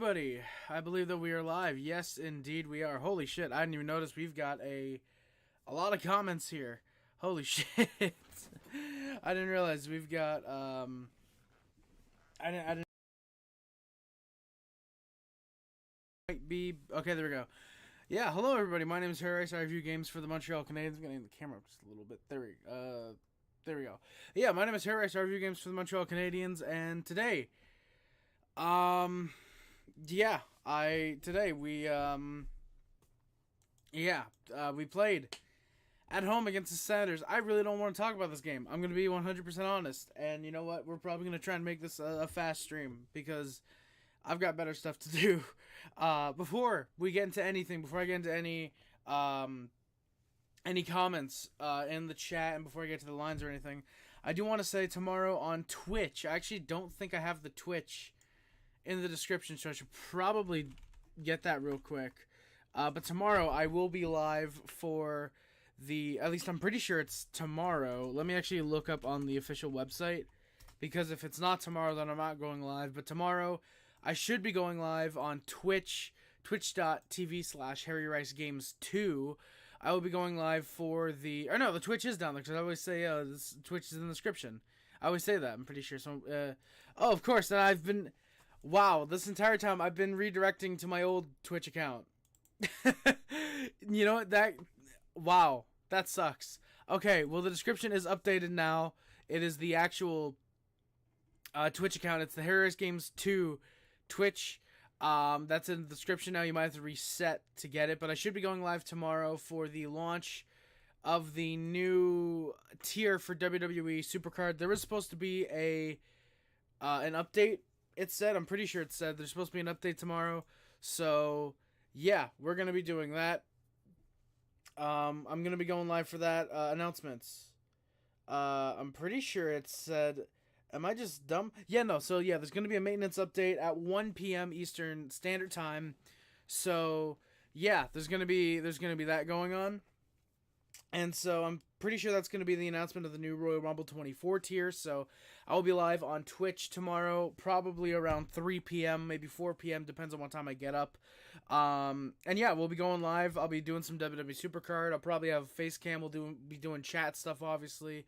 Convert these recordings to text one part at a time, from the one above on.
everybody. I believe that we are live. Yes, indeed we are. Holy shit, I didn't even notice we've got a lot of comments here. Holy shit. I didn't realize we've got I didn't might be okay, there we go. Yeah, hello everybody. My name is Harris. I review games for the Montreal Canadiens. I'm getting the camera up just a little bit. There we go. Yeah, my name is Harris. I review games for the Montreal Canadiens, and today we played at home against the Senators. I really don't want to talk about this game. I'm going to be 100% honest. And you know what? We're probably going to try and make this a fast stream because I've got better stuff to do. Before I get into any comments in the chat, and before I get to the lines or anything, I do want to say tomorrow on Twitch, I actually don't think I have the Twitch in the description, so I should probably get that real quick. But tomorrow I will be live for at least I'm pretty sure it's tomorrow. Let me actually look up on the official website, because if it's not tomorrow, then I'm not going live. But tomorrow I should be going live on Twitch, twitch.tv/HarryRiceGames2. I will be going live for the Twitch is down there, because I always say Twitch is in the description. I always say that, I'm pretty sure. So, of course, and this entire time I've been redirecting to my old Twitch account. You know what, that sucks. Okay, well, the description is updated now. It is the actual Twitch account. It's the Harris Games 2 Twitch. That's in the description now. You might have to reset to get it, but I should be going live tomorrow for the launch of the new tier for WWE Supercard. There was supposed to be an update. It said, I'm pretty sure it said there's supposed to be an update tomorrow. So yeah, we're gonna be doing that. I'm gonna be going live for that. Announcements. I'm pretty sure it said. Am I just dumb? Yeah, no. So yeah, there's gonna be a maintenance update at 1 p.m. Eastern Standard Time. So yeah, there's gonna be that going on, and so I'm pretty sure that's gonna be the announcement of the new Royal Rumble 24 tier. So I will be live on Twitch tomorrow, probably around 3 p.m., maybe 4 p.m. Depends on what time I get up. And yeah, we'll be going live. I'll be doing some WWE Supercard. I'll probably have a face cam. We'll be doing chat stuff, obviously.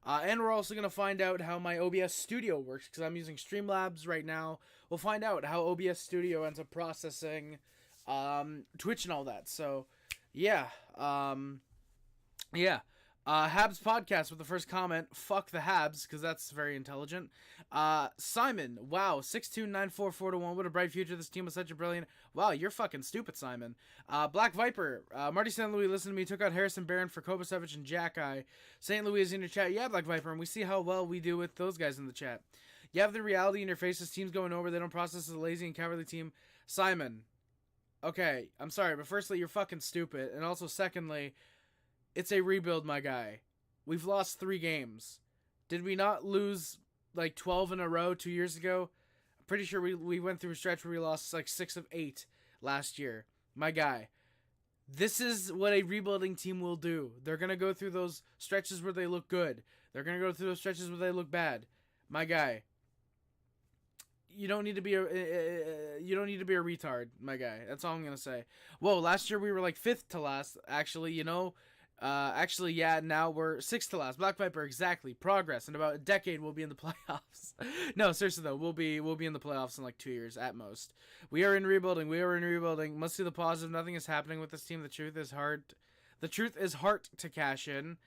And we're also going to find out how my OBS Studio works, because I'm using Streamlabs right now. We'll find out how OBS Studio ends up processing Twitch and all that. So, yeah. Habs podcast with the first comment. Fuck the Habs, because that's very intelligent. Simon, wow, 6294421. What a bright future. This team was such a brilliant. Wow, you're fucking stupid, Simon. Black Viper, Marty St. Louis, listen to me. Took out Harrison Barron for Kovacevic and Xhekaj. St. Louis is in your chat. Yeah, Black Viper, and we see how well we do with those guys in the chat. You have the reality in your face. This team's going over. They don't process as a lazy and cowardly team. Simon, okay, I'm sorry, but firstly, you're fucking stupid. And also, secondly, it's a rebuild, my guy. We've lost 3 games. Did we not lose like 12 in a row 2 years ago? I'm pretty sure we went through a stretch where we lost like 6 of 8 last year. My guy. This is what a rebuilding team will do. They're going to go through those stretches where they look good. They're going to go through those stretches where they look bad. My guy. You don't need to be a retard, my guy. That's all I'm going to say. Whoa, last year we were like 5th to last, actually, you know. Now we're 6th to last. Black Viper, exactly. Progress. In about a decade, we'll be in the playoffs. No, seriously though, we'll be in the playoffs in like 2 years at most. We are in rebuilding. Must see the positive. Nothing is happening with this team. The truth is hard to cash in.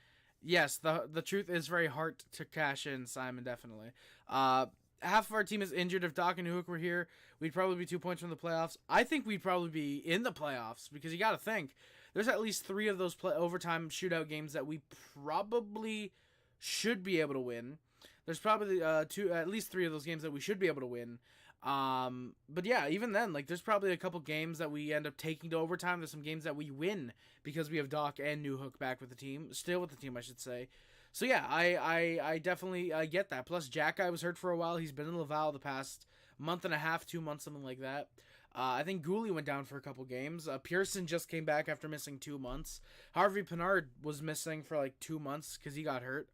Yes, the truth is very hard to cash in, Simon, definitely. Half of our team is injured. If Doc and Hook were here, we'd probably be 2 points from the playoffs. I think we'd probably be in the playoffs, because you got to think. There's at least 3 of those overtime shootout games that we probably should be able to win. There's probably at least 3 of those games that we should be able to win. But yeah, even then, like, there's probably a couple games that we end up taking to overtime. There's some games that we win because we have Doc and New Hook back with the team. Still with the team, I should say. So yeah, I definitely get that. Plus, Xhekaj was hurt for a while. He's been in Laval the past month and a half, 2 months, something like that. I think Gooley went down for a couple games. Pearson just came back after missing 2 months. Harvey Pinard was missing for like 2 months because he got hurt.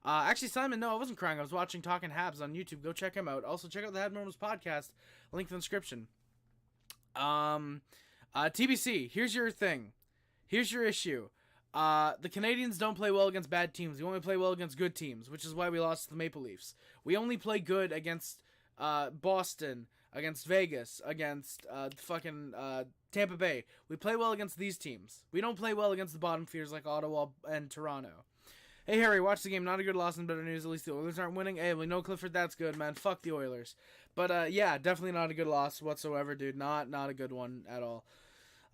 Actually, Simon, no, I wasn't crying. I was watching Talking Habs on YouTube. Go check him out. Also, check out the Had Moments podcast. Link in the description. TBC, here's your thing. Here's your issue. The Canadiens don't play well against bad teams. We only play well against good teams, which is why we lost to the Maple Leafs. We only play good against Boston, against Vegas, against Tampa Bay. We play well against these teams. We don't play well against the bottom feeders like Ottawa and Toronto. Hey, Harry, watch the game. Not a good loss and better news. At least the Oilers aren't winning. Hey, we know Clifford. That's good, man. Fuck the Oilers. But, yeah, definitely not a good loss whatsoever, dude. Not a good one at all.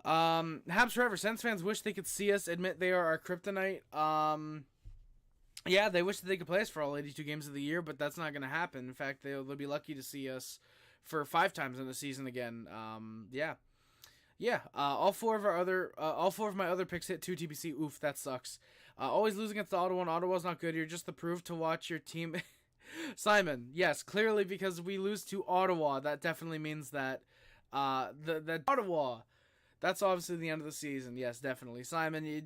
Habs forever. Sens fans wish they could see us. Admit they are our kryptonite. Yeah, they wish that they could play us for all 82 games of the year, but that's not going to happen. In fact, they'll be lucky to see us for 5 times in the season again. Yeah. All four of my other picks hit 2 TBC. Oof, that sucks. Always lose against Ottawa, and Ottawa's not good. You're just the proof to watch your team. Simon, yes, clearly because we lose to Ottawa, that definitely means that the Ottawa, that's obviously the end of the season. Yes, definitely. Simon, you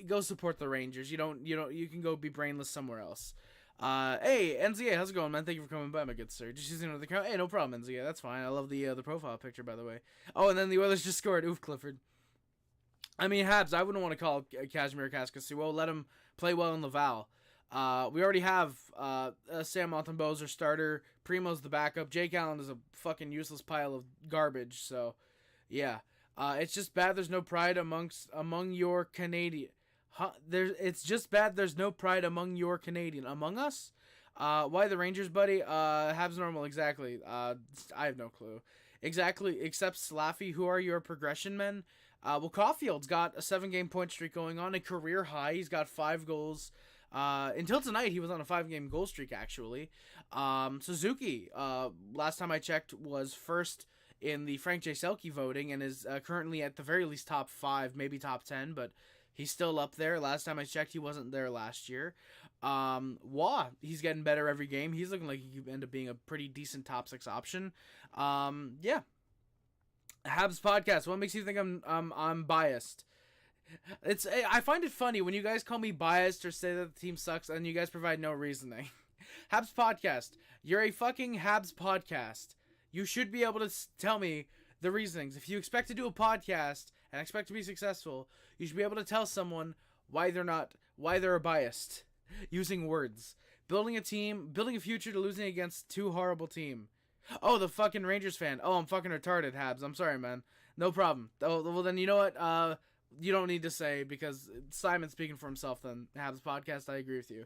go support the Rangers. You can go be brainless somewhere else. Hey, NZA, how's it going, man? Thank you for coming by, my good sir. Just using another account. Hey, no problem, NZA. That's fine. I love the profile picture, by the way. Oh, and then the Oilers just scored. Oof, Clifford. I mean, Habs, I wouldn't want to call Kazimir Kaskasuo. Let him play well in Laval. We already have Sam Montembeault's our starter. Primo's the backup. Jake Allen is a fucking useless pile of garbage. So, yeah. It's just bad there's no pride among your Canadian. It's just bad there's no pride among your Canadian. Among us? Why the Rangers, buddy? Habs normal, exactly. I have no clue. Exactly, except Slaffy, who are your progression men? Well, Caulfield's got a 7-game point streak going on, a career high. He's got 5 goals. Until tonight, he was on a 5-game goal streak, actually. Suzuki, last time I checked, was first in the Frank J. Selke voting and is currently at the very least top 5, maybe top 10, but he's still up there. Last time I checked, he wasn't there last year. He's getting better every game. He's looking like he could end up being a pretty decent top 6 option. Yeah. Habs podcast. What makes you think I'm biased? I find it funny when you guys call me biased or say that the team sucks and you guys provide no reasoning. Habs podcast. You're a fucking Habs podcast. You should be able to tell me the reasonings. If you expect to do a podcast and expect to be successful, you should be able to tell someone why they're biased using words. Building a team, building a future to losing against 2 horrible team. Oh, the fucking Rangers fan. Oh, I'm fucking retarded, Habs. I'm sorry, man. No problem. Oh, well, then you know what? You don't need to say, because Simon's speaking for himself then. Habs podcast, I agree with you.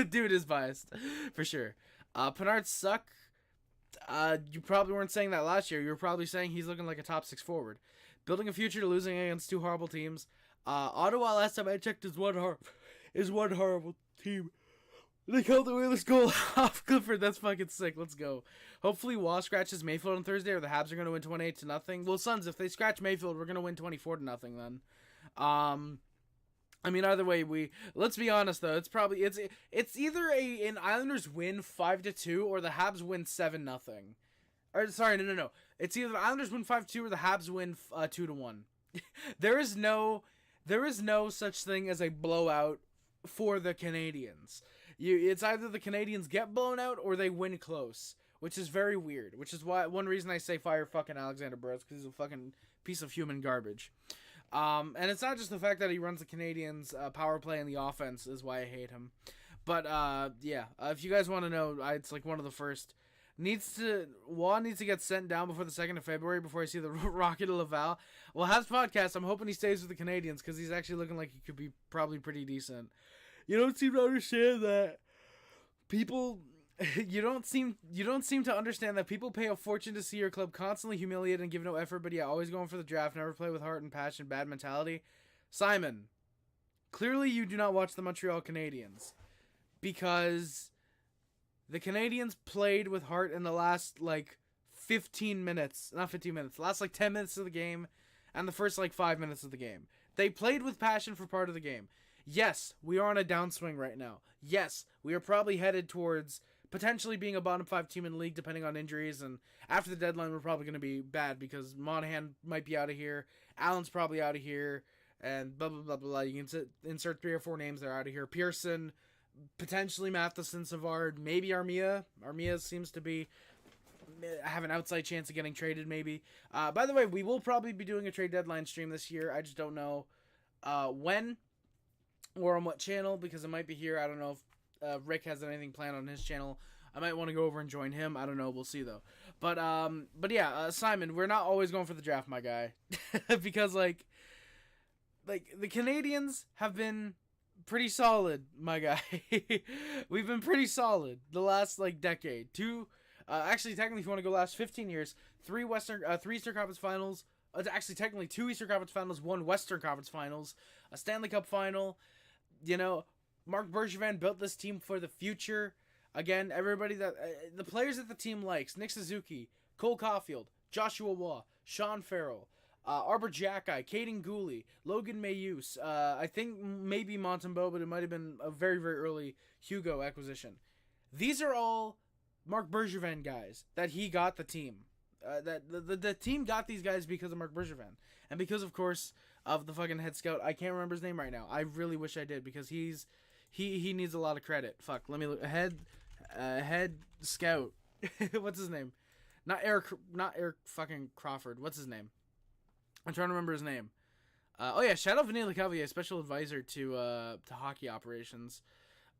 Dude is biased. For sure. Pinard suck. You probably weren't saying that last year. You were probably saying he's looking like a top 6 forward. Building a future to losing against 2 horrible teams. Ottawa, last time I checked, is one horrible team. They called the Oilers goal off. Clifford, that's fucking sick. Let's go. Hopefully Waugh scratches Mayfield on Thursday, or the Habs are going to win 28-0. Well, Suns, if they scratch Mayfield, we're going to win 24-0 then. I mean, either way, let's be honest though. It's either an Islanders win 5-2 or the Habs win 7-0. Or sorry, no. It's either the Islanders win 5-2 or the Habs win 2-1. There is no such thing as a blowout for the Canadiens. It's either the Canadiens get blown out or they win close, which is very weird. Which is why one reason I say fire fucking Alexandre Burrows, because he's a fucking piece of human garbage. And it's not just the fact that he runs the Canadiens power play and the offense is why I hate him. But yeah, if you guys want to know, it's like one of the first. Waugh needs to get sent down before the 2nd of February before I see the Rocket of Laval. Well, Habs podcast, I'm hoping he stays with the Canadiens because he's actually looking like he could be probably pretty decent. You don't seem to understand that people. You don't seem to understand that people pay a fortune to see your club constantly humiliated and give no effort, but yeah, always going for the draft, never play with heart and passion, bad mentality. Simon, clearly you do not watch the Montreal Canadiens because the Canadiens played with heart in the last 15 minutes, not 15 minutes, the last 10 minutes of the game and the first 5 minutes of the game. They played with passion for part of the game. Yes, we are on a downswing right now. Yes, we are probably headed towards potentially being a bottom 5 team in the league depending on injuries, and after the deadline we're probably going to be bad because Monahan might be out of here, Allen's probably out of here, and blah blah blah blah. You can insert 3 or 4 names that are out of here. Pearson, potentially Matheson, Savard, maybe Armia. Armia seems to be have an outside chance of getting traded maybe. By the way, we will probably be doing a trade deadline stream this year. I just don't know when or on what channel, because it might be here. I don't know if Rick has anything planned on his channel. I might want to go over and join him. I don't know. We'll see though. But yeah, Simon, we're not always going for the draft, my guy, because like the Canadiens have been pretty solid, my guy. We've been pretty solid the last like decade. Actually, technically, if you want to go last 15 years, three Eastern Conference Finals. Actually, technically, 2 Eastern Conference Finals, 1 Western Conference Finals, a Stanley Cup Final. You know, Marc Bergevin built this team for the future. Again, everybody that the players that the team likes: Nick Suzuki, Cole Caulfield, Joshua Waugh, Sean Farrell, Xhekaj, Caden Gooley, Logan Mayuse. I think maybe Montembeault, but it might have been a very, very early Hugo acquisition. These are all Marc Bergevin guys that he got the team. That the team got these guys because of Marc Bergevin, and because, of course, of the fucking head scout. I can't remember his name right now. I really wish I did, because he needs a lot of credit. Fuck, let me look. Head scout. What's his name? Not Eric fucking Crawford. What's his name? I'm trying to remember his name. Oh yeah, shout out Vanilla Lecavalier, special advisor to hockey operations.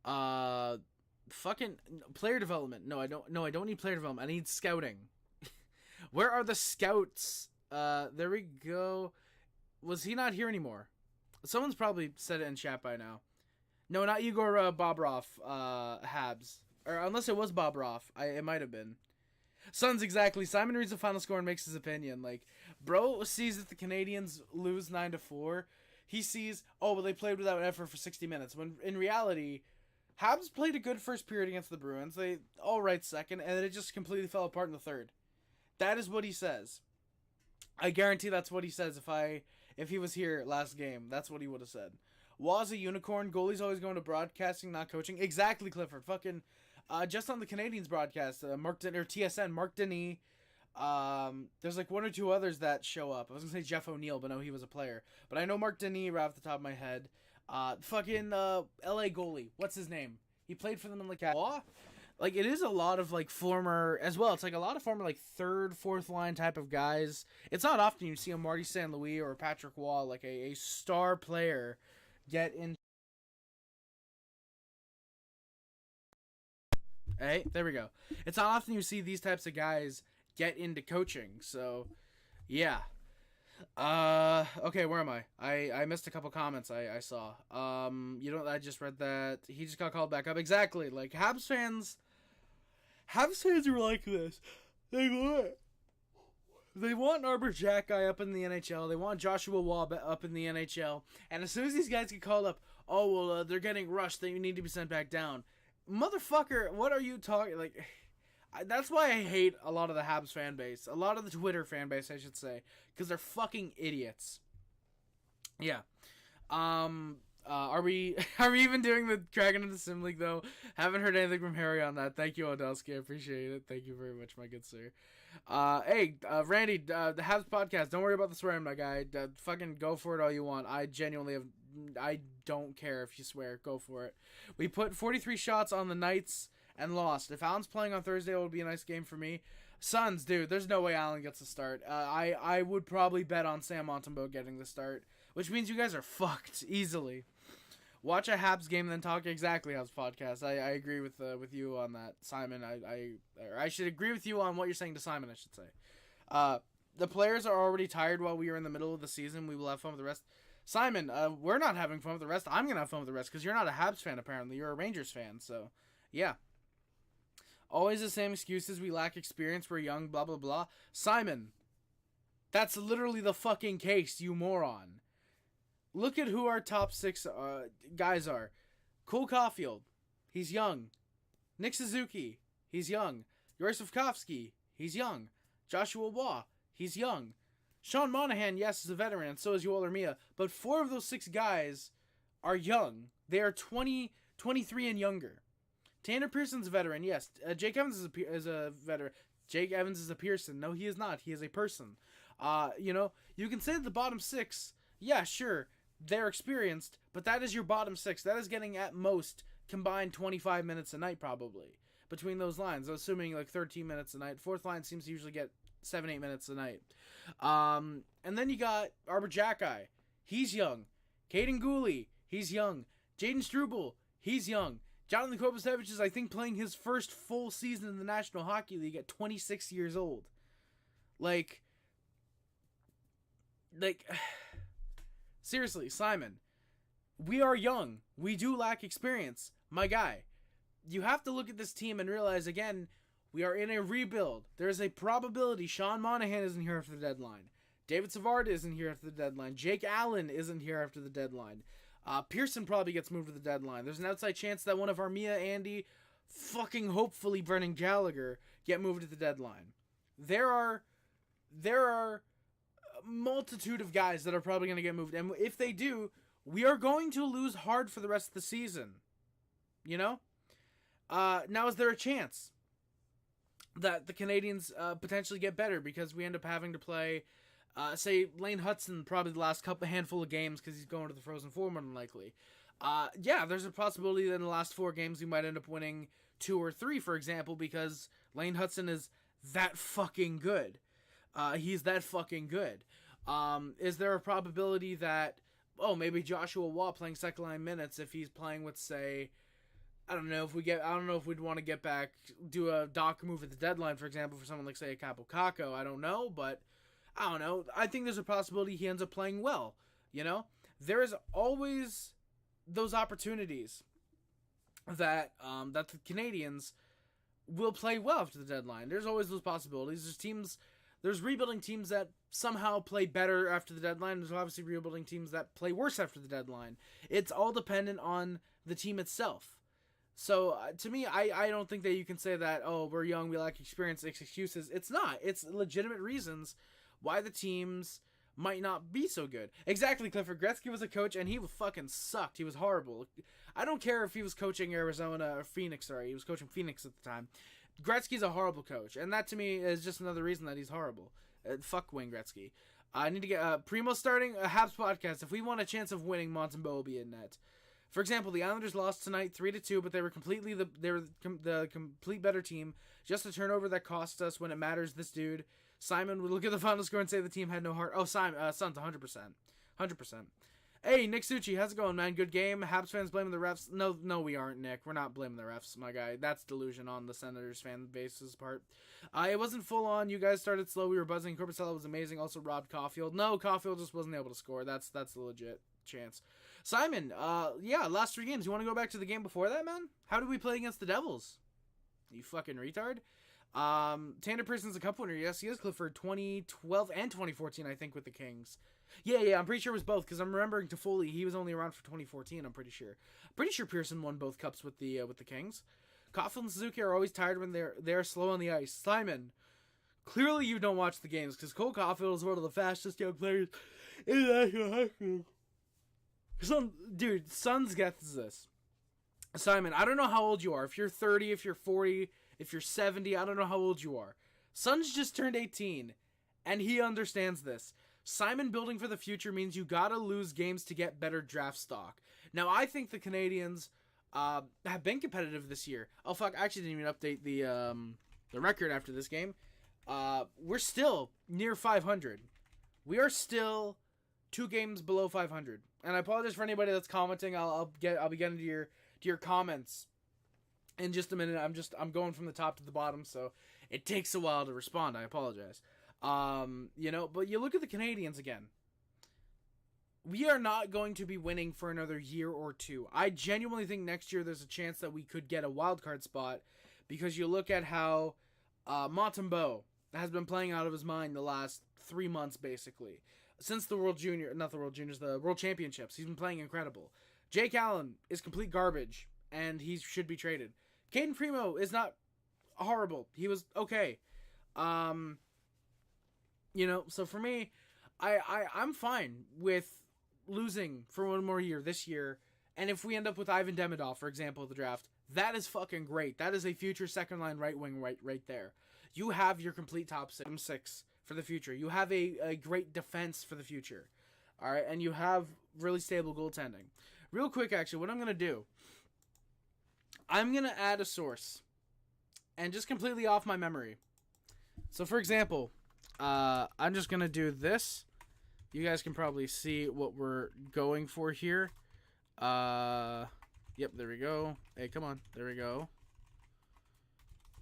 Fucking player development. No, I don't need player development. I need scouting. Where are the scouts? There we go. Was he not here anymore? Someone's probably said it in chat by now. No, not Igor Bobrov, Habs. Or unless it was Bobrov. It might have been. Sons, exactly. Simon reads the final score and makes his opinion. Like, bro sees that the Canadiens lose 9-4. He sees, oh, well, they played without effort for 60 minutes. When in reality, Habs played a good first period against the Bruins. They all right second, and then it just completely fell apart in the third. That is what he says. I guarantee that's what he says if he was here last game. That's what he would have said. Waugh's a unicorn. Goalie's always going to broadcasting, not coaching. Exactly, Clifford. Fucking, just on the Canadiens broadcast, TSN, Mark Denis. There's like 1 or 2 others that show up. I was gonna say Jeff O'Neill, but no, he was a player. But I know Mark Denis right off the top of my head. Fucking LA goalie. What's his name? He played for them in like Like, it is a lot of, like, former, as well, it's, like, a lot of former, like, 3rd, 4th line type of guys. It's not often you see a Marty St. Louis or a Patrick Waugh, like, a star player get in. Hey, there we go. It's not often you see these types of guys get into coaching, so, yeah. Okay, where am I? I missed a couple comments I saw. I just read that he just got called back up. Exactly, like, Habs fans are like this. They want Xhekaj up in the NHL. They want Joshua Waugh up in the NHL. And as soon as these guys get called up, they're getting rushed. They need to be sent back down. Motherfucker, what are you talking? Like, that's why I hate a lot of the Habs fan base. A lot of the Twitter fan base, I should say. Because they're fucking idiots. Yeah. Are we even doing the Dragon of the Sim League, though? Haven't heard anything from Harry on that. Thank you, Odelsky. I appreciate it. Thank you very much, my good sir. Hey, Randy, the Habs podcast. Don't worry about the swearing, my guy. Fucking go for it all you want. I don't care if you swear. Go for it. We put 43 shots on the Knights and lost. If Allen's playing on Thursday, it would be a nice game for me. Suns, dude, there's no way Allen gets a start. I would probably bet on Sam Montembeault getting the start, which means you guys are fucked easily. Watch a Habs game, then talk. Exactly, Habs podcast. I agree with you on that, Simon. I should agree with you on what you're saying to Simon, I should say. The players are already tired while we are in the middle of the season. We will have fun with the rest. Simon, we're not having fun with the rest. I'm going to have fun with the rest because you're not a Habs fan, apparently. You're a Rangers fan, so yeah. Always the same excuses. We lack experience. We're young, blah, blah, blah. Simon, that's literally the fucking case, you moron. Look at who our top 6 guys are. Cole Caulfield, he's young. Nick Suzuki, he's young. Joseph Kofsky, he's young. Joshua Waugh, he's young. Sean Monahan, yes, is a veteran, and so is Yoel Armia. But 4 of those 6 guys are young. They are 20, 23 and younger. Tanner Pearson's a veteran, yes. Jake Evans is a veteran. Jake Evans is a Pearson. No, he is not. He is a person. You can say that the bottom 6, yeah, sure, they're experienced, but that is your bottom 6. That is getting at most combined 25 minutes a night probably. between those lines, assuming like 13 minutes a night. Fourth line seems to usually get 7-8 minutes a night. And then you got Xhekaj. He's young. Caden Gooley. He's young. Jaden Struble. He's young. Jonathan Kovacevic is, I think, playing his first full season in the National Hockey League at 26 years old. Like, seriously, Simon, we are young. We do lack experience. My guy, you have to look at this team and realize, again, we are in a rebuild. There's a probability Sean Monahan isn't here after the deadline. David Savard isn't here after the deadline. Jake Allen isn't here after the deadline. Pearson probably gets moved to the deadline. There's an outside chance that one of Armia, Andy, fucking hopefully Brennan Gallagher get moved at the deadline. There are a multitude of guys that are probably going to get moved. And if they do, we are going to lose hard for the rest of the season. You know? Now, is there a chance that the Canadiens potentially get better because we end up having to play, say, Lane Hudson probably the last handful of games because he's going to the Frozen Four more than likely. Yeah, there's a possibility that in the last 4 games we might end up winning 2 or 3, for example, because Lane Hudson is that fucking good. He's that fucking good. Is there a probability that, maybe Joshua Waugh playing second line minutes if he's playing with, say, I don't know if we'd want to get back, do a dock move at the deadline, for example, for someone like, say, a Capo Caco. I don't know, but I don't know. I think there's a possibility he ends up playing well, you know? There's always those opportunities that the Canadiens will play well after the deadline. There's always those possibilities. There's rebuilding teams that somehow play better after the deadline. There's obviously rebuilding teams that play worse after the deadline. It's all dependent on the team itself. So, to me, I don't think that you can say that, we're young, we lack experience, it's excuses. It's not. It's legitimate reasons why the teams might not be so good. Exactly, Clifford. Gretzky was a coach, and he fucking sucked. He was horrible. I don't care if he was coaching Arizona or Phoenix, sorry. He was coaching Phoenix at the time. Gretzky's a horrible coach, and that, to me, is just another reason that he's horrible. Fuck Wayne Gretzky. I need to get Primo starting a Habs podcast. If we want a chance of winning, Montembeault will be in net. For example, the Islanders lost tonight 3-2, but they were the complete better team. Just a turnover that cost us when it matters. This dude, Simon, would look at the final score and say the team had no heart. Suns, 100%. 100%. Hey, Nick Succi, how's it going, man? Good game. Habs fans blaming the refs. No, we aren't, Nick. We're not blaming the refs, my guy. That's delusion on the Senators fan base's part. It wasn't full on. You guys started slow. We were buzzing. Corpusella was amazing. Also robbed Caulfield. No, Caulfield just wasn't able to score. That's the legit chance. Simon, last 3 games. You want to go back to the game before that, man? How did we play against the Devils? You fucking retard. Tanner Pearson's a cup winner. Yes, he is, Clifford. 2012 and 2014, I think, with the Kings. Yeah, I'm pretty sure it was both, because I'm remembering Toffoli, he was only around for 2014, I'm pretty sure. Pretty sure Pearson won both cups with the Kings. Caulfield and Suzuki are always tired when they're slow on the ice. Simon, clearly you don't watch the games, because Cole Caulfield is one of the fastest young players in the National Hockey League. Suns gets this. Simon, I don't know how old you are. If you're 30, if you're 40, if you're 70, I don't know how old you are. Suns just turned 18, and he understands this. Simon building for the future means you gotta lose games to get better draft stock. Now, I think the Canadiens have been competitive this year. Oh, fuck, I actually didn't even update the record after this game. We're still near 500. We are still 2 games below 500. And I apologize for anybody that's commenting. I'll be getting to your comments in just a minute. I'm going from the top to the bottom, so it takes a while to respond. I apologize. But you look at the Canadiens again. We are not going to be winning for another year or 2. I genuinely think next year there's a chance that we could get a wild card spot, because you look at how Montembeault has been playing out of his mind the last 3 months, basically. Since the World Championships, he's been playing incredible. Jake Allen is complete garbage, and he should be traded. Caden Primo is not horrible. He was okay. So for me, I'm fine with losing for 1 more year this year. And if we end up with Ivan Demidov, for example, at the draft, that is fucking great. That is a future second line right wing right there. You have your complete top 6 for the future. You have a great defense for the future. All right, and you have really stable goaltending. Real quick, actually, what I'm going to do, I'm going to add a source and just completely off my memory. So, for example, I'm just going to do this. You guys can probably see what we're going for here. Yep, there we go. Hey, come on. There we go.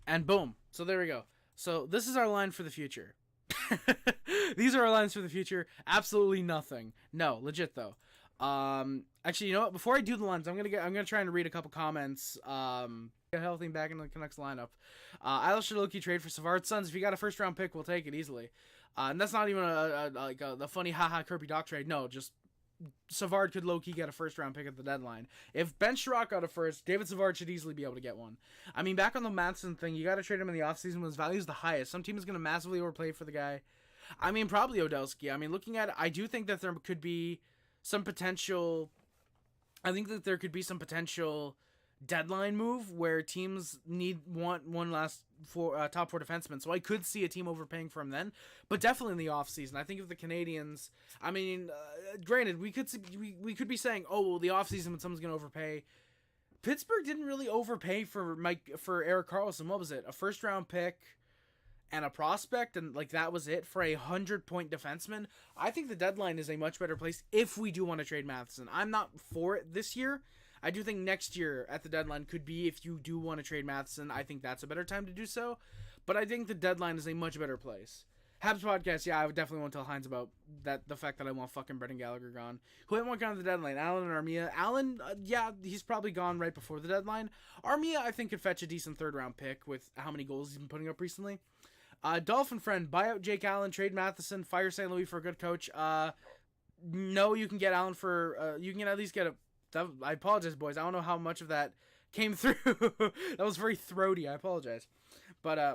And boom. So there we go. So this is our line for the future. These are our lines for the future. Absolutely nothing. No, legit though. Actually, you know what? Before I do the lines, I'm gonna try and read a couple comments. Get healthy back in the Canucks lineup. I'll Shadowkey trade for Savard Sons. If you got a first round pick, we'll take it easily. And that's not even the funny haha Kirby Doc trade. No, just Savard could low-key get a first-round pick at the deadline. If Ben Sherratt got a first, David Savard should easily be able to get one. I mean, back on the Matheson thing, you got to trade him in the offseason when his value is the highest. Some team is going to massively overpay for the guy. I mean, probably Odelski. I mean, looking at it, I do think that there could be some potential... I think that there could be some potential deadline move where teams want one last top four defenseman. So I could see a team overpaying for him then, but definitely in the offseason. I think if the Canadiens, I mean, granted, we could be saying, oh, well, the offseason when someone's going to overpay. Pittsburgh didn't really overpay for Erik Karlsson. What was it? A first round pick and a prospect, and like that was it for a 100-point defenseman. I think the deadline is a much better place if we do want to trade Matheson. I'm not for it this year. I do think next year at the deadline could be if you do want to trade Matheson. I think that's a better time to do so. But I think the deadline is a much better place. Habs podcast, yeah, I would definitely want to tell Hines about the fact that I want fucking Brendan Gallagher gone. Who haven't won gone to the deadline? Allen and Armia. Allen, yeah, he's probably gone right before the deadline. Armia, I think, could fetch a decent third-round pick with how many goals he's been putting up recently. Dolphin friend, buy out Jake Allen, trade Matheson, fire St. Louis for a good coach. No, you can get Allen for, you can at least get a, I apologize, boys. I don't know how much of that came through. That was very throaty. I apologize. But, I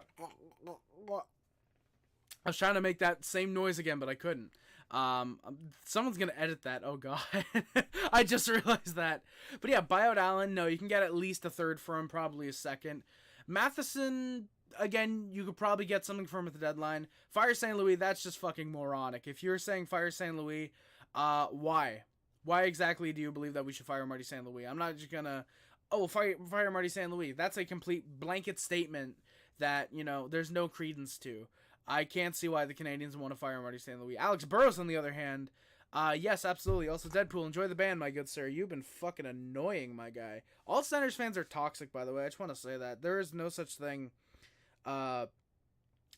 was trying to make that same noise again, but I couldn't. Someone's going to edit that. Oh, God. I just realized that. But, yeah, buy out Allen. No, you can get at least a third for him, probably a second. Matheson, again, you could probably get something from him at the deadline. Fire St. Louis, that's just fucking moronic. If you're saying fire St. Louis, why? Why exactly do you believe that we should fire Marty St. Louis? I'm not just gonna, fire Marty St. Louis. That's a complete blanket statement that, there's no credence to. I can't see why the Canadiens want to fire Marty St. Louis. Alex Burrows, on the other hand, yes, absolutely. Also, Deadpool, enjoy the band, my good sir. You've been fucking annoying, my guy. All Senators fans are toxic, by the way. I just want to say that. There is no such thing as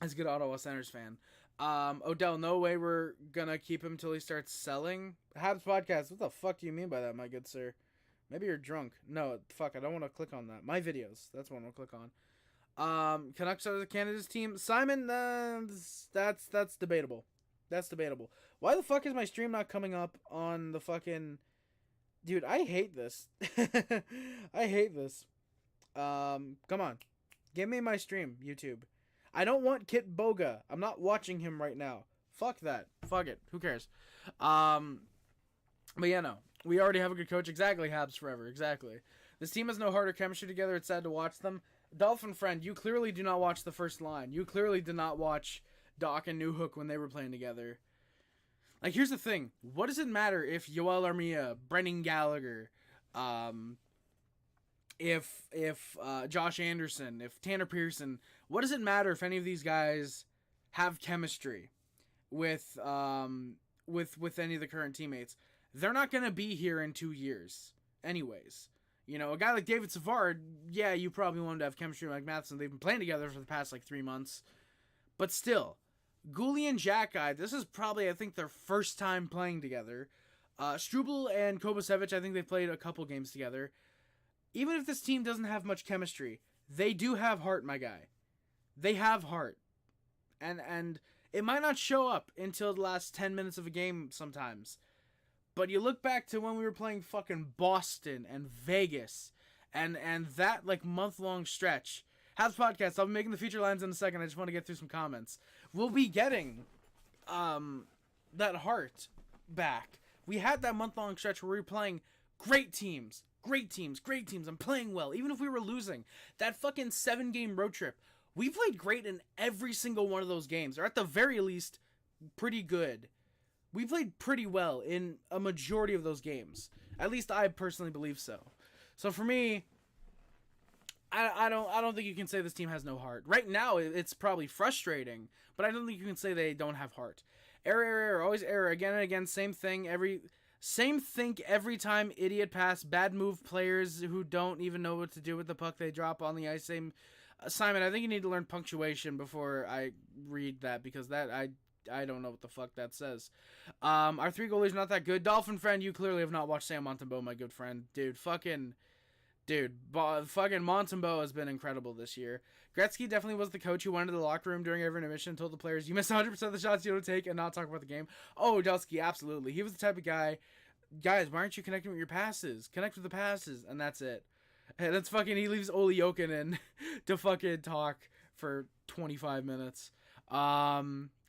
a good Ottawa Senators fan. Odell, no way we're gonna keep him till he starts selling. Habs podcast, what the fuck do you mean by that, my good sir? Maybe you're drunk. No, fuck, I don't want to click on that. My videos, that's what I'll click on. Canucks are the Canada's team. Simon, that's debatable. That's debatable. Why the fuck is my stream not coming up on the fucking... Dude, I hate this. I hate this. Come on. Give me my stream, YouTube. I don't want Kit Boga. I'm not watching him right now. Fuck that. Fuck it. Who cares? But yeah, no. We already have a good coach. Exactly, Habs forever. Exactly. This team has no heart or chemistry together. It's sad to watch them. Dolphin friend, you clearly do not watch the first line. You clearly did not watch Doc and Newhook when they were playing together. Like, here's the thing. What does it matter if Yoel Armia, Brendan Gallagher, if Josh Anderson, if Tanner Pearson, what does it matter if any of these guys have chemistry with any of the current teammates? They're not going to be here in 2 years anyways. A guy like David Savard, yeah, you probably want him to have chemistry with Mike Matheson. They've been playing together for the past 3 months. But still, Goulet and Xhekaj, this is probably, I think, their first time playing together. Struble and Kovacevic, I think they've played a couple games together. Even if this team doesn't have much chemistry, they do have heart, my guy. They have heart. And it might not show up until the last 10 minutes of a game sometimes. But you look back to when we were playing fucking Boston and Vegas and that month-long stretch. Habs podcast, I'll be making the feature lines in a second. I just want to get through some comments. We'll be getting that heart back. We had that month-long stretch where we were playing great teams. I'm playing well, even if we were losing. That fucking 7-game road trip, we played great in every single one of those games, or at the very least, pretty good. We played pretty well in a majority of those games. At least I personally believe so. So for me, I don't think you can say this team has no heart. Right now, it's probably frustrating, but I don't think you can say they don't have heart. Error, always error, again and again, same thing every time, idiot pass, bad move players who don't even know what to do with the puck they drop on the ice. Same, Simon, I think you need to learn punctuation before I read that, because that, I don't know what the fuck that says. Our 3 goalies are not that good. Dolphin friend, you clearly have not watched Sam Montembeault, my good friend. Fucking Montembeault has been incredible this year. Gretzky definitely was the coach who went into the locker room during every intermission and told the players, you miss 100% of the shots you don't take, and not talk about the game. Oh, Delsky, absolutely. He was the type of guy, guys, why aren't you connecting with your passes? Connect with the passes, and that's it. And that's fucking, he leaves Olli Jokinen to fucking talk for 25 minutes.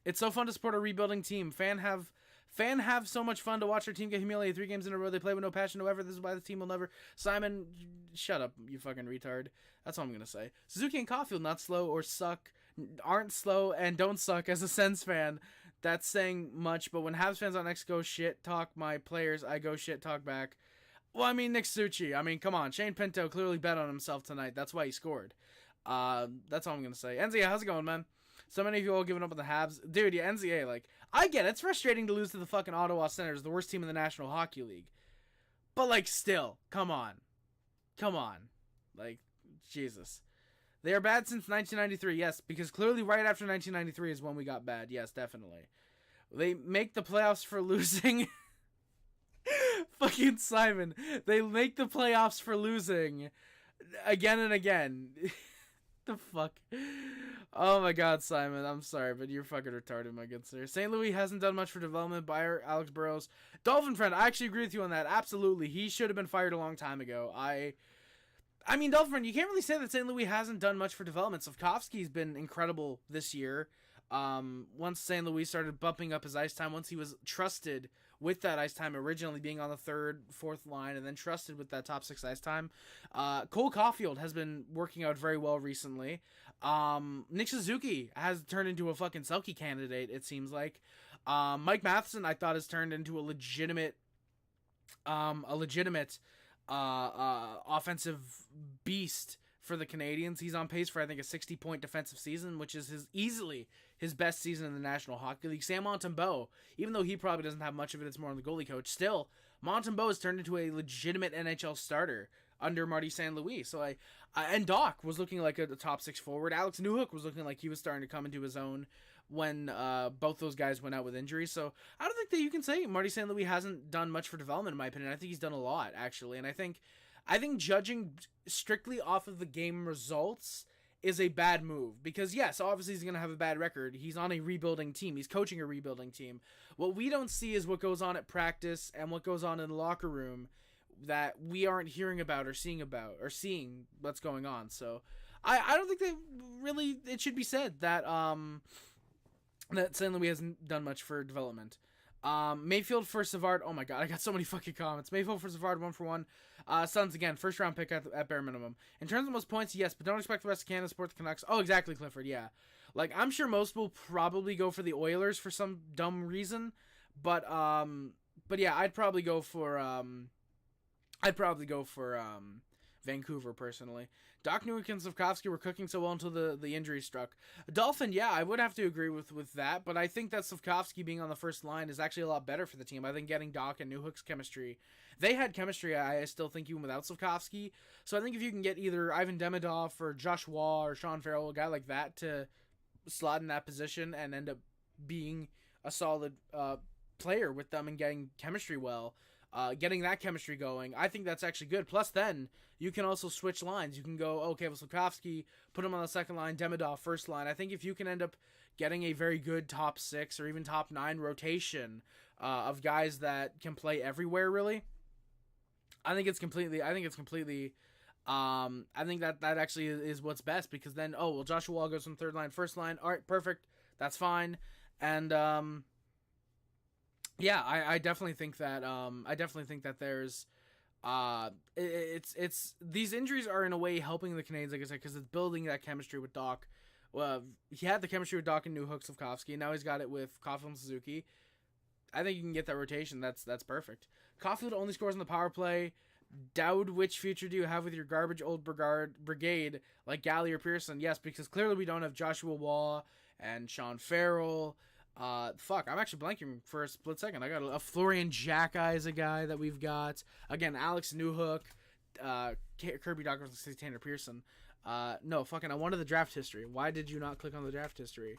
It's so fun to support a rebuilding team. Fan have so much fun to watch their team get humiliated 3 games in a row. They play with no passion, no effort. This is why the team will never. Simon, shut up, you fucking retard. That's all I'm gonna say. Suzuki and Caulfield, not slow or suck, aren't slow and don't suck. As a Sens fan, that's saying much. But when Habs fans on X go shit talk my players, I go shit talk back. Well, I mean, Nick Succi. I mean, come on. Shane Pinto clearly bet on himself tonight. That's why he scored. That's all I'm gonna say. NZA, how's it going, man? So many of you all giving up on the Habs. Dude, yeah, NCAA, like, I get it. It's frustrating to lose to the fucking Ottawa Senators, the worst team in the National Hockey League. But, like, still, come on. Like, Jesus. They are bad since 1993, yes, because clearly right after 1993 is when we got bad. Yes, definitely. They make the playoffs for losing. Fucking Simon. They make the playoffs for losing again and again. The fuck? Oh my god, Simon, I'm sorry, but you're fucking retarded, my good sir. St. Louis hasn't done much for development by Alex Burrows. Dolphin friend, I actually agree with you on that. Absolutely. He should have been fired a long time ago. I mean, Dolphin friend, you can't really say that St. Louis hasn't done much for development. Slavkovsky's been incredible this year. Once St. Louis started bumping up his ice time, once he was trusted with that ice time, originally being on the 3rd, 4th line, and then trusted with that top 6 ice time. Cole Caulfield has been working out very well recently. Nick Suzuki has turned into a fucking Selke candidate, it seems like. Mike Matheson, I thought, has turned into a legitimate offensive beast for the Canadiens. He's on pace for, I think, a 60-point defensive season, which is easily his best season in the National Hockey League. Sam Montembeault, even though he probably doesn't have much of it, it's more on the goalie coach, still, Montembeault has turned into a legitimate NHL starter under Marty St. Louis. So and Doc was looking like a top 6 forward. Alex Newhook was looking like he was starting to come into his own when both those guys went out with injuries. So I don't think that you can say Marty St. Louis hasn't done much for development, in my opinion. I think he's done a lot, actually. And I think judging strictly off of the game results is a bad move, because yes, obviously he's going to have a bad record. He's on a rebuilding team. He's coaching a rebuilding team. What we don't see is what goes on at practice and what goes on in the locker room that we aren't hearing about or seeing what's going on. So I don't think that really, it should be said that that St. Louis hasn't done much for development. Mayfield for Savard. Oh my god, I got so many fucking comments. Mayfield for Savard, 1-for-1. Suns again, 1st round pick at bare minimum. In terms of most points, yes, but don't expect the rest of Canada to support the Canucks. Oh, exactly, Clifford. Yeah, like I'm sure most will probably go for the Oilers for some dumb reason, but yeah, I'd probably go for Vancouver personally. Doc Newhook and Slavkovsky were cooking so well until the injury struck. Dolphin, yeah, I would have to agree with that, but I think that Slavkovsky being on the first line is actually a lot better for the team. I think getting Doc and Newhook's chemistry, they had chemistry, I still think, even without Slavkovsky. So I think if you can get either Ivan Demidov or Josh Waugh or Sean Farrell, a guy like that, to slot in that position and end up being a solid player with them and getting chemistry well, getting that chemistry going, I think that's actually good. Plus, then you can also switch lines. You can go, okay, with Slavkovsky, put him on the second line, Demidov first line. I think if you can end up getting a very good top 6 or even top 9 rotation of guys that can play everywhere, really, I think that actually is what's best, because then, Joshua Wall goes from third line, first line. All right, perfect. That's fine. And, yeah, I definitely think that there's it's these injuries are in a way helping the Canadiens, like I said, because it's building that chemistry with Doc. Well, he had the chemistry with Doc and Newhook, Slavkovsky, and now he's got it with Caulfield and Suzuki. I think you can get that rotation. That's perfect. Caulfield only scores on the power play. Dowd, which future do you have with your garbage old brigade like Galley or Pearson? Yes, because clearly we don't have Joshua Waugh and Sean Farrell. Fuck, I'm actually blanking for a split second. I got a Florian Xhekaj is a guy that we've got. Again, Alex Newhook, Kirby Douglas, Tanner Pearson. No, fucking, I wanted the draft history. Why did you not click on the draft history?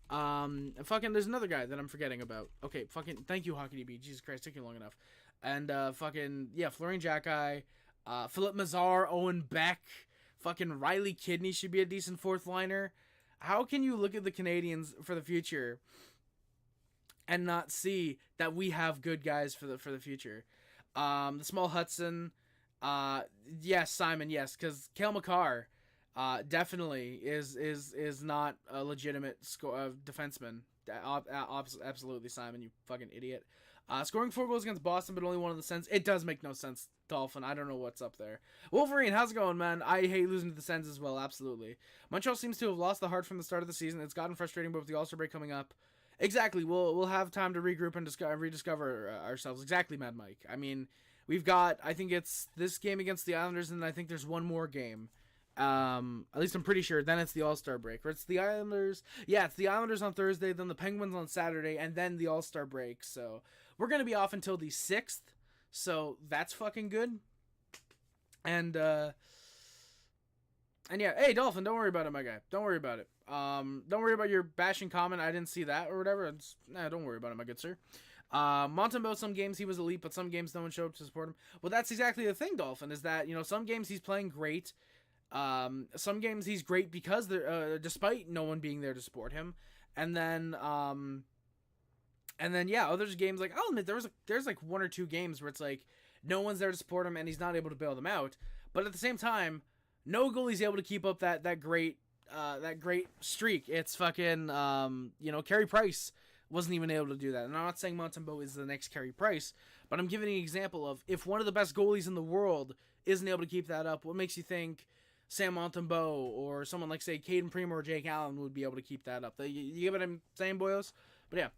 Fucking, there's another guy that I'm forgetting about. Okay, fucking, thank you, HockeyDB. Jesus Christ, took you long enough. And, fucking, yeah, Florian Xhekaj, Philip Mazar, Owen Beck, fucking Riley Kidney should be a decent fourth liner. How can you look at the Canadiens for the future and not see that we have good guys for the future? The small Hudson, yes, Simon, yes, because Cale Makar, definitely is not a legitimate defenseman. Absolutely, Simon, you fucking idiot. Scoring 4 goals against Boston, but only one in the Sens. It does make no sense, Dolphin. I don't know what's up there. Wolverine, how's it going, man? I hate losing to the Sens as well, absolutely. Montreal seems to have lost the heart from the start of the season. It's gotten frustrating, but with the All-Star break coming up, exactly, we'll have time to regroup and rediscover ourselves. Exactly, Mad Mike. I mean, we've got, I think it's this game against the Islanders, and I think there's one more game. At least I'm pretty sure. Then it's the All-Star break. Or it's the Islanders. Yeah, it's the Islanders on Thursday, then the Penguins on Saturday, and then the All-Star break. So we're going to be off until the 6th. So that's fucking good. And yeah, hey, Dolphin, don't worry about it, my guy. Don't worry about it. Don't worry about your bashing comment. I didn't see that or whatever. Don't worry about it, my good sir. Montembeault, some games he was elite, but some games no one showed up to support him. Well, that's exactly the thing, Dolphin, is that, you know, some games he's playing great. Some games he's great because despite no one being there to support him. And then yeah, others games, like, I'll admit there's like 1 or 2 games where it's like no one's there to support him and he's not able to bail them out. But at the same time, no goalie's able to keep up that great streak. It's fucking you know, Carey Price wasn't even able to do that. And I'm not saying Montembeault is the next Carey Price, but I'm giving an example of if one of the best goalies in the world isn't able to keep that up, what makes you think Sam Montembeault or someone like, say, Caden Primo or Jake Allen would be able to keep that up? You get what I'm saying, boyos? But yeah,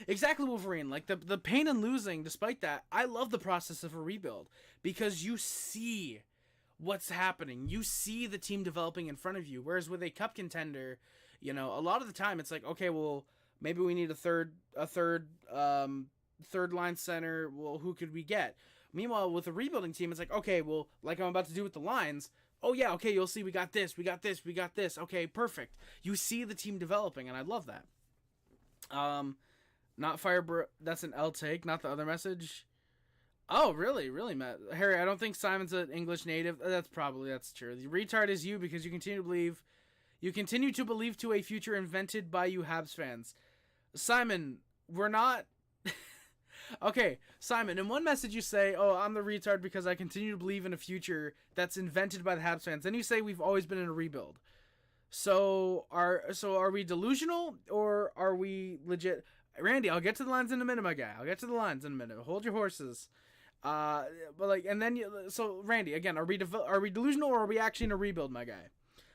exactly, Wolverine. Like, the pain in losing, despite that, I love the process of a rebuild because you see what's happening. You see the team developing in front of you. Whereas with a cup contender, you know, a lot of the time it's like, okay, well, maybe we need a third line center. Well, who could we get? Meanwhile, with a rebuilding team, it's like, okay, well, like I'm about to do with the Lions. Oh yeah, okay, you'll see we got this. Okay, perfect. You see the team developing, and I love that. Not that's an L take, not the other message. Oh, really, Matt? Harry, I don't think Simon's an English native. That's true. The retard is you because you continue to believe to a future invented by you Habs fans. Simon, we're not... Okay, Simon, in one message you say, oh, I'm the retard because I continue to believe in a future that's invented by the Habs fans. Then you say we've always been in a rebuild. So are we delusional or are we legit? Randy, I'll get to the lines in a minute, my guy. Hold your horses. But like, and then so Randy, again, are we delusional or are we actually in a rebuild, my guy?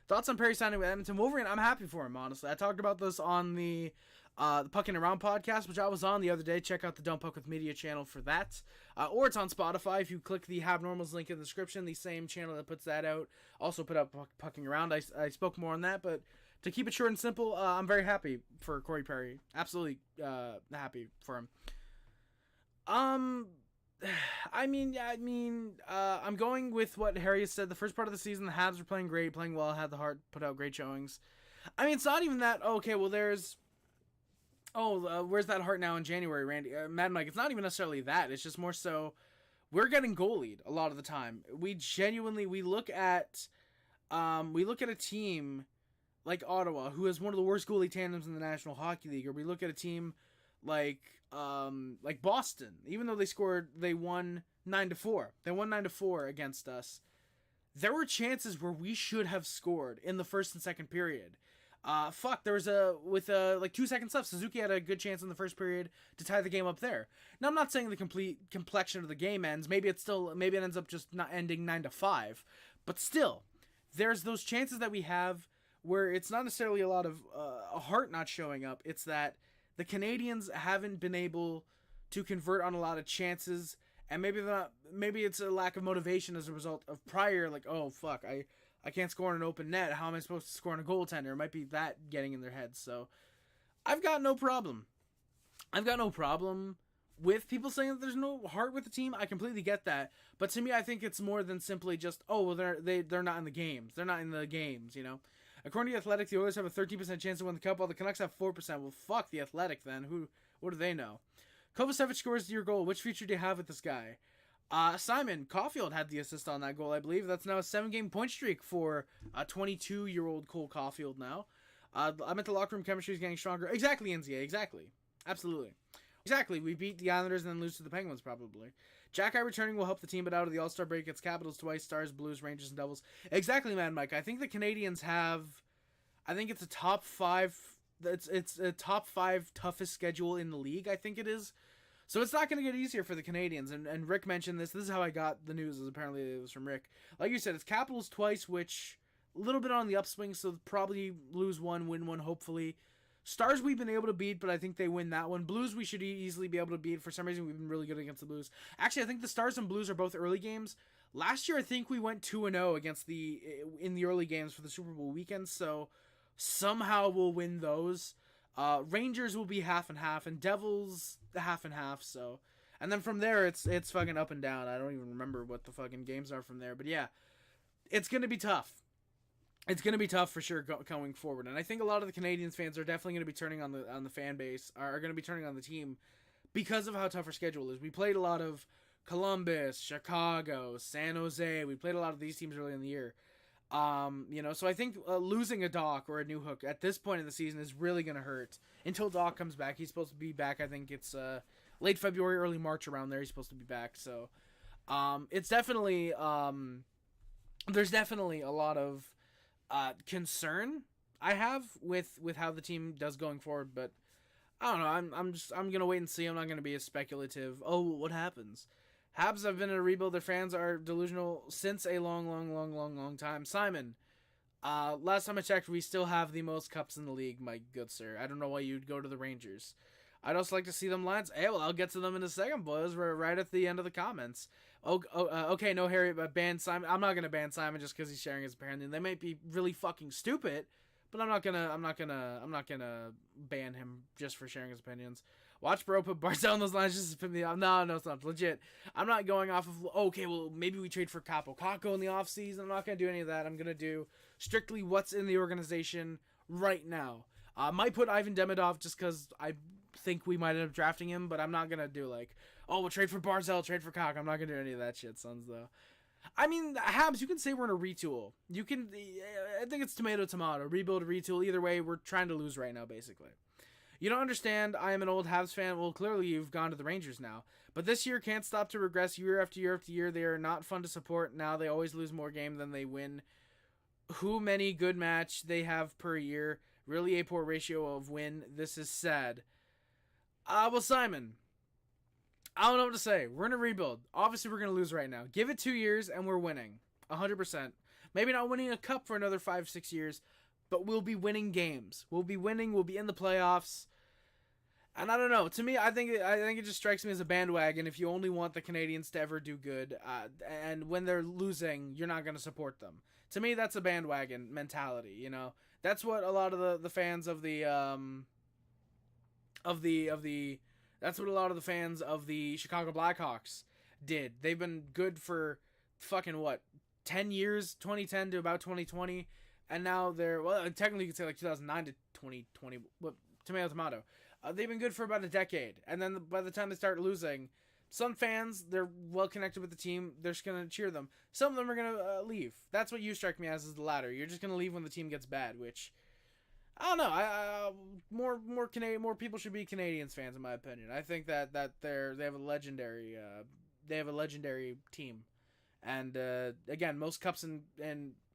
Thoughts on Perry signing with Edmonton Wolverine? I'm happy for him, honestly. I talked about this on the Pucking Around podcast, which I was on the other day. Check out the Don't Puck With Media channel for that. Or it's on Spotify. If you click the Have Normals link in the description, the same channel that puts that out also put up Pucking Around. I spoke more on that, but to keep it short and simple, I'm very happy for Corey Perry. Absolutely happy for him. I'm going with what Harry has said. The first part of the season, the Habs were playing great, playing well, had the heart, put out great showings. I mean, it's not even that, okay, well, where's that heart now in January, Randy? Mad Mike, it's not even necessarily that. It's just more so we're getting goalied a lot of the time. We look at a team like Ottawa, who has one of the worst goalie tandems in the National Hockey League, or we look at a team like Boston, even though they won 9-4. They won 9-4 against us. There were chances where we should have scored in the first and second period. There was with 2 seconds left, Suzuki had a good chance in the first period to tie the game up there. Now, I'm not saying the complete complexion of the game ends. Maybe it ends up just not ending 9-5. But still, there's those chances that we have where it's not necessarily a lot of a heart not showing up. It's that the Canadiens haven't been able to convert on a lot of chances, and maybe it's a lack of motivation as a result of prior, like, oh fuck, I can't score on an open net. How am I supposed to score on a goaltender? It might be that getting in their heads. So I've got no problem. With people saying that there's no heart with the team. I completely get that. But to me, I think it's more than simply just, oh, well, they're not in the games. They're not in the games, you know? According to The Athletic, the Oilers have a 13% chance to win the Cup, while the Canucks have 4%. Well, fuck The Athletic then. What do they know? Kovacevic scores your goal. Which future do you have with this guy? Simon Caulfield had the assist on that goal, I believe. That's now a 7-game point streak for a 22-year-old Cole Caulfield now. I meant the locker room chemistry is getting stronger. Exactly, NZA. Exactly. Absolutely. Exactly. We beat the Islanders and then lose to the Penguins, probably. Xhekaj returning will help the team, but out of the All-Star break, it's Capitals twice, Stars, Blues, Rangers, and Devils. Exactly, man, Mike. I think the Canadiens have... I think it's a top 5... It's a top 5 toughest schedule in the league, I think it is. So it's not going to get easier for the Canadiens. And Rick mentioned this. This is how I got the news. Apparently it was from Rick. Like you said, it's Capitals twice, which a little bit on the upswing, so probably lose one, win one, hopefully. Stars we've been able to beat, but I think they win that one. Blues we should easily be able to beat. For some reason, we've been really good against the Blues. Actually, I think the Stars and Blues are both early games. Last year, I think we went 2-0 in the early games for the Super Bowl weekend, so somehow we'll win those. Rangers will be half and half, and Devils half and half. So, and then from there, it's fucking up and down. I don't even remember what the fucking games are from there, but yeah, it's gonna be tough. It's gonna be tough for sure going forward, and I think a lot of the Canadiens fans are definitely gonna be turning on the fan base, are gonna be turning on the team because of how tough our schedule is. We played a lot of Columbus, Chicago, San Jose. We played a lot of these teams early in the year. So I think losing a Doc or a New Hook at this point in the season is really going to hurt until Doc comes back. He's supposed to be back. I think it's late February, early March around there. He's supposed to be back. So it's definitely there's definitely a lot of concern I have with how the team does going forward. But I don't know. I'm going to wait and see. I'm not going to be as speculative. Oh, what happens? Habs have been in a rebuild. Their fans are delusional since a long time. Simon, last time I checked, we still have the most cups in the league, my good sir. I don't know why you'd go to the Rangers. I'd also like to see them Lions. Hey, well, I'll get to them in a second, boys. We're right at the end of the comments. Okay, no Harry, but ban Simon. I'm not gonna ban Simon just because he's sharing his opinion. They might be really fucking stupid, but I'm not gonna ban him just for sharing his opinions. Watch Bro put Barzell on those lines just to put me off. No, it's not legit. I'm not going off of, okay, well, maybe we trade for Capo Caco in the offseason. I'm not going to do any of that. I'm going to do strictly what's in the organization right now. Might put Ivan Demidov just because I think we might end up drafting him, but I'm not going to do like, oh, we'll trade for Barzell, trade for Caco. I'm not going to do any of that shit, sons, though. I mean, Habs, you can say we're in a retool. I think it's tomato, rebuild, retool. Either way, we're trying to lose right now, basically. You don't understand, I am an old Habs fan. Well, clearly you've gone to the Rangers now. But this year can't stop to regress year after year after year. They are not fun to support. Now they always lose more game than they win. Who many good match they have per year. Really a poor ratio of win. This is sad. Well, Simon, I don't know what to say. We're in a rebuild. Obviously, we're going to lose right now. Give it 2 years and we're winning. 100%. Maybe not winning a cup for another 5-6 years, but we'll be winning games. We'll be winning. We'll be in the playoffs. And I don't know. To me, I think it just strikes me as a bandwagon if you only want the Canadiens to ever do good. And when they're losing, you're not going to support them. To me, that's a bandwagon mentality. You know, that's what a lot of the fans of the that's what a lot of the fans of the Chicago Blackhawks did. They've been good for fucking 10 years, 2010 to about 2020. And now they're, well, technically you could say like 2009 to 2020. Tomato. They've been good for about a decade. And then by the time they start losing, some fans, they're well connected with the team. They're just going to cheer them. Some of them are going to leave. That's what you strike me as, is the latter. You're just going to leave when the team gets bad, which, I don't know. More people should be Canadiens fans, in my opinion. I think that they have a legendary team. And again, most cups in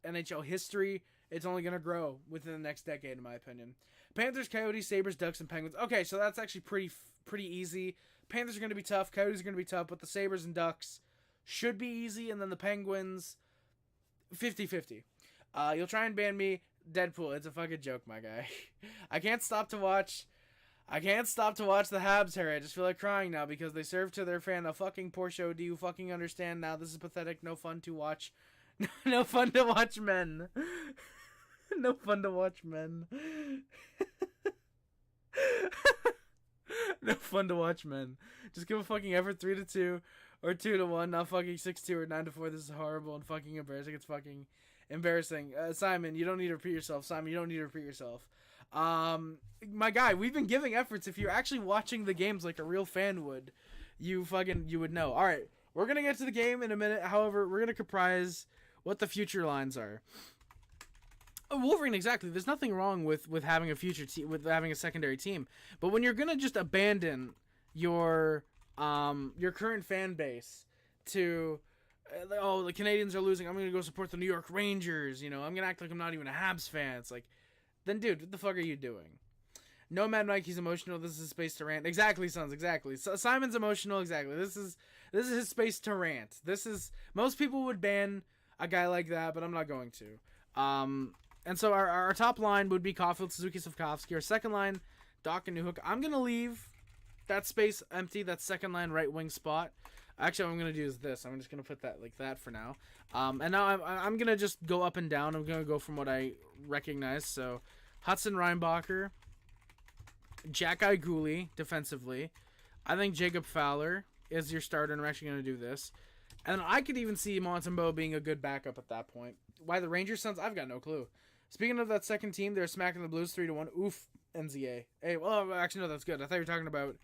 NHL history, it's only going to grow within the next decade, in my opinion. Panthers, Coyotes, Sabres, Ducks, and Penguins. Okay, so that's actually pretty easy. Panthers are going to be tough. Coyotes are going to be tough, but the Sabres and Ducks should be easy, and then the Penguins, 50-50. You'll try and ban me. Deadpool, it's a fucking joke, my guy. I can't stop to watch. I can't stop to watch the Habs, Harry. I just feel like crying now because they served to their fan a fucking poor show. Do you fucking understand now? This is pathetic. No fun to watch. No fun to watch men. No fun to watch men. No fun to watch men. Just give a fucking effort 3-2 or 2-1, not fucking 6-2 or 9-4. This is horrible and fucking embarrassing. It's fucking embarrassing. Simon, you don't need to repeat yourself. Simon, you don't need to repeat yourself. My guy, we've been giving efforts. If you're actually watching the games like a real fan would, you would know. All right, we're gonna get to the game in a minute. However, we're gonna comprise what the future lines are. Wolverine, exactly. There's nothing wrong with having a future team, with having a secondary team. But when you're gonna just abandon your current fan base to, oh, the Canadiens are losing, I'm gonna go support the New York Rangers. You know, I'm gonna act like I'm not even a Habs fan. It's like, then dude, what the fuck are you doing? No, Mad Mike, he's emotional. This is space to rant. Exactly, Sons. Exactly. So Simon's emotional. Exactly. This is his space to rant. This is, most people would ban a guy like that, but I'm not going to. And so our top line would be Caulfield, Suzuki, Slavkovsky. Our second line, Doc and Newhook. I'm going to leave that space empty, that second line right wing spot. Actually, what I'm going to do is this. I'm just going to put that like that for now. And now I'm going to just go up and down. I'm going to go from what I recognize. So Hudson Reinbacher, Xhekaj Gouli defensively. I think Jacob Fowler is your starter, and I'm actually going to do this. And I could even see Montembeault being a good backup at that point. Why the Rangers Sons? I've got no clue. Speaking of that second team, they're smacking the Blues 3-1. Oof, NZA. Hey, well, actually, no, that's good. I thought you were talking about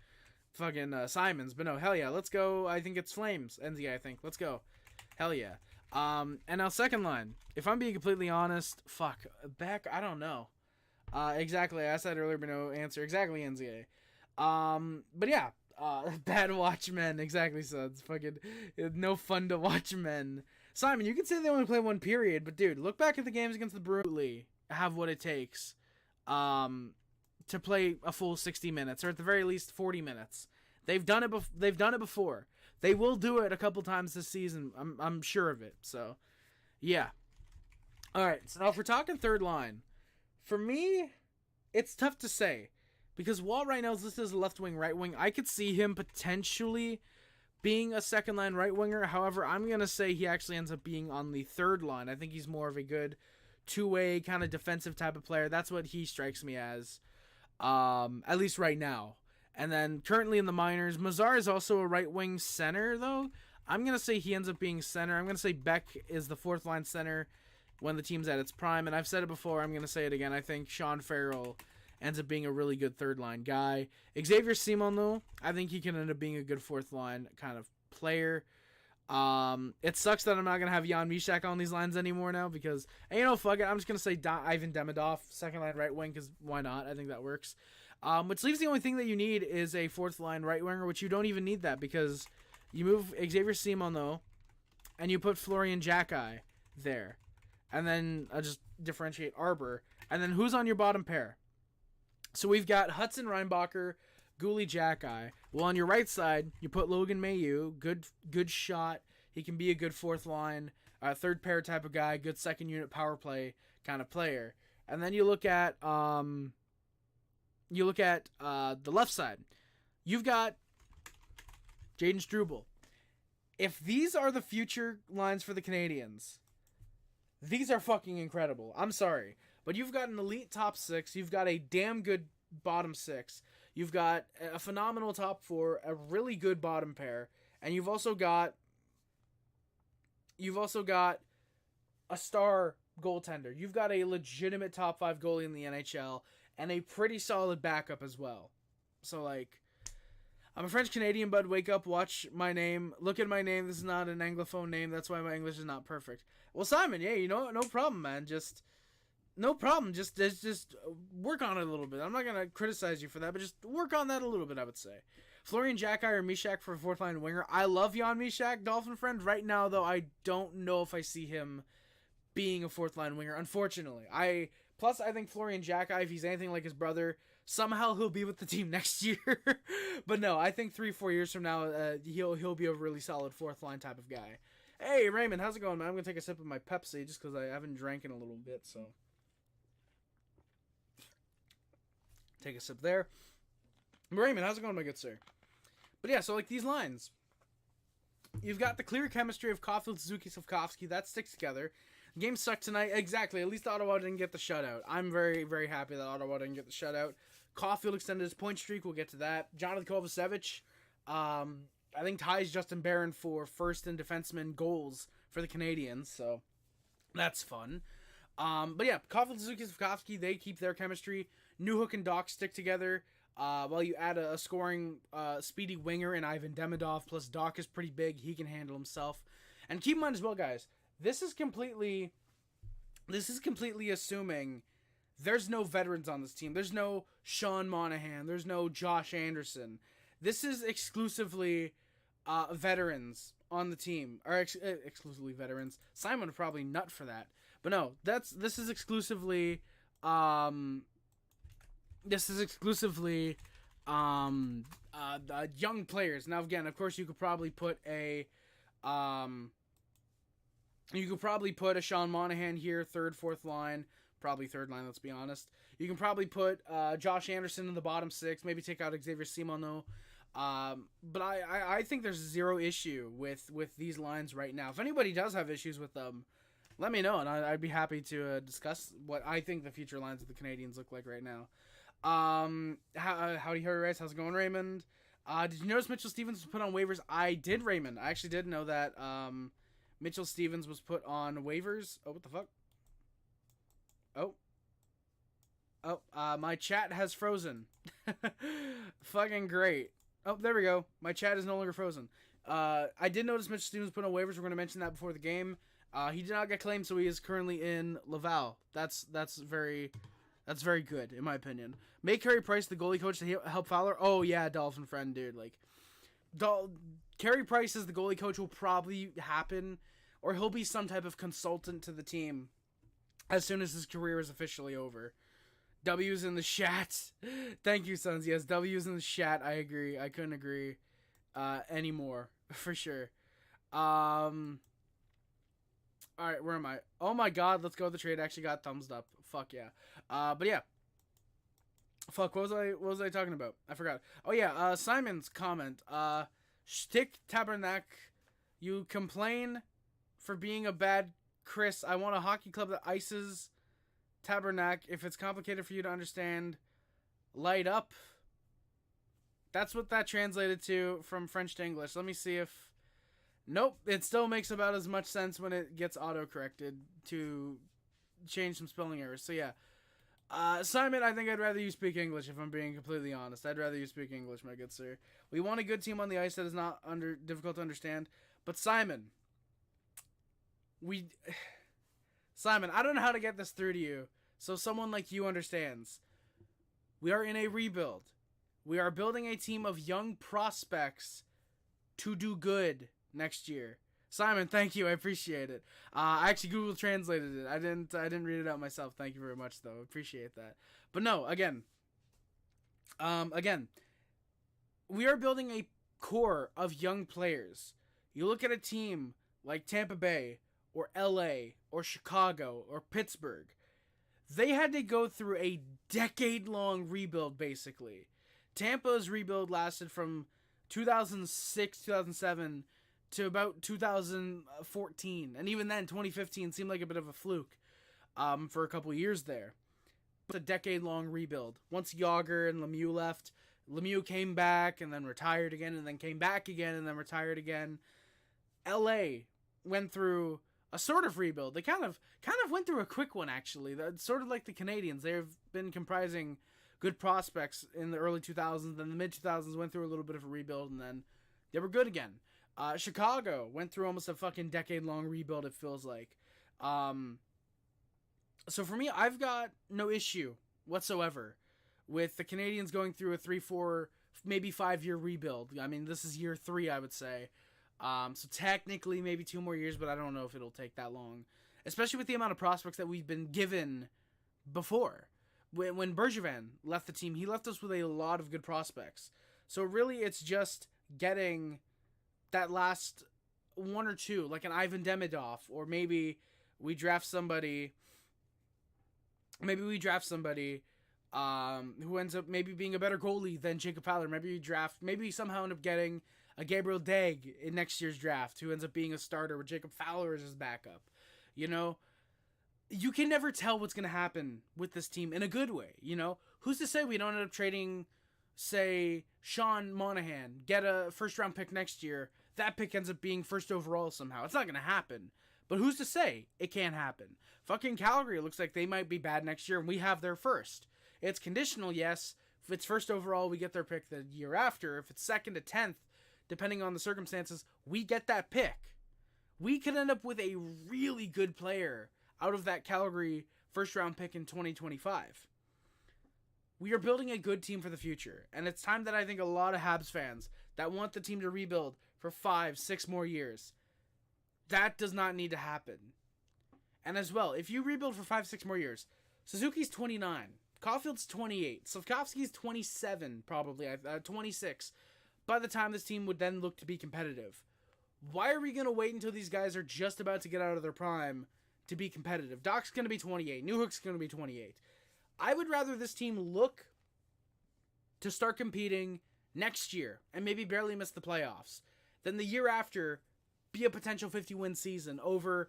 fucking Simons, but no, hell yeah, let's go. I think it's Flames, NZA, I think. Let's go. Hell yeah. And now second line. If I'm being completely honest, back, I don't know. Exactly, I asked that earlier, but no answer. Exactly, NZA. But yeah, bad watch men. Exactly, so it's fucking no fun to watch men. Simon, you can say they only play one period, but dude, look back at the games against the Bruins. Have what it takes to play a full 60 minutes, or at the very least 40 minutes. They've done it before. They will do it a couple times this season. I'm sure of it. So, yeah. All right. So now, if we're talking third line, for me, it's tough to say because Wall right now is listed as a left wing, right wing. I could see him potentially being a second line right winger. However, I'm gonna say he actually ends up being on the third line. I think he's more of a good two-way kind of defensive type of player. That's what he strikes me as, at least right now. And then currently in the minors, Mazar is also a right wing center though. I'm gonna say he ends up being center. I'm gonna say Beck is the fourth line center when the team's at its prime. And I've said it before, I'm gonna say it again. I think Sean Farrell ends up being a really good third line guy. Xavier Simon though, I think he can end up being a good fourth line kind of player. It sucks that I'm not gonna have Jan Mysak on these lines anymore now because, and fuck it, I'm just gonna say Ivan Demidov, second line right wing, because why not? I think that works. Which leaves the only thing that you need is a fourth line right winger, which you don't even need that because you move Xavier Simon though, and you put Florian Xhekaj there, and then just differentiate Arbor, and then who's on your bottom pair? So we've got Hudson Reinbacher, Gouli, Xhekaj. Well, on your right side, you put Logan Mailloux. Good shot. He can be a good fourth line, third pair type of guy. Good second unit power play kind of player. And then you look at the left side. You've got Jaden Struble. If these are the future lines for the Canadiens, these are fucking incredible. I'm sorry. But you've got an elite top six. You've got a damn good bottom six. You've got a phenomenal top four, a really good bottom pair, and you've also got a star goaltender. You've got a legitimate top five goalie in the NHL and a pretty solid backup as well. So like, I'm a French Canadian, bud. Wake up, watch my name, look at my name. This is not an Anglophone name. That's why my English is not perfect. Well, Simon, yeah, no problem, man. No problem. Just work on it a little bit. I'm not going to criticize you for that, but just work on that a little bit, I would say. Florian Xhekaj or Mysak for a fourth line winger. I love Jan Mysak, Dolphin friend. Right now, though, I don't know if I see him being a fourth line winger, unfortunately. Plus, I think Florian Xhekaj, if he's anything like his brother, somehow he'll be with the team next year. But no, I think 3-4 years from now, he'll be a really solid fourth line type of guy. Hey, Raymond, how's it going, man? I'm going to take a sip of my Pepsi just because I haven't drank in a little bit, so... Take a sip there. Raymond, how's it going, my good sir? But yeah, so like these lines, you've got the clear chemistry of Caulfield, Suzuki, Slafkovsky. That sticks together. The game sucked tonight. Exactly. At least Ottawa didn't get the shutout. I'm very, very happy that Ottawa didn't get the shutout. Caulfield extended his point streak. We'll get to that. Jonathan Kovacevic, I think ties Justin Barron for first in defenseman goals for the Canadiens. So that's fun. But yeah, Caulfield, Suzuki, Slafkovsky, they keep their chemistry. Newhook and Doc stick together. While you add a scoring speedy winger in Ivan Demidov, plus Doc is pretty big. He can handle himself. And keep in mind as well, guys, this is completely assuming there's no veterans on this team. There's no Sean Monahan. There's no Josh Anderson. This is exclusively veterans on the team. Or exclusively veterans. Simon would probably nut for that. But no, this is exclusively young players. Now again, of course, you could probably put a Sean Monahan here, third, fourth line, probably third line. Let's be honest. You can probably put Josh Anderson in the bottom six. Maybe take out Xavier Simoneau. But I think there's zero issue with these lines right now. If anybody does have issues with them, let me know, and I'd be happy to discuss what I think the future lines of the Canadiens look like right now. Howdy, Rice. How's it going, Raymond? Did you notice Mitchell Stevens was put on waivers? I did, Raymond. I actually did know that Mitchell Stevens was put on waivers. Oh, what the fuck? My chat has frozen. Fucking great. Oh, there we go. My chat is no longer frozen. I did notice Mitchell Stevens was put on waivers. We're going to mention that before the game. He did not get claimed, so he is currently in Laval. That's very good, in my opinion. Make Carey Price the goalie coach to help Fowler. Oh, yeah, Dolphin friend, dude. Like, Carey Price as the goalie coach will probably happen, or he'll be some type of consultant to the team as soon as his career is officially over. W's in the chat. Thank you, Sons. Yes, W's in the chat. I agree. I couldn't agree anymore, for sure. All right, where am I? Oh my god, let's go. The trade actually got thumbs up. Fuck yeah. But yeah. Fuck, what was I talking about? I forgot. Oh yeah, Simon's comment. Shtick Tabernac, you complain for being a bad Chris. I want a hockey club that ices Tabernac. If it's complicated for you to understand, light up. That's what that translated to from French to English. Let me see if... Nope, it still makes about as much sense when it gets auto-corrected to change some spelling errors. So yeah. Simon, I think I'd rather you speak English, if I'm being completely honest. I'd rather you speak English, my good sir. We want a good team on the ice that is not difficult to understand. But Simon, Simon, I don't know how to get this through to you, so someone like you understands. We are in a rebuild. We are building a team of young prospects to do good next year. Simon, thank you. I appreciate it. I actually Google translated it. I didn't read it out myself. Thank you very much, though. Appreciate that. But no, again, we are building a core of young players. You look at a team like Tampa Bay or LA or Chicago or Pittsburgh. They had to go through a decade-long rebuild, basically. Tampa's rebuild lasted from 2006, 2007 to about 2014. And even then, 2015 seemed like a bit of a fluke for a couple years there. But a decade-long rebuild. Once Yager and Lemieux left, Lemieux came back and then retired again and then came back again and then retired again. LA went through a sort of rebuild. They kind of went through a quick one, actually. That's sort of like the Canadiens. They've been comprising good prospects in the early 2000s. Then the mid-2000s went through a little bit of a rebuild, and then they were good again. Chicago went through almost a fucking decade-long rebuild, it feels like. So for me, I've got no issue whatsoever with the Canadiens going through a 3-4, maybe 5-year rebuild. I mean, this is year 3, I would say. So technically maybe 2 more years, but I don't know if it'll take that long. Especially with the amount of prospects that we've been given before. When Bergevin left the team, he left us with a lot of good prospects. So really it's just getting that last 1 or 2, like an Ivan Demidov, or maybe we draft somebody who ends up maybe being a better goalie than Jacob Fowler. Maybe somehow end up getting a Gabriel Dag in next year's draft, who ends up being a starter with Jacob Fowler as his backup. You know, you can never tell what's going to happen with this team in a good way. You know, who's to say we don't end up trading, say, Sean Monahan, get a first-round pick next year. That pick ends up being first overall somehow. It's not going to happen. But who's to say it can't happen? Fucking Calgary looks like they might be bad next year, and we have their first. It's conditional, yes. If it's first overall, we get their pick the year after. If it's second to 10th, depending on the circumstances, we get that pick. We could end up with a really good player out of that Calgary first-round pick in 2025. We are building a good team for the future, and it's time that I think a lot of Habs fans that want the team to rebuild for 5-6 more years, that does not need to happen. And as well, if you rebuild for 5-6 more years, Suzuki's 29, Caulfield's 28, Slavkovsky's 27, probably 26. By the time this team would then look to be competitive, why are we going to wait until these guys are just about to get out of their prime to be competitive? Doc's going to be 28. Newhook's going to be 28. I would rather this team look to start competing next year and maybe barely miss the playoffs than the year after be a potential 50-win season over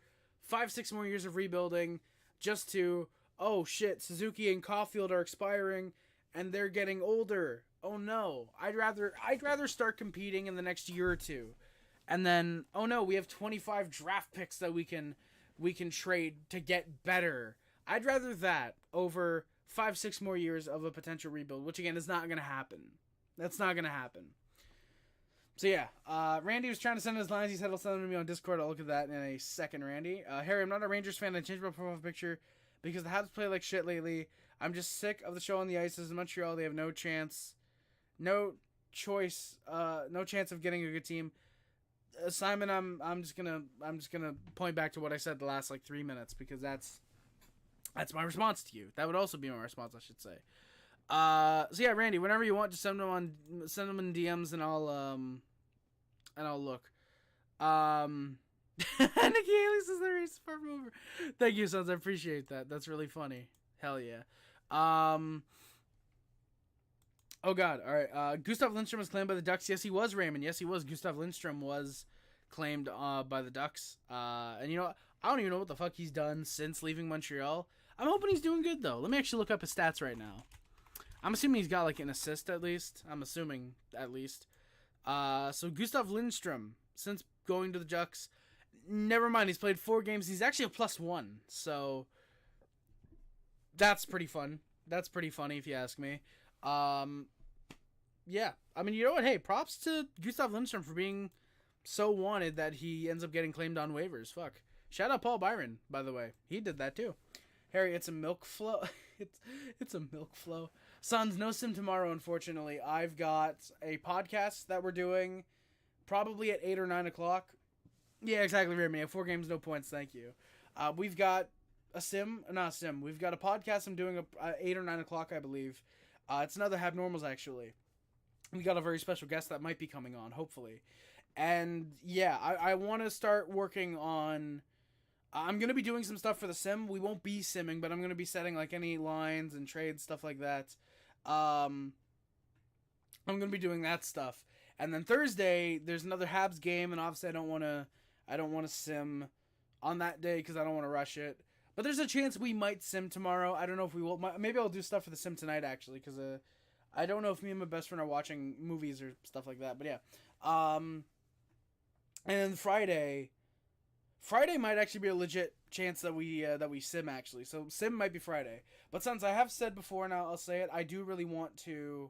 5-6 more years of rebuilding just to, oh shit, Suzuki and Caulfield are expiring and they're getting older. Oh no, I'd rather start competing in the next year or two. And then, oh no, we have 25 draft picks that we can trade to get better. I'd rather that over 5-6 more years of a potential rebuild, which again is not going to happen. That's not going to happen. So yeah, Randy was trying to send his lines. He said he'll send them to me on Discord. I'll look at that in a second, Randy. Harry, I'm not a Rangers fan. I changed my profile picture because the Habs play like shit lately. I'm just sick of the show on the ice. In Montreal, they have no chance of getting a good team. Simon, I'm just gonna point back to what I said the last 3 minutes because that's my response to you. That would also be my response, I should say. So yeah, Randy, whenever you want, just send them in DMs and I'll look. Nikki Haley says the race is far from over. Thank you, Sons. I appreciate that. That's really funny. Hell yeah. Oh god. All right. Gustav Lindstrom was claimed by the Ducks. Yes, he was, Raymond. Yes, he was. Gustav Lindstrom was claimed by the Ducks. And you know, I don't even know what the fuck he's done since leaving Montreal. I'm hoping he's doing good though. Let me actually look up his stats right now. I'm assuming he's got an assist at least. So Gustav Lindstrom, since going to the Ducks, never mind, he's played 4 games. He's actually a +1. So that's pretty fun. That's pretty funny if you ask me. Yeah. I mean, you know what? Hey, props to Gustav Lindstrom for being so wanted that he ends up getting claimed on waivers. Fuck. Shout out Paul Byron, by the way. He did that too. Harry, it's a milk flow. it's a milk flow. Sons, no sim tomorrow, unfortunately. I've got a podcast that we're doing probably at 8 or 9 o'clock. Yeah, exactly, Remy. 4 games, no points, thank you. We've got we've got a podcast I'm doing at 8 or 9 o'clock, I believe. It's another Habnormals, actually. We got a very special guest that might be coming on, hopefully. And yeah, I want to start working on... I'm going to be doing some stuff for the sim. We won't be simming, but I'm going to be setting any lines and trades, stuff like that. I'm going to be doing that stuff. And then Thursday, there's another Habs game, and obviously I don't want to sim on that day because I don't want to rush it. But there's a chance we might sim tomorrow. I don't know if we will. Maybe I'll do stuff for the sim tonight, actually, because I don't know if me and my best friend are watching movies or stuff like that. But yeah. And then Friday might actually be a legit chance that we sim, actually. So sim might be Friday. But since I have said before, and I'll say it, I do really want to...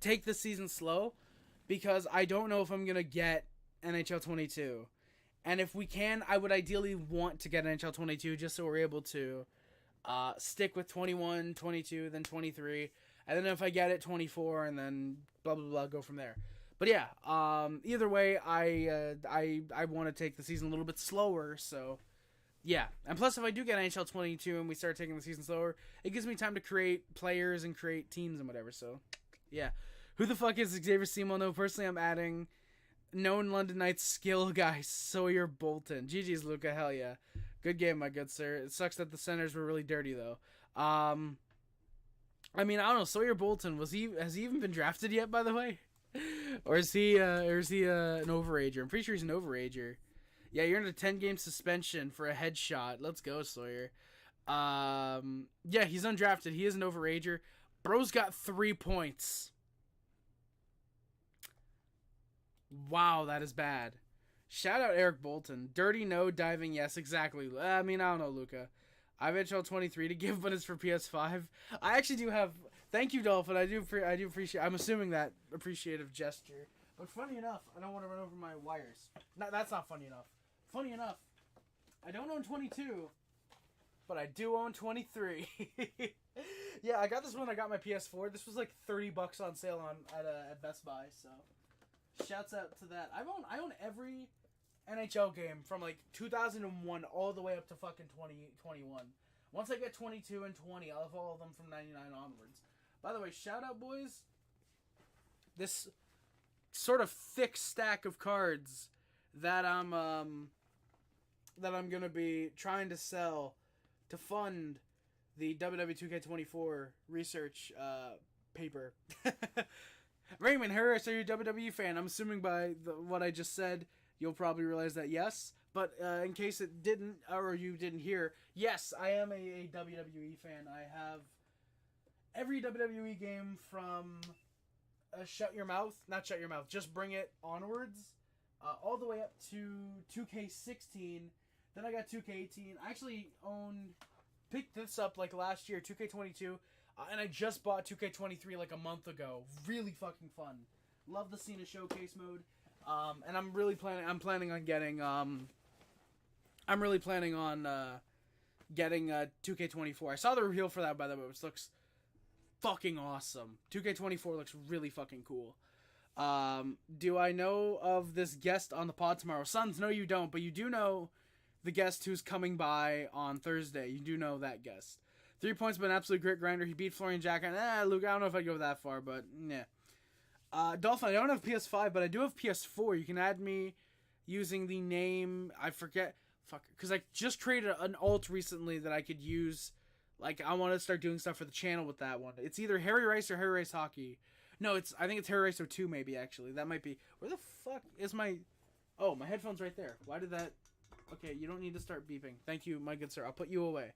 take this season slow because I don't know if I'm going to get NHL 22. And if we can, I would ideally want to get NHL 22 just so we're able to stick with 21, 22, then 23. And then if I get it, 24, and then blah, blah, blah, go from there. But yeah, either way, I want to take the season a little bit slower, so... Yeah, and plus if I do get NHL 22 and we start taking the season slower, it gives me time to create players and create teams and whatever, so yeah. Who the fuck is Xavier Simo? No, personally I'm adding known London Knights skill guy, Sawyer Bolton. GG's, Luca, hell yeah. Good game, my good sir. It sucks that the Senators were really dirty, though. I mean, I don't know. Sawyer Bolton, has he even been drafted yet, by the way? Or is he an overager? I'm pretty sure he's an overager. Yeah, you're in a 10-game suspension for a headshot. Let's go, Sawyer. Yeah, he's undrafted. He is an overager. Bro's got 3 points. Wow, that is bad. Shout out Eric Bolton. Dirty no, diving yes, exactly. I mean, I don't know, Luca. I have NHL 23 to give, but it's for PS5. I actually do have. Thank you, Dolphin. I do appreciate. I'm assuming that appreciative gesture. But funny enough, I don't want to run over my wires. No, that's not funny enough. Funny enough, I don't own 22, but I do own 23. Yeah, I got this when I got my PS4. This was like $30 on sale at Best Buy. So, shouts out to that. I own every NHL game from like 2001 all the way up to fucking 2021. Once I get 22 and 20, I'll have all of them from 99 onwards. By the way, shout out, boys. This sort of thick stack of cards that I'm gonna be trying to sell to fund the WW2K24 research paper. Raymond Harris, are you a WWE fan? I'm assuming by what I just said, you'll probably realize that yes. But in case it didn't, or you didn't hear, yes, I am a WWE fan. I have every WWE game from not Shut Your Mouth, Just Bring It onwards, all the way up to 2K16. Then I got 2K18. I actually picked this up like last year, 2K22, and I just bought 2K23 like a month ago. Really fucking fun. Love the Cena Showcase mode. And I'm planning on getting 2K24. I saw the reveal for that, by the way, which looks fucking awesome. 2K24 looks really fucking cool. Do I know of this guest on the pod tomorrow? Sons, no you don't, but you do know the guest who's coming by on Thursday. You do know that guest. 3 points, but an absolute grit grinder. He beat Florian Jack. Luke, I don't know if I'd go that far, but yeah. Dolphin, I don't have PS5, but I do have PS4. You can add me using the name, I forget, because I just created an alt recently that I could use. Like, I want to start doing stuff for the channel with that one. It's either Harry Rice or Harry Rice Hockey. No, I think it's Harry Rice 02 maybe, actually. That might be, where the fuck is my headphone's right there. Why did that, okay, you don't need to start beeping. Thank you, my good sir. I'll put you away.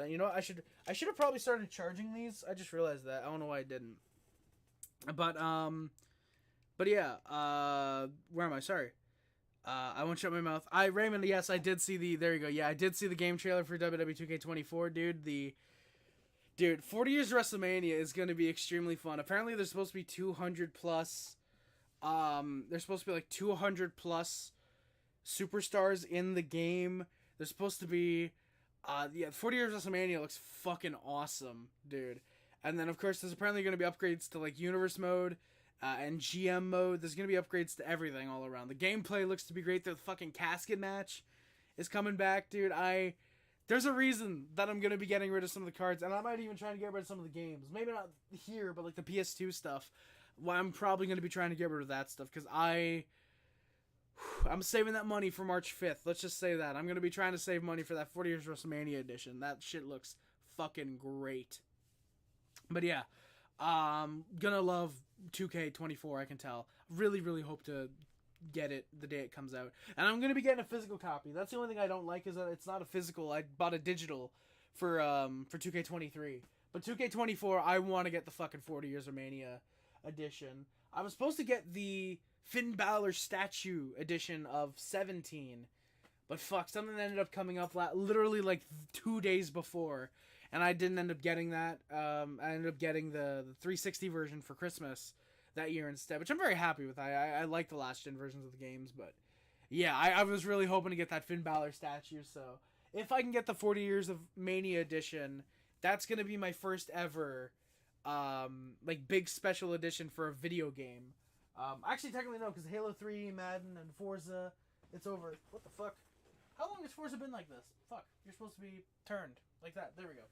You know what, I should have probably started charging these. I just realized that. I don't know why I didn't. But yeah, where am I? Sorry. I won't shut my mouth. Raymond, yes, I did see there you go. Yeah, I did see the game trailer for WWE 2K24, dude. 40 Years WrestleMania is going to be extremely fun. Apparently there's supposed to be 200 plus, there's supposed to be like 200 plus superstars in the game. There's supposed to be, 40 Years WrestleMania looks fucking awesome, dude. And then, of course, there's apparently going to be upgrades to, like, Universe mode and GM mode. There's going to be upgrades to everything all around. The gameplay looks to be great. The fucking casket match is coming back, dude. There's a reason that I'm going to be getting rid of some of the cards, and I might even try to get rid of some of the games. Maybe not here, but, like, the PS2 stuff. Well, I'm probably going to be trying to get rid of that stuff, because I'm saving that money for March 5th. Let's just say that. I'm going to be trying to save money for that 40 Years WrestleMania edition. That shit looks fucking great. But yeah, gonna love 2K24, I can tell. Really, really hope to get it the day it comes out. And I'm gonna be getting a physical copy. That's the only thing I don't like, is that it's not a physical. I bought a digital for 2K23. But 2K24, I want to get the fucking 40 Years of Mania edition. I was supposed to get the Finn Balor statue edition of 17. But fuck, something ended up coming up literally like 2 days before. And I didn't end up getting that. I ended up getting the 360 version for Christmas that year instead, which I'm very happy with. I like the last gen versions of the games, but yeah, I was really hoping to get that Finn Balor statue. So if I can get the 40 Years of Mania edition, that's gonna be my first ever like big special edition for a video game. Actually, technically no, because Halo 3, Madden, and Forza, it's over. What the fuck? How long has Forza been like this? Fuck, you're supposed to be turned like that. There we go.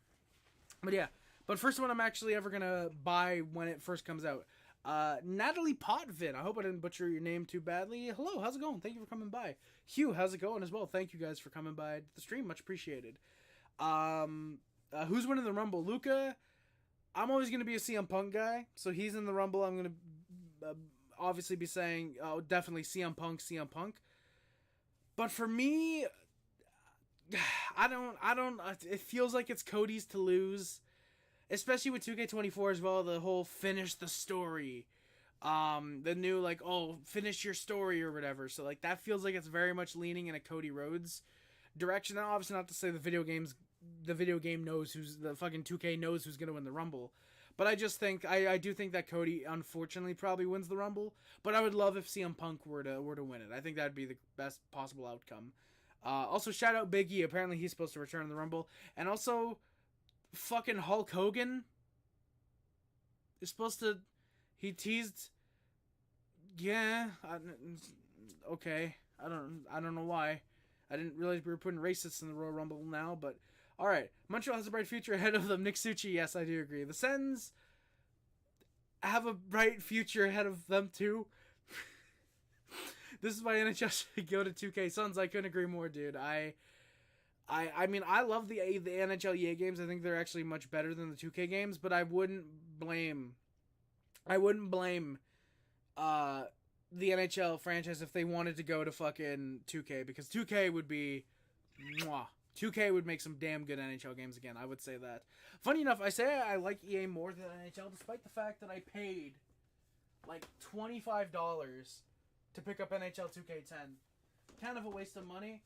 But yeah, but first one I'm actually ever gonna buy when it first comes out. Natalie Potvin. I hope I didn't butcher your name too badly. Hello, how's it going? Thank you for coming by. Hugh, how's it going as well? Thank you guys for coming by the stream. Much appreciated. Who's winning the Rumble? Luca. I'm always going to be a CM Punk guy, so he's in the Rumble. I'm going to obviously be saying, oh, definitely CM Punk. But for me, I don't. It feels like it's Cody's to lose, especially with 2K24 as well. The whole finish the story, the new like, oh, finish your story or whatever. So like that feels like it's very much leaning in a Cody Rhodes direction. Now, obviously, not to say the video game knows the fucking 2K knows who's gonna win the Rumble. But I just think I do think that Cody unfortunately probably wins the Rumble. But I would love if CM Punk were to win it. I think that'd be the best possible outcome. Also, shout out Big E. Apparently, he's supposed to return in the Rumble. And also, fucking Hulk Hogan is supposed to. He teased. Yeah. Okay. I don't know why. I didn't realize we were putting racists in the Royal Rumble now, but. Alright, Montreal has a bright future ahead of them. Nick Suchi, yes, I do agree. The Sens have a bright future ahead of them, too. This is why NHL should go to 2K. Sons, I couldn't agree more, dude. I mean, I love the NHL EA games. I think they're actually much better than the 2K games, but I wouldn't blame the NHL franchise if they wanted to go to fucking 2K, because 2K would be... Mwah. 2K would make some damn good NHL games again. I would say that. Funny enough, I say I like EA more than NHL, despite the fact that I paid like $25 to pick up NHL 2K10. Kind of a waste of money.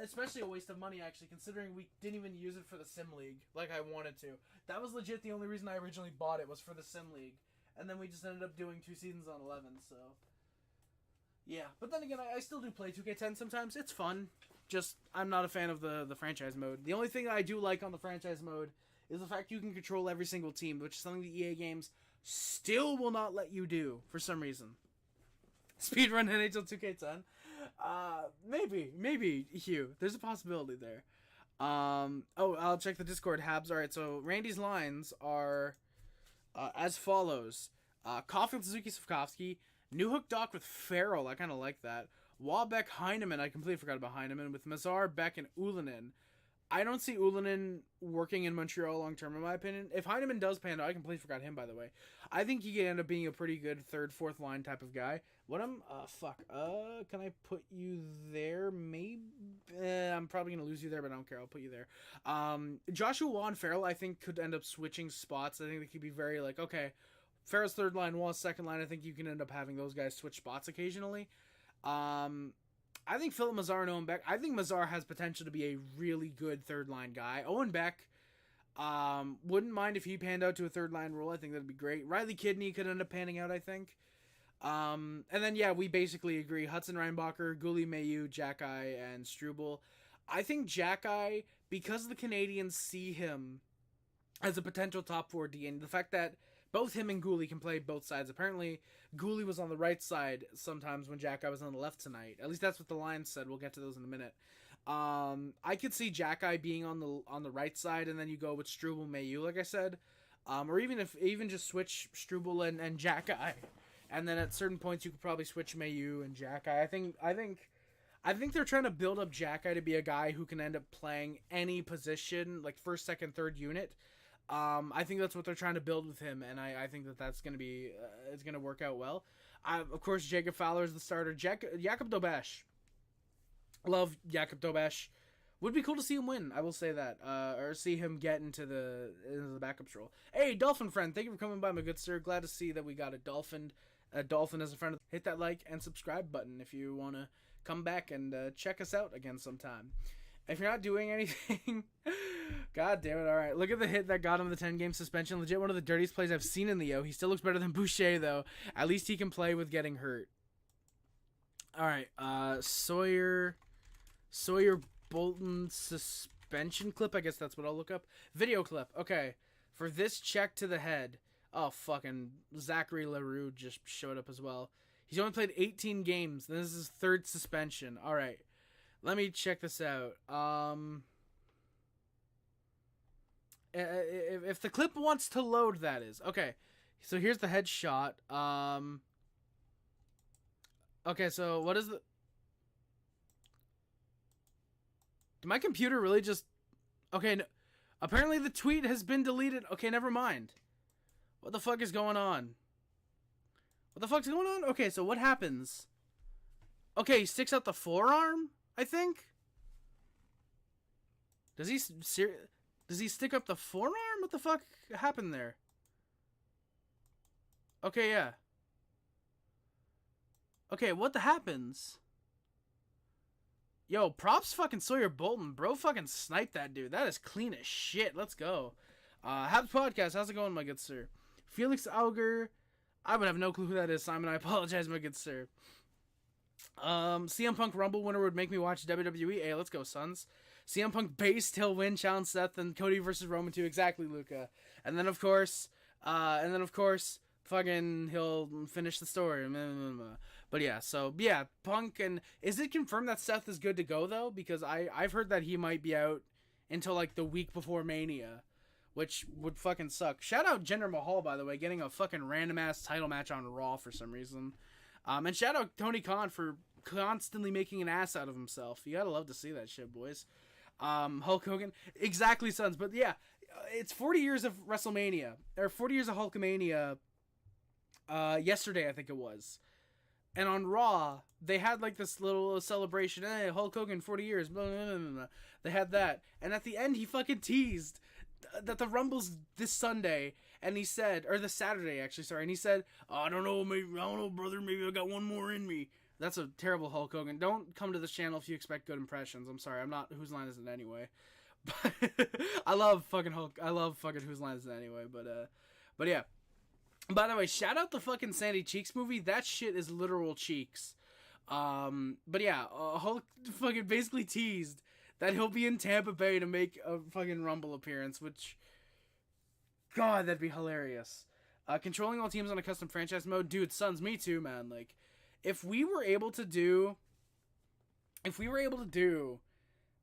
Especially a waste of money, actually, considering we didn't even use it for the Sim League like I wanted to. That was legit the only reason I originally bought it was for the Sim League. And then we just ended up doing 2 seasons on 11, so... Yeah, but then again, I still do play 2K10 sometimes. It's fun. Just, I'm not a fan of the franchise mode. The only thing I do like on the franchise mode is the fact you can control every single team, which is something the EA games still will not let you do, for some reason. Speedrun NHL 2K10? Maybe, Hugh. There's a possibility there. I'll check the Discord, Habs. Alright, so Randy's lines are as follows. Caulfield, Suzuki, Slavkovsky, Newhook, Doc with Farrell. I kind of like that. Wahlbeck, Heineman. I completely forgot about Heineman. With Mazar, Beck, and Ullinen. I don't see Ullinen working in Montreal long term, in my opinion. If Heineman does pan out, I completely forgot him, by the way. I think he could end up being a pretty good third, fourth line type of guy. Can I put you there? Maybe. I'm probably going to lose you there, but I don't care. I'll put you there. Joshua Waugh and Farrell, I think, could end up switching spots. I think they could be very like, okay, Farrell's third line, Waugh's second line. I think you can end up having those guys switch spots occasionally. I think Philip Mazar and Owen Beck. I think Mazar has potential to be a really good third line guy. Owen Beck, wouldn't mind if he panned out to a third line role. I think that'd be great. Riley Kidney could end up panning out, I think. And then yeah, we basically agree. Hudson Reinbacher, Gulli Mayu, Xhekaj, and Struble. I think Xhekaj, because the Canadians see him as a potential top 4D, and the fact that both him and Gulli can play both sides. Apparently, Gulli was on the right side sometimes when Xhekaj was on the left tonight. At least that's what the line said. We'll get to those in a minute. I could see Xhekaj being on the right side, and then you go with Struble, Mayu, like I said. Or even just switch Struble and Xhekaj. And then at certain points, you could probably switch Mayu and Xhekaj. I think they're trying to build up Xhekaj to be a guy who can end up playing any position, like first, second, third unit. I think that's what they're trying to build with him, and I think that's going to be it's going to work out well. Of course, Jacob Fowler is the starter. Jakub Dobesh. Love Jakub Dobesh. Would be cool to see him win, I will say that. Or see him get into the backups role. Hey, Dolphin friend, thank you for coming by, my good sir. Glad to see that we got a Dolphin as a friend. Hit that like and subscribe button if you want to come back and check us out again sometime. If you're not doing anything, god damn it, alright. Look at the hit that got him the 10-game suspension. Legit one of the dirtiest plays I've seen in the O. He still looks better than Boucher, though. At least he can play with getting hurt. Alright, Sawyer Bolton suspension clip. I guess that's what I'll look up. Video clip. Okay, for this check to the head. Oh, fucking Zachary LaRue just showed up as well. He's only played 18 games. This is his third suspension. Alright. Let me check this out. If the clip wants to load, that is. Okay. So here's the headshot. Okay, so what is the... Did my computer really just... Okay, no... Apparently the tweet has been deleted. Okay, never mind. What the fuck is going on? What the fuck's going on? Okay, so what happens? Okay, he sticks out the forearm, I think? Does he stick up the forearm? What the fuck happened there? Okay, yeah. Okay, what the happens? Yo, props fucking Sawyer Bolton. Bro fucking sniped that dude. That is clean as shit. Let's go. Habs Podcast, how's it going, my good sir? Felix Auger. I would have no clue who that is, Simon. I apologize, my good sir. CM Punk Rumble winner would make me watch WWE. Hey, let's go, sons. CM Punk base till win, challenge Seth, and Cody versus Roman 2. Exactly, Luca. And then of course, fucking he'll finish the story. But yeah, so yeah, Punk. And is it confirmed that Seth is good to go though? Because I've heard that he might be out until like the week before Mania, which would fucking suck. Shout out Jinder Mahal, by the way, getting a fucking random ass title match on Raw for some reason. And shout out Tony Khan for constantly making an ass out of himself. You gotta love to see that shit, boys. Hulk Hogan, exactly, sons. But yeah, it's 40 years of WrestleMania, or 40 years of Hulkamania. Yesterday I think it was, and on Raw they had like this little celebration. Hey, Hulk Hogan 40 years. Blah, blah, blah, blah. They had that, and at the end he fucking teased that the Rumble's this Sunday, and he said, or this Saturday actually, sorry, and he said, oh, I don't know, brother, maybe I got one more in me. That's a terrible Hulk Hogan. Don't come to this channel if you expect good impressions. I'm sorry, I'm not Whose Line Is It Anyway? But I love fucking Hulk. I love fucking Whose Line Is It Anyway? But yeah. By the way, shout out the fucking Sandy Cheeks movie. That shit is literal cheeks. But yeah, Hulk fucking basically teased that he'll be in Tampa Bay to make a fucking Rumble appearance, which, God, that'd be hilarious. Controlling all teams on a custom franchise mode, dude, sons, me too, man. Like, if we were able to do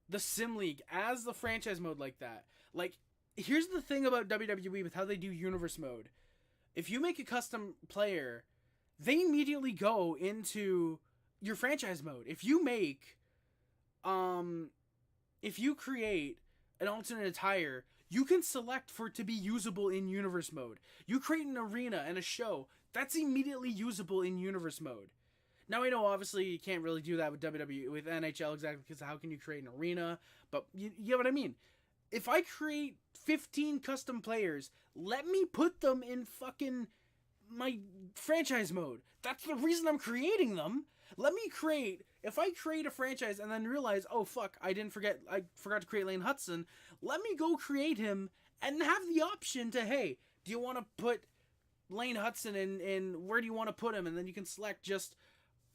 the Sim League as the franchise mode like that, like, here's the thing about WWE with how they do universe mode. If you make a custom player, they immediately go into your franchise mode. If you create an alternate attire, you can select for it to be usable in universe mode. You create an arena and a show, that's immediately usable in universe mode. Now, I know, obviously, you can't really do that with WWE, with NHL, exactly, because how can you create an arena? But you get what I mean. If I create 15 custom players, let me put them in fucking my franchise mode. That's the reason I'm creating them. If I create a franchise and then realize, oh fuck, I forgot to create Lane Hudson, let me go create him and have the option to, hey, do you want to put Lane Hudson in where do you want to put him? And then you can select just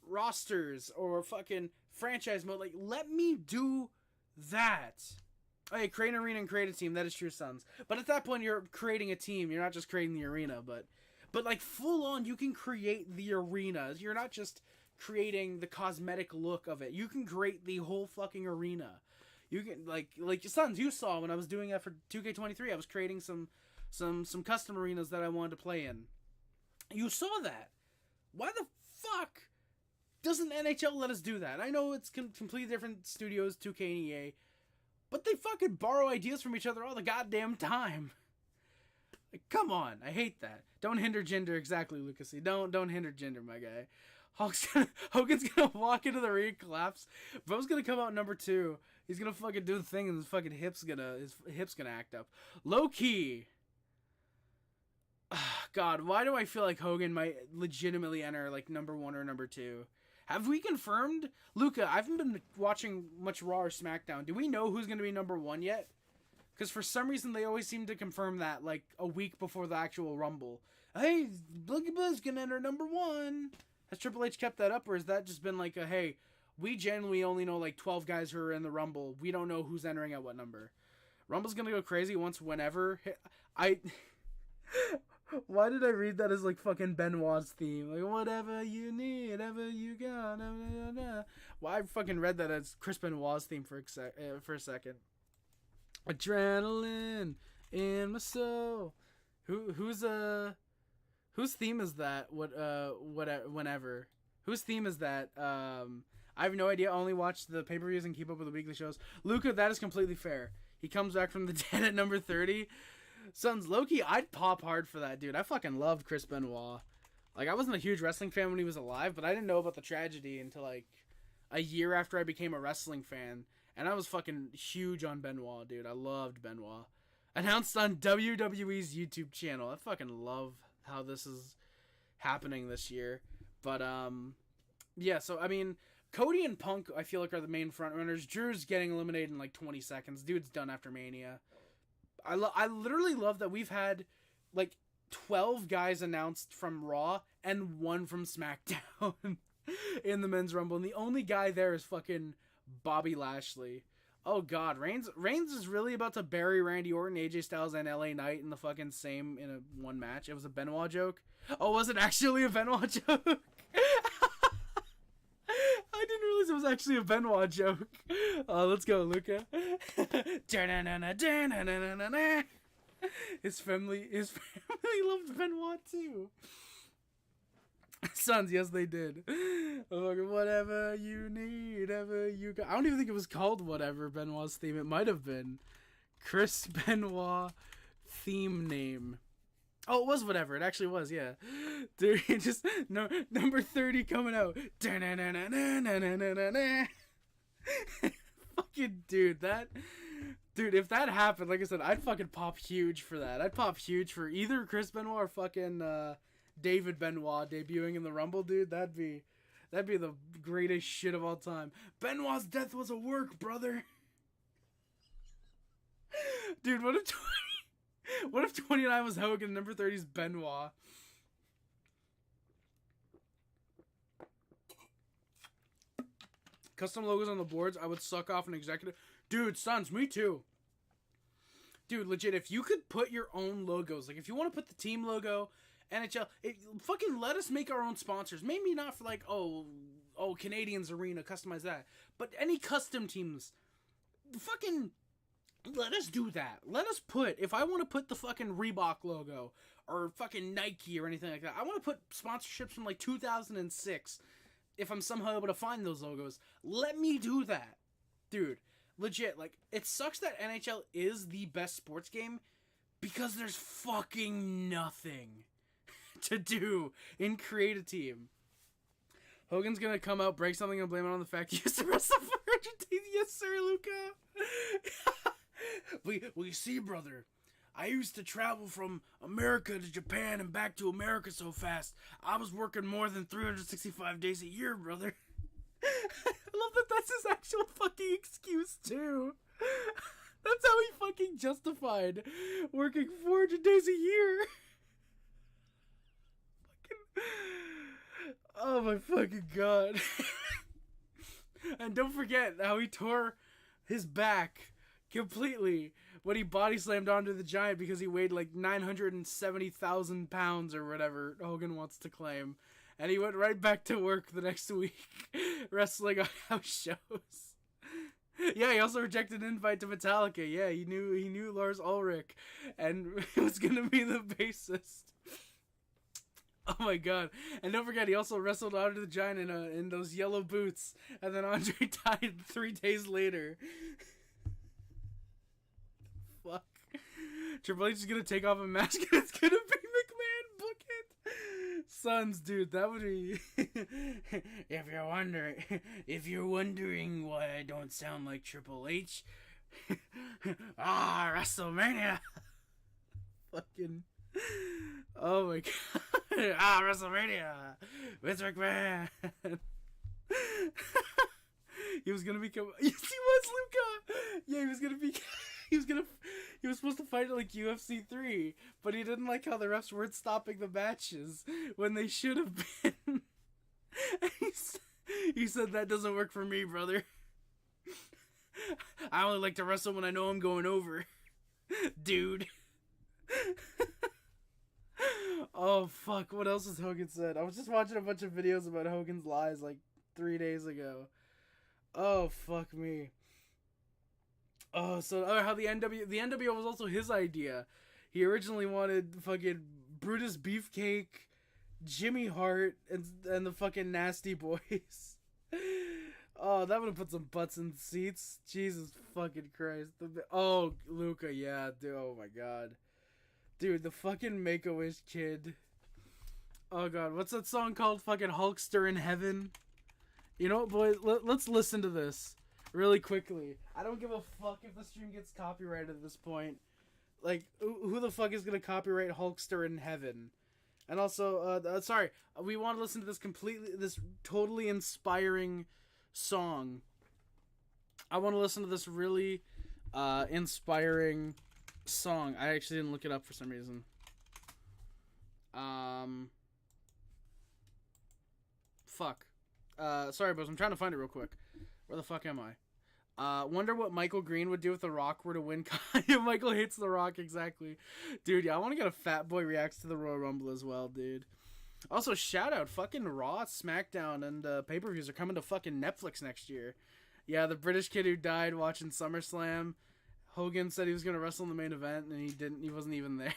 rosters or fucking franchise mode. Like, let me do that. Hey, create an arena and create a team. That is true, sons. But at that point, you're creating a team. You're not just creating the arena, but like full on, you can create the arena. You're not just creating the cosmetic look of it. You can create the whole fucking arena. You can like sons. You saw when I was doing that for 2K23. I was creating some custom arenas that I wanted to play in. You saw that. Why the fuck doesn't NHL let us do that? I know it's completely different studios, 2K and EA. But they fucking borrow ideas from each other all the goddamn time. Like, come on, I hate that. Don't hinder gender, exactly, Lucasy. Don't hinder gender, my guy. Hogan's gonna walk into the ring, collapse. Bro's gonna come out number 2. He's gonna fucking do the thing, and his hip's gonna act up. Low key. God, why do I feel like Hogan might legitimately enter like number 1 or number 2? Have we confirmed? Luca, I haven't been watching much Raw or SmackDown. Do we know who's going to be number 1 yet? Because for some reason, they always seem to confirm that, like, a week before the actual Rumble. Hey, Boogie Buzz going to enter number 1. Has Triple H kept that up, or has that just been like a, hey, we generally only know, like, 12 guys who are in the Rumble. We don't know who's entering at what number. Rumble's going to go crazy once whenever. Why did I read that as like fucking Benoit's theme? Like, whatever you need, whatever you got. Well, I fucking read that as Chris Benoit's theme for a second. Adrenaline in my soul. Who's Whose theme is that? Whenever. Whose theme is that? I have no idea. I only watch the pay-per-views and keep up with the weekly shows. Luca, that is completely fair. He comes back from the dead at number 30. Sons, Loki, I'd pop hard for that, dude. I fucking loved Chris Benoit. Like, I wasn't a huge wrestling fan when he was alive, but I didn't know about the tragedy until, like, a year after I became a wrestling fan. And I was fucking huge on Benoit, dude. I loved Benoit. Announced on WWE's YouTube channel. I fucking love how this is happening this year. But, yeah, so, I mean, Cody and Punk, I feel like, are the main frontrunners. Drew's getting eliminated in, like, 20 seconds. Dude's done after Mania. I literally love that we've had, like, 12 guys announced from Raw and 1 from SmackDown in the Men's Rumble. And the only guy there is fucking Bobby Lashley. Oh, God. Reigns is really about to bury Randy Orton, AJ Styles, and LA Knight in the fucking same in one match. It was a Benoit joke. Oh, was it actually a Benoit joke? I didn't realize it was actually a Benoit joke. Let's go, Luca. His family loved Benoit too. Sons, yes, they did. Whatever you need, ever you got. I don't even think it was called Whatever Benoit's theme. It might have been Chris Benoit theme name. Oh, it was Whatever. It actually was, yeah. Dude, just number 30 coming out. Fucking dude, if that happened, like I said, I'd fucking pop huge for that. I'd pop huge for either Chris Benoit or fucking David Benoit debuting in the Rumble, dude. That'd be the greatest shit of all time. Benoit's death was a work, brother. Dude, what if 29 was Hogan and number 30 is Benoit? Custom logos on the boards, I would suck off an executive. Dude, Sons, me too. Dude, legit, if you could put your own logos, like if you want to put the team logo, NHL, fucking let us make our own sponsors. Maybe not for like, oh, Canadiens Arena, customize that. But any custom teams, fucking let us do that. Let us put, if I want to put the fucking Reebok logo or fucking Nike or anything like that, I want to put sponsorships from like 2006. If I'm somehow able to find those logos, let me do that. Dude, legit, like, it sucks that NHL is the best sports game because there's fucking nothing to do in create a team. Hogan's gonna come out, break something, and blame it on the fact he used to wrestle for 100 days. Yes, sir, Luca. We see, brother, I used to travel from America to Japan and back to America so fast. I was working more than 365 days a year, brother. I love that that's his actual fucking excuse, too. That's how he fucking justified working 400 days a year. Oh my fucking god. And don't forget how he tore his back completely when he body slammed onto the Giant because he weighed like 970,000 pounds or whatever Hogan wants to claim. And he went right back to work the next week, wrestling on house shows. Yeah, he also rejected an invite to Metallica. Yeah, he knew Lars Ulrich and was gonna be the bassist. Oh my god. And don't forget, he also wrestled Andre the Giant in those yellow boots. And then Andre died 3 days later. Fuck. Triple H is gonna take off a mask and it's gonna be McMahon. Book it. Sons, dude, that would be... If you're wondering why I don't sound like Triple H... WrestleMania! Fucking... Oh my god. WrestleMania! Vince McMahon! He was gonna become... Yes, he was, Luca! Yeah, he was supposed to fight at like UFC 3, but he didn't like how the refs weren't stopping the matches when they should have been. He said, that doesn't work for me, brother. I only like to wrestle when I know I'm going over. Dude. Oh, fuck. What else has Hogan said? I was just watching a bunch of videos about Hogan's lies like 3 days ago. Oh, fuck me. Oh, so how the NWO was also his idea. He originally wanted fucking Brutus Beefcake, Jimmy Hart, and the fucking Nasty Boys. Oh, that would have put some butts in seats. Jesus fucking Christ. Oh, Luca, yeah, dude. Oh my god. Dude, the fucking Make-A-Wish kid. Oh god, what's that song called? Fucking Hulkster in Heaven? You know what, boys? Let's listen to this really quickly. I don't give a fuck if the stream gets copyrighted at this point. Like, who the fuck is gonna copyright Hulkster in Heaven? And also, sorry, we want to listen to this totally inspiring song. I want to listen to this really inspiring song. I actually didn't look it up for some reason. Fuck. Sorry, boys. I'm trying to find it real quick. Where the fuck am I? Wonder what Michael Green would do if The Rock were to win. Michael hates The Rock, exactly. Dude, yeah, I want to get a Fat Boy reacts to the Royal Rumble as well, dude. Also, shout out, fucking Raw, SmackDown, and pay-per-views are coming to fucking Netflix next year. Yeah, the British kid who died watching SummerSlam. Hogan said he was going to wrestle in the main event, and he didn't. He wasn't even there.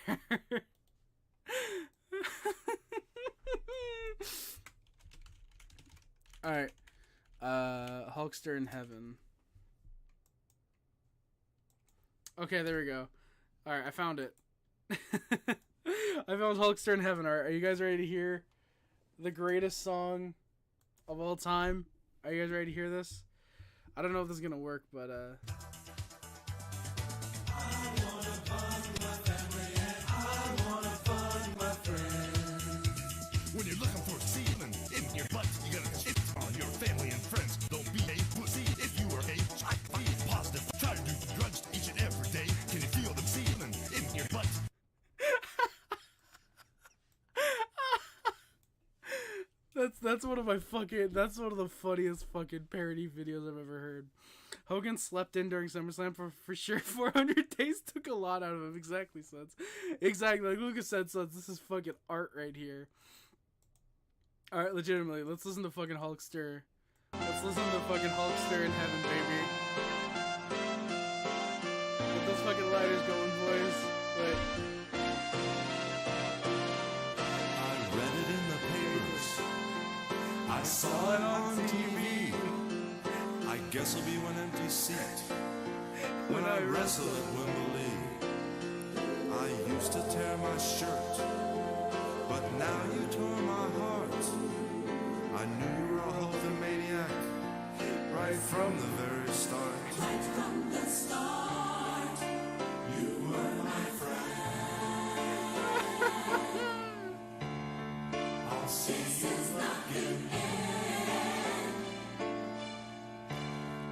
Alright. Hulkster in Heaven. Okay, there we go. Alright, I found it. I found Hulkster in Heaven. Alright, are you guys ready to hear the greatest song of all time? Are you guys ready to hear this? I don't know if this is gonna work, but when you're looking for a season in your butt, you gotta check on your family and friends. Don't be a pussy if you are a positive. Try to do drugs each and every day. Can you feel the season in your butt? That's one of the funniest fucking parody videos I've ever heard. Hogan slept in during SummerSlam for sure. 400 days took a lot out of him. Exactly, Suds. Exactly, like Lucas said, Suds. This is fucking art right here. All right, legitimately, let's listen to fucking Hulkster. Let's listen to fucking Hulkster in Heaven, baby. Get those fucking lighters going, boys. Wait. I read it in the papers. I saw it on TV. I guess I'll be one empty seat when I wrestle at Wembley. I used to tear my shirt, but now you tore my heart. I knew you were a Hulkamaniac right from the very start. Right from the start, you were my friend. I'll see you again.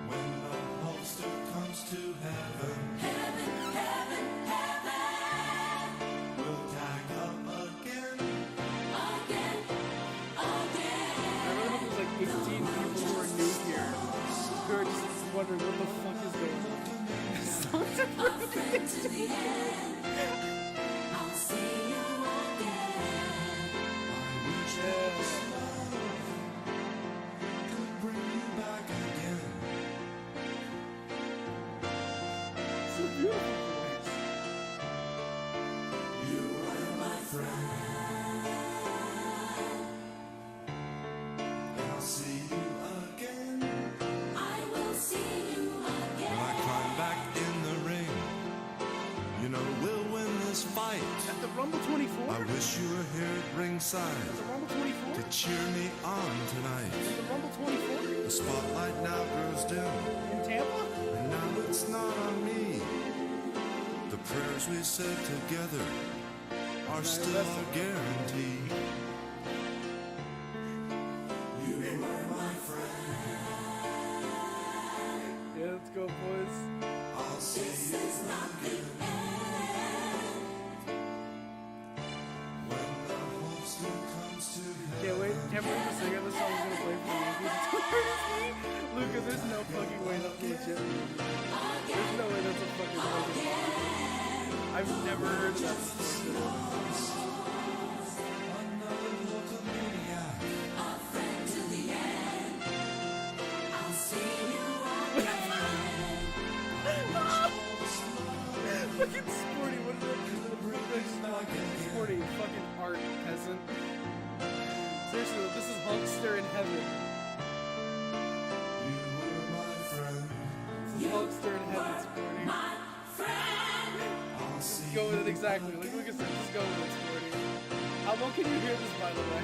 When the Hulkster comes to heaven, heaven, heaven, heaven, we'll tag up again. I really hope there's like 18 people who are new here who are just wondering what the fuck is going on. To the end, I'll see you again. I wish this love could bring you back again. It's so beautiful, boys. You were my friend. And I'll see you again. I will see you When I again. climb back in the ring, you know we'll win this fight. At the Rumble 24? I wish you were here at ringside At the Rumble 24? to cheer me on At tonight. the Rumble 24? The spotlight now grows dim, In Tampa? and now it's not on me. The prayers we said together are still our guarantee. You were my friend. Yeah, let's go, boys. I'll see you again. When the Hulkster comes to Can't wait. Can't believe the singer of the song is gonna play for the Yankees. Lucas, there's no fucking way that's legit. There's no way that's a fucking legit. I've never heard that. another Hulkamaniac. A friend to the end. I'll see you again. Fucking Sporty, what is that? Sporty Sporty, fucking art peasant. Seriously, this is Hulkster in heaven. You were my friend. This is Hulkster in heaven, Sporty. I'll Just see go with it you exactly. Look at this. Just go with it, Sporty. How well can you hear this, by the way?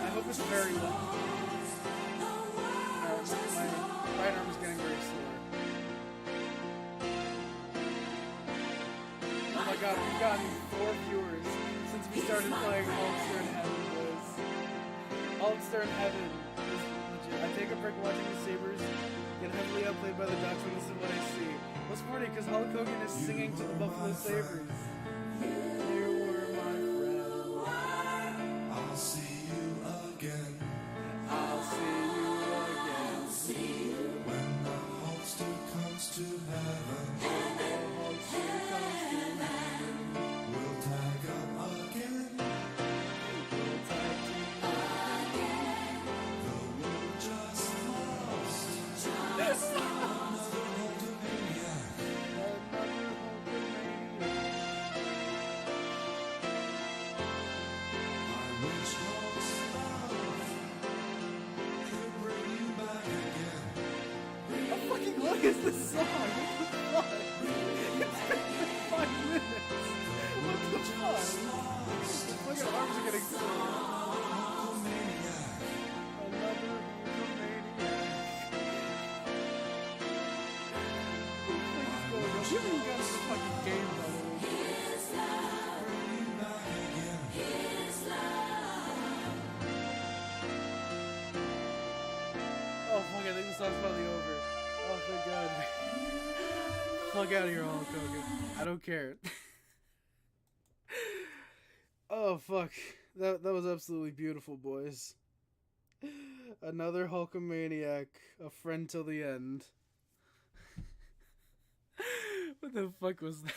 I hope it's very well. My right arm is getting very sore. Oh my god, we've gotten 4 viewers since we started playing Hulkster in Heaven, boys. Hulkster in Heaven is legit. I take a break watching the Sabres get heavily outplayed by the Ducks, and this is what I see. Well, Sporty, because Hulk Hogan is singing to the Buffalo Sabres. You were my friend. I'll see you again. I'll see you again. When the Hulkster comes to heaven, Hulkster comes to heaven. we'll tag up again. We'll tag team again. The world just lost another Hulkamaniac. Another Hulkamania. I wish Hulk's love could bring you back again. How fucking long is this song? What the fuck? It's been 5 minutes. What the fuck? Look at arms are getting sore. Hulkamaniac. Another Hulkamaniac. What the fuck is going on? You haven't even got to the fucking game, by the way. Bring you back again. Oh fuck, I think the song's probably over. Oh thank god. Fuck out of here, Hulk Hogan. I don't care. Oh fuck. That was absolutely beautiful, boys. Another Hulkamaniac, a friend till the end. What the fuck was that?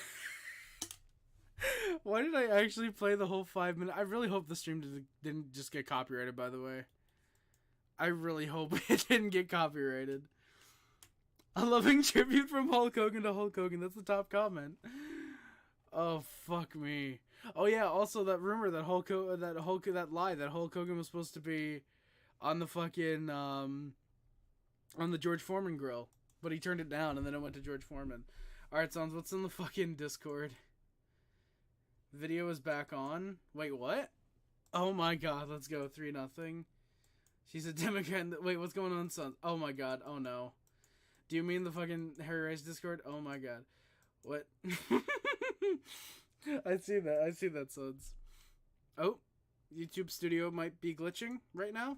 Why did I actually play the whole 5 minutes? I really hope the stream didn't just get copyrighted, by the way. I really hope it didn't get copyrighted. A loving tribute from Hulk Hogan to Hulk Hogan. That's the top comment. Oh, fuck me. Oh, yeah, also that rumor that Hulk Hogan was supposed to be on the fucking, on the George Foreman grill. But he turned it down, and then it went to George Foreman. Alright, Sons, what's in the fucking Discord? Video is back on. Wait, what? Oh my god, let's go. 3-0. She's a Democrat. Wait, what's going on, Sons? Oh my god, oh no. Do you mean the fucking Harry Rice Discord? Oh my god. What? I see that, Sons. Oh, YouTube Studio might be glitching right now.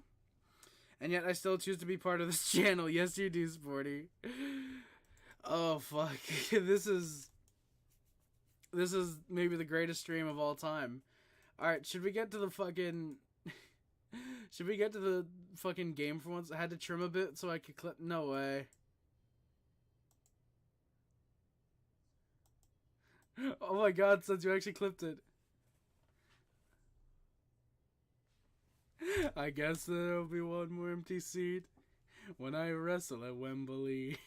And yet I still choose to be part of this channel. Yes, you do, Sporty. Oh, fuck. This is maybe the greatest stream of all time. Alright, should we get to the fucking... Should we get to the fucking game for once? I had to trim a bit so I could clip... No way. Oh my god, since you actually clipped it. I guess there'll be one more empty seat when I wrestle at Wembley.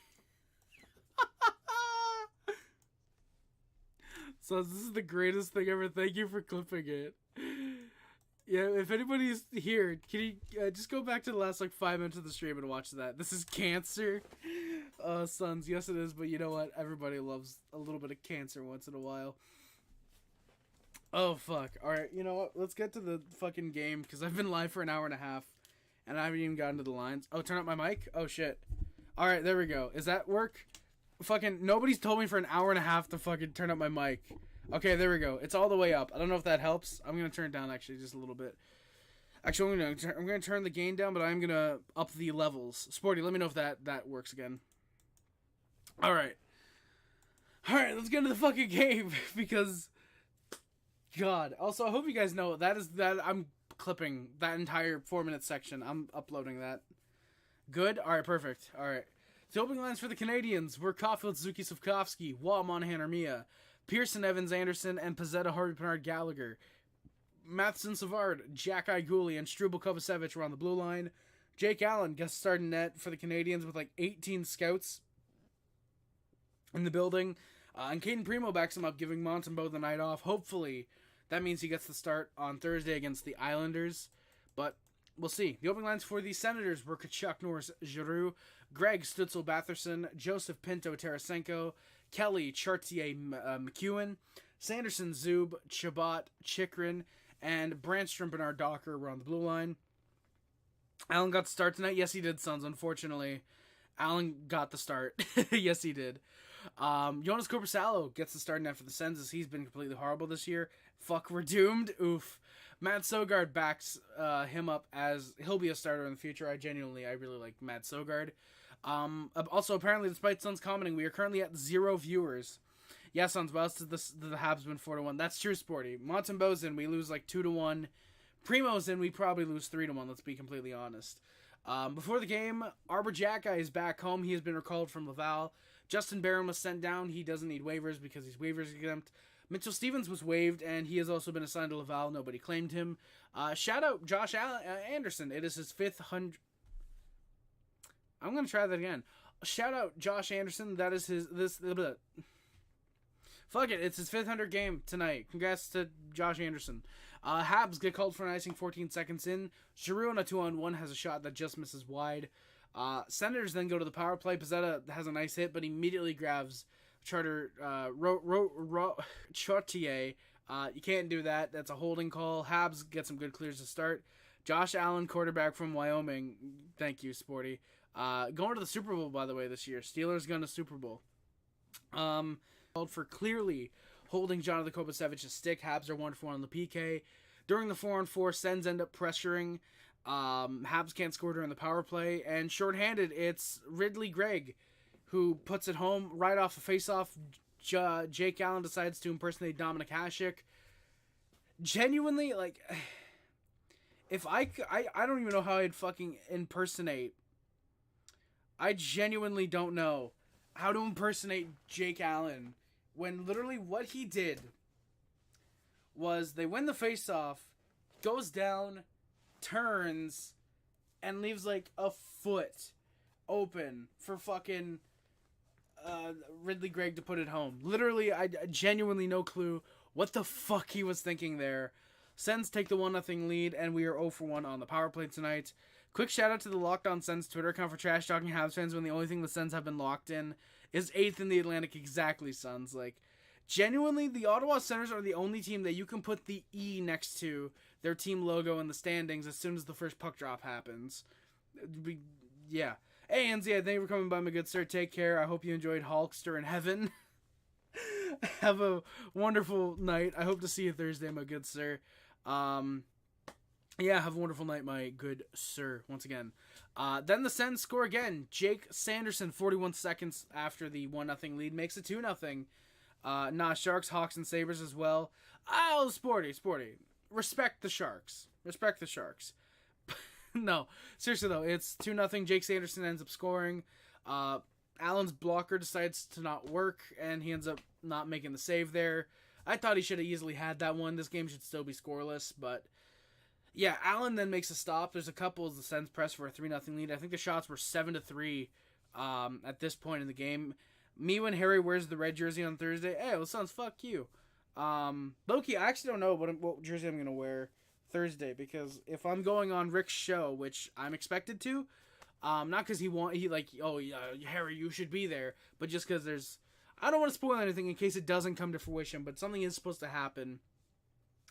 So this is the greatest thing ever. Thank you for clipping it. Yeah, if anybody's here, can you just go back to the last like 5 minutes of the stream and watch that? This is cancer. Sons, yes it is, but you know what? Everybody loves a little bit of cancer once in a while. Oh, fuck. Alright, you know what? Let's get to the fucking game, because I've been live for an hour and a half, and I haven't even gotten to the lines. Oh, turn up my mic? Oh, shit. Alright, there we go. Is that work? Fucking, nobody's told me for an hour and a half to fucking turn up my mic. Okay, there we go. It's all the way up. I don't know if that helps. I'm gonna turn it down, actually, just a little bit. Actually, I'm gonna turn the gain down, but I'm gonna up the levels. Sporty, let me know if that works again. Alright. Alright, let's get into the fucking game, because... God. Also, I hope you guys know that I'm clipping that entire 4-minute section. I'm uploading that. Good? Alright, perfect. Alright. The opening lines for the Canadiens were Caulfield, Suzuki, Slavkovsky, Waugh, Monahan, Armia, Pearson, Evans, Anderson, and Pezzetta, Harvey, Pinard, Gallagher. Matheson, Savard, Xhekaj, Gouli, and Struble, Kovacevic were on the blue line. Jake Allen guest starred in net for the Canadiens with like 18 scouts in the building. And Caden Primo backs him up, giving Montembeault the night off. Hopefully, That means he gets the start on Thursday against the Islanders, but we'll see. The opening lines for the Senators were Tkachuk, Norris, Giroux, Greg, Stützle, Batherson, Joseph, Pinto, Tarasenko, Kelly, Chartier, McEwen, Sanderson, Zub, Chabot, Chikrin, and Brandstrom, Bernard Docker were on the blue line. Allen got the start tonight. Yes, he did, Sons. Unfortunately, Allen got the start. Yes, he did. Jonas Korpisalo gets the start net for the Sens as he's been completely horrible this year. Fuck, we're doomed. Oof. Matt Sogard backs him up as he'll be a starter in the future. I really like Matt Sogard. Also, apparently, despite Suns commenting, we are currently at 0 viewers. Yeah, Suns, well, to the Habs win 4-1. That's true, Sporty. Montembeau's in, we lose like 2-1. Primo's in, we probably lose 3-1, let's be completely honest. Before the game, Xhekaj is back home. He has been recalled from Laval. Justin Barron was sent down. He doesn't need waivers because he's waivers exempt. Mitchell Stevens was waived, and he has also been assigned to Laval. Nobody claimed him. Shout out Josh Anderson. It is his 500... I'm going to try that again. Shout out Josh Anderson. That is his... Fuck it. It's his 500 game tonight. Congrats to Josh Anderson. Habs get called for an icing 14 seconds in. Giroux on a 2-on-1 has a shot that just misses wide. Senators then go to the power play. Pizzetta has a nice hit, but immediately grabs Chartier. You can't do that. That's a holding call. Habs get some good clears to start. Josh Allen, quarterback from Wyoming. Thank you, Sporty. Going to the Super Bowl, by the way, this year. Steelers going to Super Bowl. Called for clearly holding Jonathan Kovacevich's stick. Habs are 1-for-1 on the PK. During the 4-on-4, Sens end up pressuring. Habs can't score during the power play. And shorthanded, it's Ridley Gregg who puts it home right off a face-off. Jake Allen decides to impersonate Dominic Hasek. Genuinely, like, if I don't even know how I'd fucking impersonate. I genuinely don't know how to impersonate Jake Allen when literally what he did was they win the face-off, goes down, turns, and leaves like a foot open for fucking Ridley Gregg to put it home. Literally, I genuinely no clue what the fuck he was thinking there. Sens take the 1-0 lead, and we are 0-for-1 on the power play tonight. Quick shout out to the Locked On Sens Twitter account for trash talking Habs fans when the only thing the Sens have been locked in is 8th in the Atlantic. Exactly, Sens. Like, genuinely, the Ottawa Senators are the only team that you can put the E next to their team logo in the standings as soon as the first puck drop happens. Yeah. Hey, Anzi, thank you for coming by, my good sir. Take care. I hope you enjoyed Hulkster in heaven. Have a wonderful night. I hope to see you Thursday, my good sir. Yeah, have a wonderful night, my good sir, once again. Then the Sens score again. Jake Sanderson, 41 seconds after the 1-0 lead, makes it 2-0. Sharks, Hawks, and Sabres as well. Oh, sporty. Respect the Sharks. No, seriously though, it's 2-0. Jake Sanderson ends up scoring. Allen's blocker decides to not work, and he ends up not making the save there. I thought he should have easily had that one. This game should still be scoreless, but yeah, Allen then makes a stop. There's a couple as the Sens press for a 3-0 lead. I think the shots were 7-3 at this point in the game. Me when Harry wears the red jersey on Thursday. Hey, well, Sons, fuck you. Loki, I actually don't know what jersey I'm going to wear Thursday, because if I'm going on Rick's show, which I'm expected to, not because Harry, you should be there, but just because I don't want to spoil anything in case it doesn't come to fruition, but something is supposed to happen.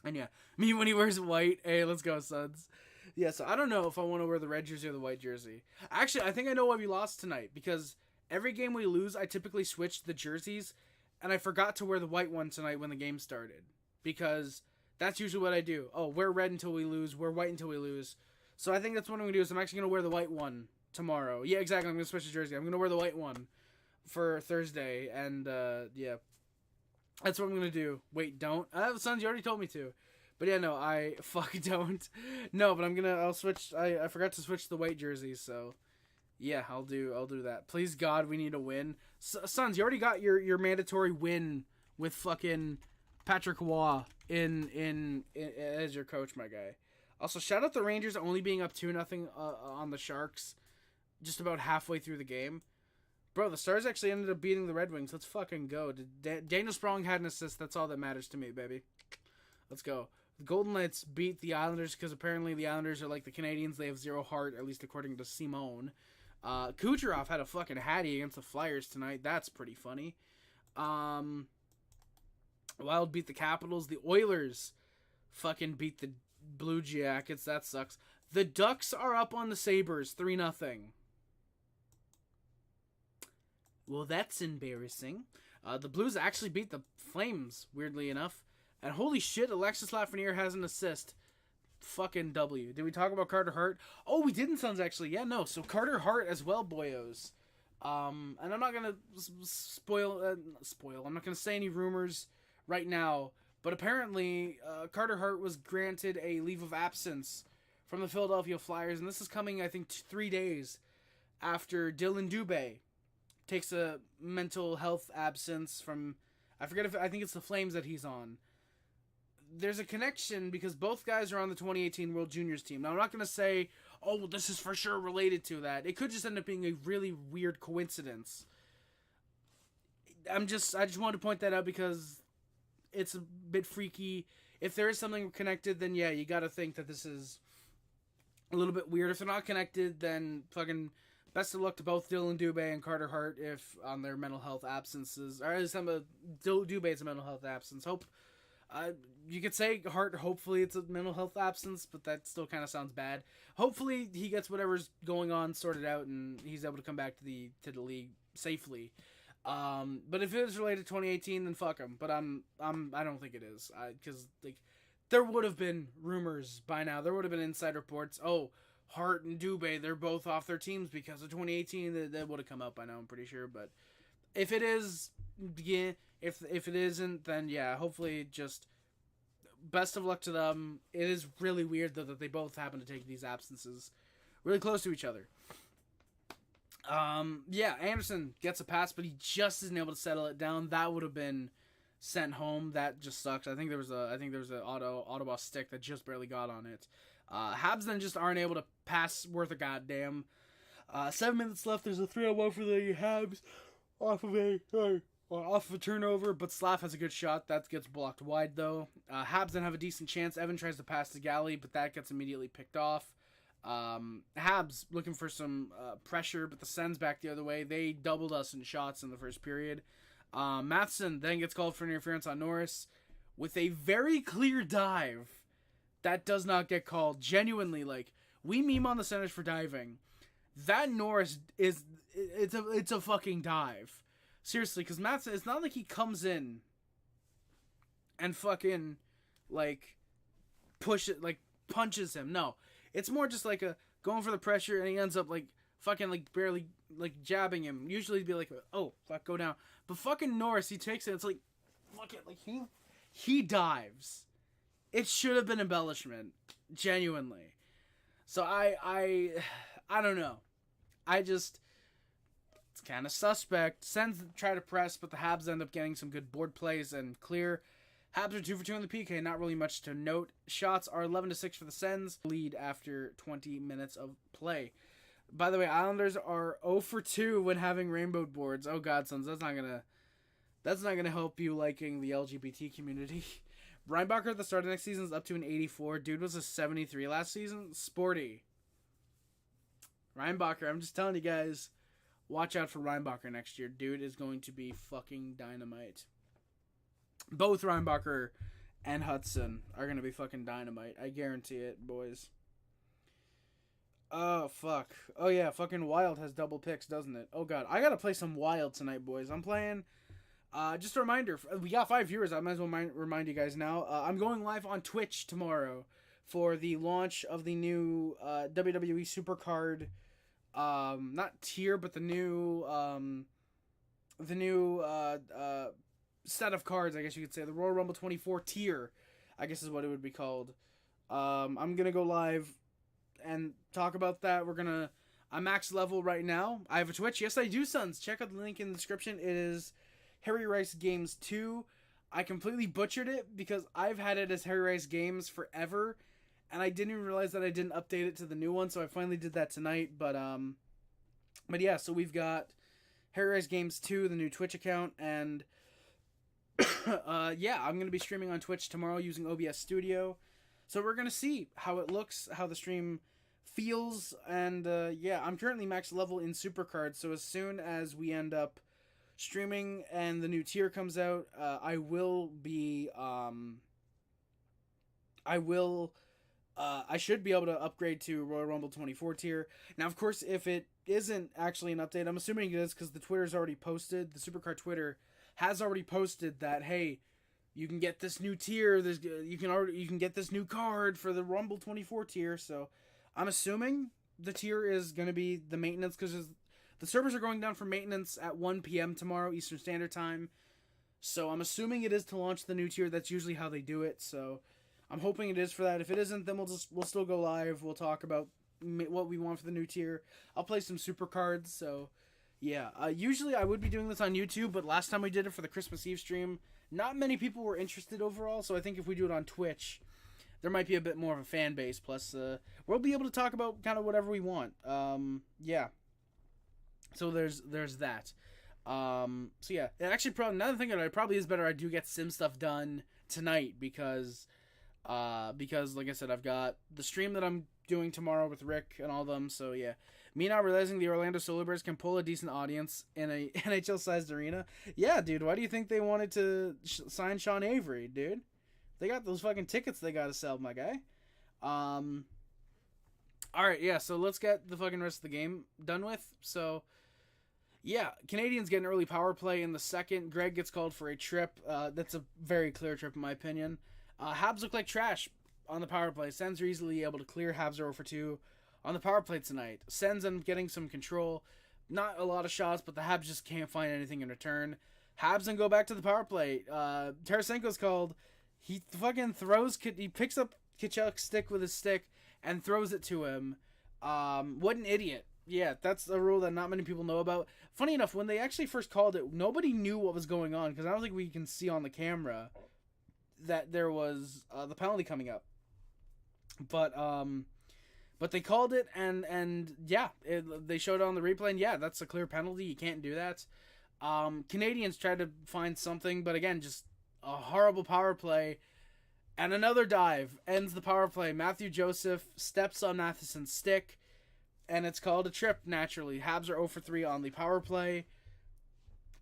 And yeah, me when he wears white. Hey, let's go, Suns. Yeah, so I don't know if I want to wear the red jersey or the white jersey. Actually, I think I know why we lost tonight, because every game we lose, I typically switch the jerseys, and I forgot to wear the white one tonight when the game started, because that's usually what I do. Oh, wear red until we lose, wear white until we lose. So I think that's what I'm going to do, is I'm actually going to wear the white one tomorrow. Yeah, exactly, I'm going to switch the jersey. I'm going to wear the white one for Thursday, and yeah. That's what I'm going to do. Wait, don't? Sons, you already told me to. But yeah, no, I don't. No, but I'll switch. I forgot to switch the white jerseys, so yeah, I'll do that. Please God, we need a win. Sons, you already got your mandatory win with fucking Patrick Waugh in as your coach, my guy. Also, shout out the Rangers only being up 2-0 on the Sharks just about halfway through the game. Bro, the Stars actually ended up beating the Red Wings. Let's fucking go. Daniel Sprong had an assist. That's all that matters to me, baby. Let's go. The Golden Knights beat the Islanders because apparently the Islanders are like the Canadiens. They have zero heart, at least according to Simone. Kucherov had a fucking hattie against the Flyers tonight. That's pretty funny. Wild beat the Capitals. The Oilers fucking beat the Blue Jackets. That sucks. The Ducks are up on the Sabres 3-0. Well, that's embarrassing. The Blues actually beat the Flames, weirdly enough. And holy shit, Alexis Lafreniere has an assist. Fucking W. Did we talk about Carter Hart? Oh, we didn't, Sons, actually. Yeah, no. So Carter Hart as well, boyos. And I'm not going to spoil. I'm not going to say any rumors right now. But apparently, Carter Hart was granted a leave of absence from the Philadelphia Flyers. And this is coming, I think, 3 days after Dylan Dubé takes a mental health absence from... I think it's the Flames that he's on. There's a connection because both guys are on the 2018 World Juniors team. Now, I'm not going to say, oh, well, this is for sure related to that. It could just end up being a really weird coincidence. I just wanted to point that out because it's a bit freaky. If there is something connected, then yeah, you got to think that this is a little bit weird. If they're not connected, then fucking best of luck to both Dylan Dubé and Carter Hart if on their mental health absences. Or some of Dubé's mental health absence. You could say Hart, hopefully it's a mental health absence, but that still kind of sounds bad. Hopefully he gets whatever's going on sorted out and he's able to come back to the league safely. But if it is related to 2018, then fuck him. But I don't think it is. Because like there would have been rumors by now. There would have been inside reports. Oh, Hart and Dubé, they're both off their teams because of 2018. That would have come out by now, I'm pretty sure. But if it is, yeah. If it isn't, then yeah, hopefully just best of luck to them. It is really weird though that they both happen to take these absences really close to each other. Yeah, Anderson gets a pass, but he just isn't able to settle it down. That would have been sent home. That just sucks. I think there was a Ottawa stick that just barely got on it. Habs then just aren't able to pass worth a goddamn. 7 minutes left. There's a 3-on-1 for the Habs off of a turnover, but Slav has a good shot. That gets blocked wide, though. Habs then have a decent chance. Evan tries to pass to Galley, but that gets immediately picked off. Habs looking for some pressure, but the Sens back the other way. They doubled us in shots in the first period. Matheson then gets called for interference on Norris with a very clear dive. That does not get called. Genuinely, like, we meme on the Senators for diving. That Norris it's a fucking dive. Seriously, because Matheson, it's not like he comes in and fucking, like, punches him. No. It's more just like going for the pressure, and he ends up, like, fucking, like, barely, like, jabbing him. Usually it'd be like, oh, fuck, go down. But fucking Norris, he takes it, it's like, fuck it, like, he dives. It should have been embellishment. Genuinely. So I don't know. It's kind of suspect. Sens try to press, but the Habs end up getting some good board plays and clear. Habs are 2 for 2 in the PK. Not really much to note. Shots are 11-6 for the Sens. Lead after 20 minutes of play. By the way, Islanders are 0 for 2 when having rainbow boards. Oh God, Sons, that's not gonna help you liking the LGBT community. Reinbacher at the start of next season is up to an 84. Dude was a 73 last season. Sporty. Reinbacher, I'm just telling you guys, watch out for Reinbacher next year. Dude is going to be fucking dynamite. Both Reinbacher and Hudson are going to be fucking dynamite. I guarantee it, boys. Oh, fuck. Oh, yeah, fucking Wild has double picks, doesn't it? Oh, God. I got to play some Wild tonight, boys. I'm playing... just a reminder, we got 5 viewers. I might as well remind you guys now. I'm going live on Twitch tomorrow for the launch of the new WWE Supercard, not tier, but the new set of cards, I guess you could say. The Royal Rumble 24 tier, I guess is what it would be called. I'm going to go live and talk about that. I'm max level right now. I have a Twitch. Yes, I do, Sons. Check out the link in the description. It is Harry Rice Games 2. I completely butchered it because I've had it as Harry Rice Games forever, and I didn't even realize that I didn't update it to the new one, so I finally did that tonight. But yeah, so we've got Harry Rice Games 2, the new Twitch account, and Yeah, I'm going to be streaming on Twitch tomorrow using OBS Studio. So we're going to see how it looks, how the stream feels, and yeah, I'm currently max level in Supercard, so as soon as we end up streaming and the new tier comes out, I should be able to upgrade to Royal Rumble 24 tier. Now, of course, if it isn't actually an update, I'm assuming it is because the Twitter's already posted, the Supercard Twitter has already posted that, hey, you can get this new tier, you can get this new card for the Rumble 24 tier, so I'm assuming the tier is going to be the maintenance, because the servers are going down for maintenance at 1 p.m. tomorrow, Eastern Standard Time, so I'm assuming it is to launch the new tier. That's usually how they do it, so I'm hoping it is for that. If it isn't, then we'll still go live, we'll talk about what we want for the new tier, I'll play some super cards, so yeah. Usually I would be doing this on YouTube, but last time we did it for the Christmas Eve stream, not many people were interested overall, so I think if we do it on Twitch, there might be a bit more of a fan base. Plus, we'll be able to talk about kind of whatever we want. Yeah. So there's that. So yeah, and actually, another thing that it probably is better, I do get sim stuff done tonight because like I said, I've got the stream that I'm doing tomorrow with Rick and all of them. So yeah, me not realizing the Orlando Solar Bears can pull a decent audience in a NHL-sized arena. Yeah, dude, why do you think they wanted to sign Sean Avery, dude? They got those fucking tickets they gotta sell, my guy. Alright, yeah, so let's get the fucking rest of the game done with. So, yeah, Canadiens get an early power play in the second. Greg gets called for a trip. That's a very clear trip, in my opinion. Habs look like trash on the power play. Sens are easily able to clear. Habs are 0-for-2 on the power play tonight. Sens end up getting some control. Not a lot of shots, but the Habs just can't find anything in return. Habs then go back to the power play. Tarasenko's called. He fucking he picks up Xhekaj's stick with his stick and throws it to him. What an idiot. Yeah, that's a rule that not many people know about. Funny enough, when they actually first called it, nobody knew what was going on, because I don't think we can see on the camera that there was the penalty coming up. But they called it, and yeah, they showed it on the replay, and yeah, that's a clear penalty. You can't do that. Canadiens tried to find something, but again, just a horrible power play. And another dive ends the power play. Matthew Joseph steps on Matheson's stick, and it's called a trip, naturally. Habs are 0-for-3 on the power play,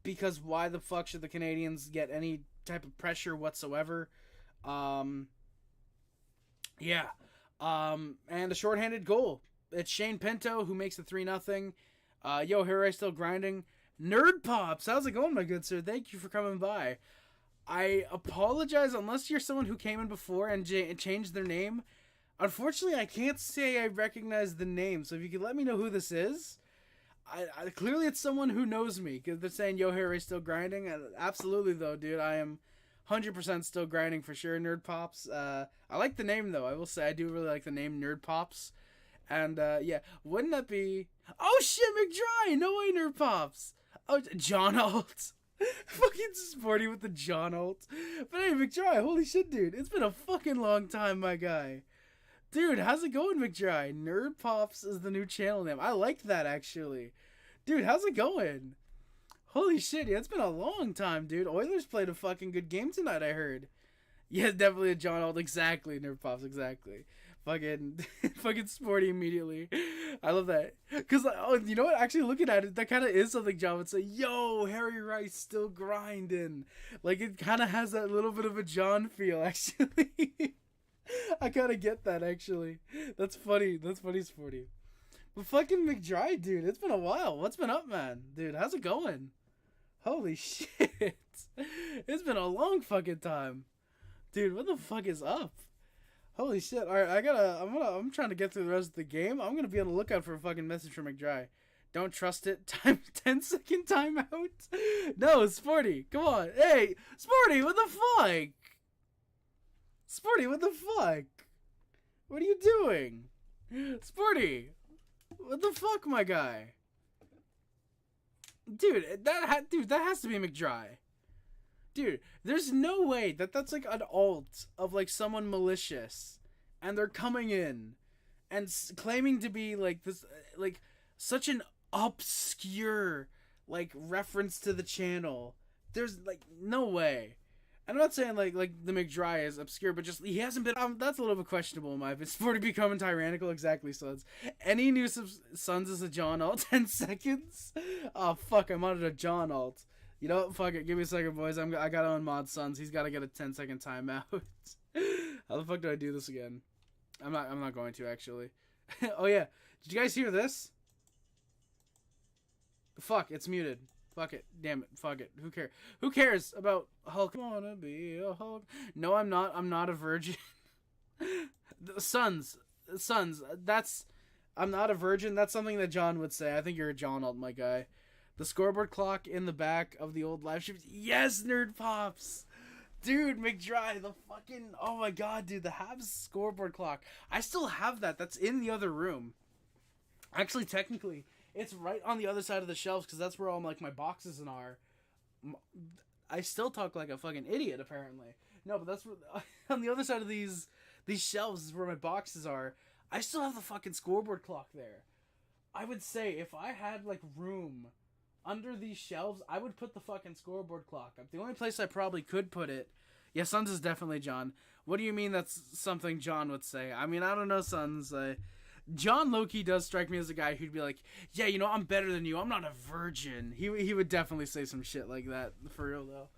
because why the fuck should the Canadiens get any type of pressure whatsoever? Yeah. And a shorthanded goal. It's Shane Pinto who makes it 3-0. Yo, here I still grinding. Nerd Pops, how's it going, my good sir? Thank you for coming by. I apologize, unless you're someone who came in before and changed their name. Unfortunately, I can't say I recognize the name, so if you could let me know who this is. I clearly it's someone who knows me, because they're saying, yo, here I still grinding. Absolutely, though, dude, I am 100% still grinding for sure, Nerd Pops. I like the name, though. I will say I do really like the name Nerd Pops. And, yeah, wouldn't that be... Oh, shit, McDry! No way, Nerd Pops! Oh, John Alt. Fucking sporty with the John Alt. But hey, McDry, holy shit, dude. It's been a fucking long time, my guy. Dude, how's it going, McDry? Nerd Pops is the new channel name. I liked that, actually. Dude, how's it going? Holy shit, yeah, it's been a long time, dude. Oilers played a fucking good game tonight, I heard. Yeah, definitely a John Alt. Exactly, Nerd Pops, exactly. Fucking sporty immediately. I love that. Because, oh, you know what? Actually, looking at it, that kind of is something John would say. Yo, Harry Rice still grinding. Like, it kind of has that little bit of a John feel, actually. I kind of get that, actually. That's funny. That's funny, sporty. But fucking McDry, dude, it's been a while. What's been up, man? Dude, how's it going? Holy shit. It's been a long fucking time. Dude, what the fuck is up? Holy shit. Alright, I'm trying to get through the rest of the game. I'm gonna be on the lookout for a fucking message from McDry. Don't trust it. 10-second timeout. No, Sporty. Come on. Hey, Sporty, what the fuck? Sporty, what the fuck? What are you doing? Sporty, what the fuck, my guy? Dude, that has to be McDry. Dude, there's no way that's like an alt of like someone malicious, and they're coming in and claiming to be like this, like such an obscure like reference to the channel. There's like no way. I'm not saying like the McDry is obscure, but just he hasn't been. That's a little bit questionable in my opinion. Sporty becoming tyrannical, exactly. Sons. Any news of Sons is a John alt? 10 seconds. Oh fuck! I'm on a John alt. You know what? Fuck it. Give me a second, boys. I gotta unmod Sons. He's gotta get a 10-second timeout. How the fuck do I do this again? I'm not going to actually. Oh yeah. Did you guys hear this? Fuck! It's muted. Fuck it. Damn it. Fuck it. Who cares? Who cares about Hulk? Wanna be a Hulk? No, I'm not. I'm not a virgin. Sons. That's... I'm not a virgin. That's something that John would say. I think you're a John alt, my guy. The scoreboard clock in the back of the old live stream. Yes, Nerd Pops! Dude, McDry, the fucking... Oh my god, dude. The Habs scoreboard clock. I still have that. That's in the other room. Actually, technically... It's right on the other side of the shelves because that's where all like my boxes and are. I still talk like a fucking idiot apparently. No, but that's where on the other side of these shelves is where my boxes are. I still have the fucking scoreboard clock there. I would say if I had like room under these shelves, I would put the fucking scoreboard clock up. The only place I probably could put it. Yeah, Sons is definitely John. What do you mean that's something John would say? I mean, I don't know, Sons. John Loki does strike me as a guy who'd be like, yeah, you know, I'm better than you. I'm not a virgin. He would definitely say some shit like that, for real, though.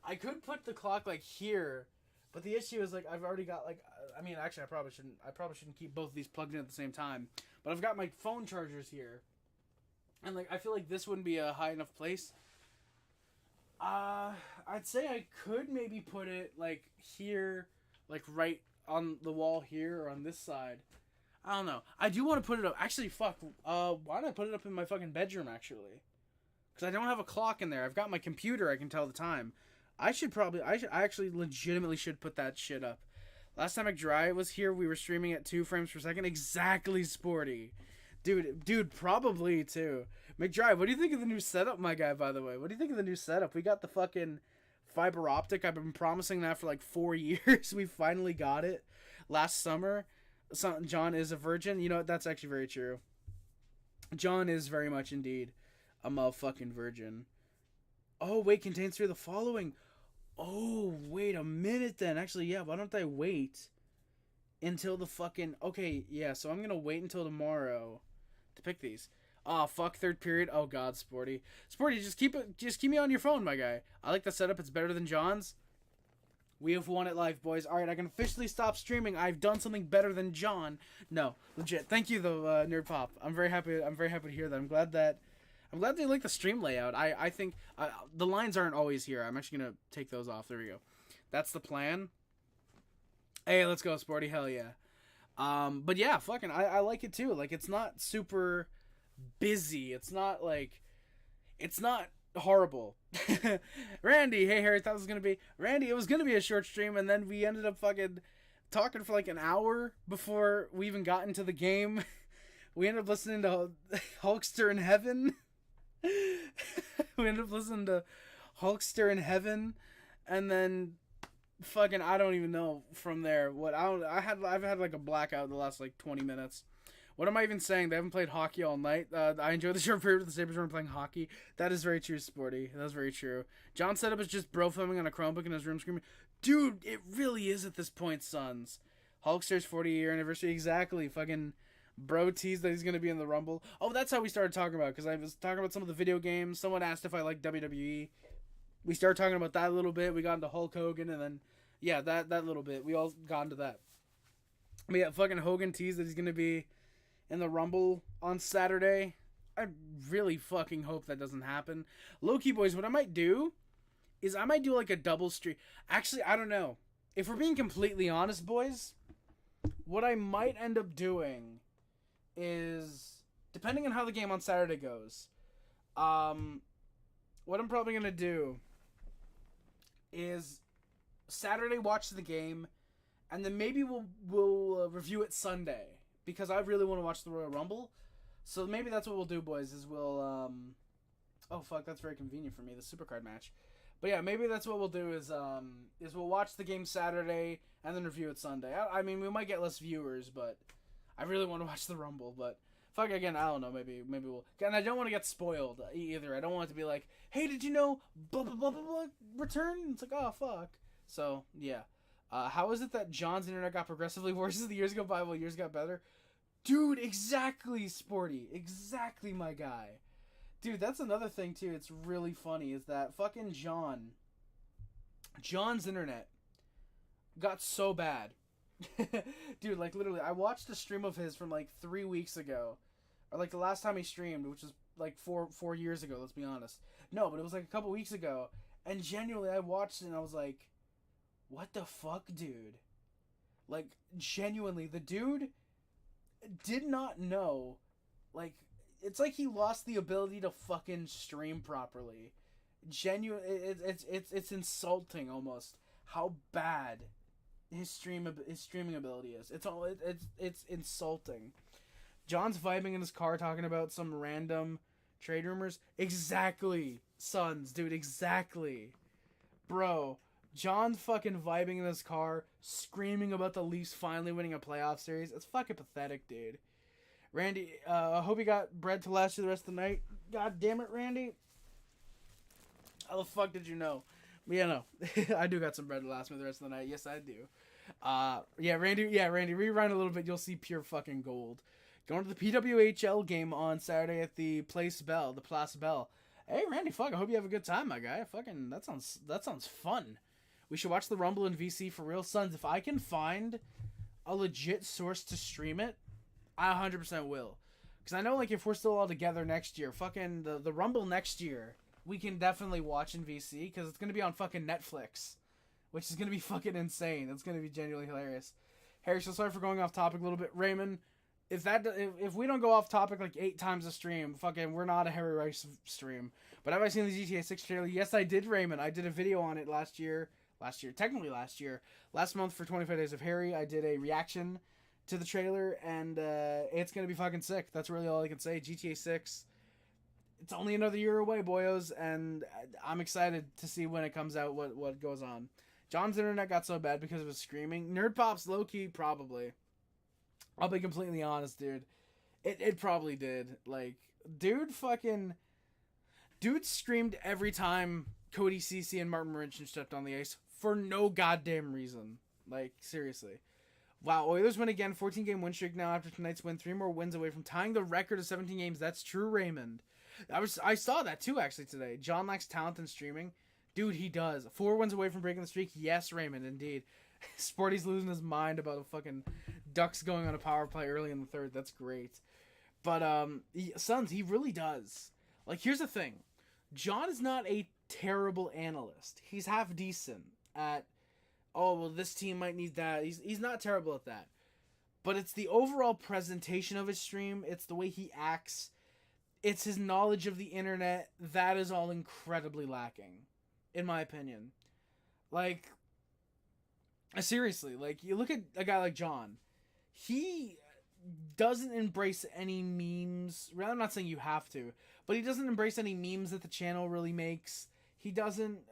I could put the clock, like, here, but the issue is, like, I've already got, like, I mean, actually, I probably shouldn't keep both of these plugged in at the same time, but I've got my phone chargers here, and, like, I feel like this wouldn't be a high enough place. I'd say I could maybe put it, like, here, like, right on the wall here, or on this side. I don't know. I do want to put it up. Actually, fuck. Why don't I put it up in my fucking bedroom, actually? Because I don't have a clock in there. I've got my computer. I can tell the time. I actually legitimately should put that shit up. Last time McDry was here, we were streaming at 2 frames per second. Exactly, Sporty. Dude, probably, too. McDry, what do you think of the new setup, my guy, by the way? What do you think of the new setup? We got the fucking fiber optic. I've been promising that for like 4 years. We finally got it last summer. John is a virgin. You know what? That's actually very true. John is very much indeed a motherfucking virgin. Oh, wait, contains through the following. Oh, wait a minute then. Actually, yeah, why don't I wait until the fucking... Okay, yeah, so I'm going to wait until tomorrow to pick these. Oh, fuck third period. Oh, God, Sporty. Sporty, just keep me on your phone, my guy. I like the setup. It's better than John's. We have won it live, boys. All right, I can officially stop streaming. I've done something better than John. No, legit. Thank you, though, Nerd Pop. I'm very happy to hear that. I'm glad they like the stream layout. I think the lines aren't always here. I'm actually gonna take those off. There we go. That's the plan. Hey, let's go, Sporty. Hell yeah. But yeah, fucking, I like it too. Like, it's not super busy. It's not horrible. Randy, hey Harry, thought it was gonna be Randy. It was gonna be a short stream, and then we ended up fucking talking for like an hour before we even got into the game. We ended up listening to Hulkster in Heaven. And then fucking I don't even know from there what I've had like a blackout the last like 20 minutes. What am I even saying? They haven't played hockey all night. I enjoyed the short period with the Sabres weren't playing hockey. That is very true, Sporty. That's very true. John's setup is just bro filming on a Chromebook in his room screaming, dude, it really is at this point, Sons. Hulkster's 40-year anniversary. Exactly. Fucking bro teased that he's going to be in the Rumble. Oh, that's how we started talking about, because I was talking about some of the video games. Someone asked if I like WWE. We started talking about that a little bit. We got into Hulk Hogan, and then, yeah, that little bit. We all got into that. But yeah, fucking Hogan teased that he's going to be in the Rumble on Saturday. I really fucking hope that doesn't happen. Low-key, boys, what I might do is I might do like a double stream. Actually, I don't know. If we're being completely honest, boys, what I might end up doing is, depending on how the game on Saturday goes, what I'm probably going to do is Saturday watch the game, and then maybe we'll review it Sunday, because I really want to watch the Royal Rumble. So maybe that's what we'll do, boys, is we'll, oh, fuck, that's very convenient for me, the Supercard match. But yeah, maybe that's what we'll do is we'll watch the game Saturday and then review it Sunday. I mean, we might get less viewers, but I really want to watch the Rumble, but fuck, again, I don't know, maybe we'll, and I don't want to get spoiled either. I don't want it to be like, hey, did you know blah, blah, blah, blah, blah, return? It's like, oh, fuck. So, yeah. How is it that John's internet got progressively worse as the years go by while years got better? Dude, exactly, Sporty. Exactly, my guy. Dude, that's another thing, too. It's really funny, is that fucking John's internet got so bad. Dude, like, literally, I watched a stream of his from, like, 3 weeks ago. Or, like, the last time he streamed, which was, like, four years ago, let's be honest. No, but it was, like, a couple weeks ago. And genuinely, I watched it and I was like, what the fuck, dude? Like, genuinely, the dude did not know. Like, it's like he lost the ability to fucking stream properly. It's insulting almost how bad his streaming ability is. It's insulting. John's vibing in his car talking about some random trade rumors. Exactly, Sons, dude, exactly. Bro, John's fucking vibing in his car, screaming about the Leafs finally winning a playoff series. It's fucking pathetic, dude. Randy, I hope you got bread to last you the rest of the night. God damn it, Randy. How the fuck did you know? But yeah, no. I do got some bread to last me the rest of the night. Yes, I do. Randy, rewind a little bit. You'll see pure fucking gold. Going to the PWHL game on Saturday at the Place Bell. Hey, Randy, fuck, I hope you have a good time, my guy. Fucking, that sounds fun. We should watch the Rumble in VC for real. Sons, if I can find a legit source to stream it, I 100% will. Because I know, like, if we're still all together next year, fucking the Rumble next year, we can definitely watch in VC, because it's going to be on fucking Netflix, which is going to be fucking insane. It's going to be genuinely hilarious. Harry, so sorry for going off topic a little bit. Raymond, if we don't go off topic like 8 times a stream, fucking, we're not a Harry Rice stream. But have I seen the GTA 6 trailer? Yes, I did, Raymond. I did a video on it last year. Last month for 25 Days of Harry, I did a reaction to the trailer, and it's going to be fucking sick. That's really all I can say. GTA 6, it's only another year away, boyos, and I'm excited to see when it comes out what goes on. John's internet got so bad because of his screaming. Nerd Pop's low-key, probably. I'll be completely honest, dude. It probably did. Like, dude screamed every time Cody Cece and Martin Marincin stepped on the ice for no goddamn reason. Like, seriously. Wow, Oilers win again. 14-game win streak now after tonight's win. 3 more wins away from tying the record of 17 games. That's true, Raymond. I saw that too, actually, today. John lacks talent in streaming. Dude, he does. 4 wins away from breaking the streak. Yes, Raymond, indeed. Sporty's losing his mind about the fucking Ducks going on a power play early in the third. That's great. But, Sons, he really does. Like, here's the thing. John is not a terrible analyst. He's half decent at, oh, well, this team might need that. He's not terrible at that. But it's the overall presentation of his stream. It's the way he acts. It's his knowledge of the internet. That is all incredibly lacking, in my opinion. Like, seriously, like, you look at a guy like John. He doesn't embrace any memes. I'm not saying you have to, but he doesn't embrace any memes that the channel really makes. He doesn't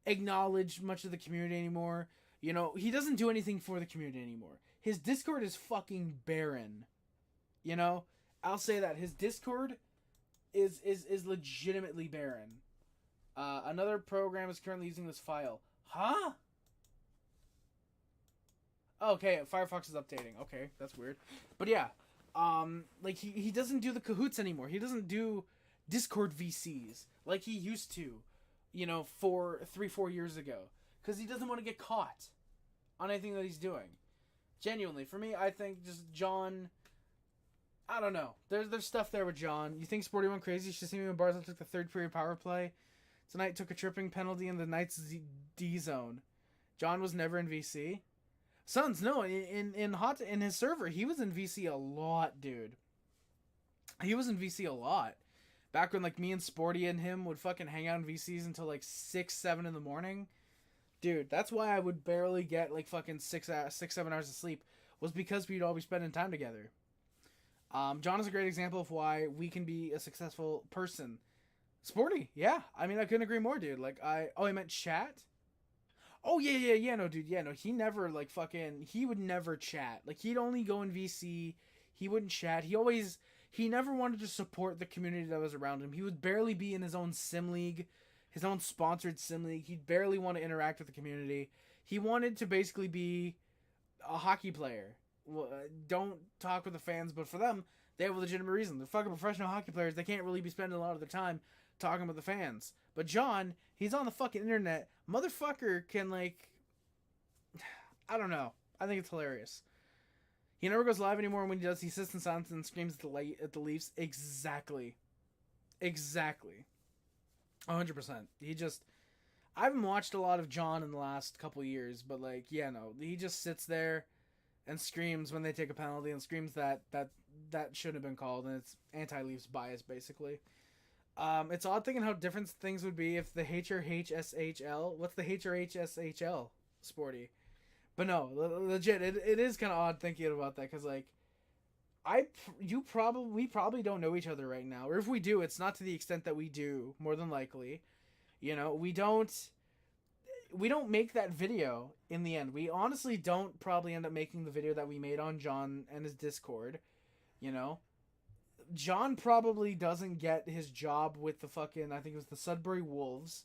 acknowledge much of the community anymore. You know, he doesn't do anything for the community anymore. His Discord is fucking barren. You know, I'll say that his Discord is legitimately barren. Another program is currently using this file. Huh? Okay, Firefox is updating. Okay, that's weird. But yeah, like he doesn't do the cahoots anymore. He doesn't do Discord VCs like he used to, you know, 3-4 years ago, because he doesn't want to get caught on anything that he's doing. Genuinely, for me, I think just John. I don't know. There's stuff there with John. You think Sporty went crazy? You should see me when Barzal took the third period power play tonight. Took a tripping penalty in the Knights D zone. John was never in VC. Sons, no, in his server, he was in VC a lot, dude. He was in VC a lot. Back when, like, me and Sporty and him would fucking hang out in VCs until, like, 6-7 in the morning. Dude, that's why I would barely get, like, fucking 6-7 hours of sleep, was because we'd all be spending time together. John is a great example of why we can be a successful person. Sporty, yeah. I mean, I couldn't agree more, dude. Like, I meant chat? Oh, yeah, no, dude, yeah, no, he never, like, he would never chat. Like, he'd only go in VC, he wouldn't chat, he never wanted to support the community that was around him. He would barely be in his own sim league, his own sponsored sim league. He barely want to interact with the community. He wanted to basically be a hockey player. Don't talk with the fans, but for them, they have a legitimate reason. They're fucking professional hockey players. They can't really be spending a lot of their time talking with the fans. But John, he's on the fucking internet. Motherfucker can, like... I don't know. I think it's hilarious. He never goes live anymore. When he does, he sits in silence and screams at the Leafs. Exactly. 100%. He just... I haven't watched a lot of John in the last couple years, but, like, yeah, no. He just sits there and screams when they take a penalty and screams that shouldn't have been called, and it's anti-Leafs bias, basically. It's odd thinking how different things would be if the HRHSHL... What's the HRHSHL, Sporty? But no, legit, it is kind of odd thinking about that, because, like, we probably don't know each other right now, or if we do, it's not to the extent that we do, more than likely. You know, we don't make that video in the end. We honestly don't probably end up making the video that we made on John and his Discord, you know? John probably doesn't get his job with the fucking, I think it was the Sudbury Wolves.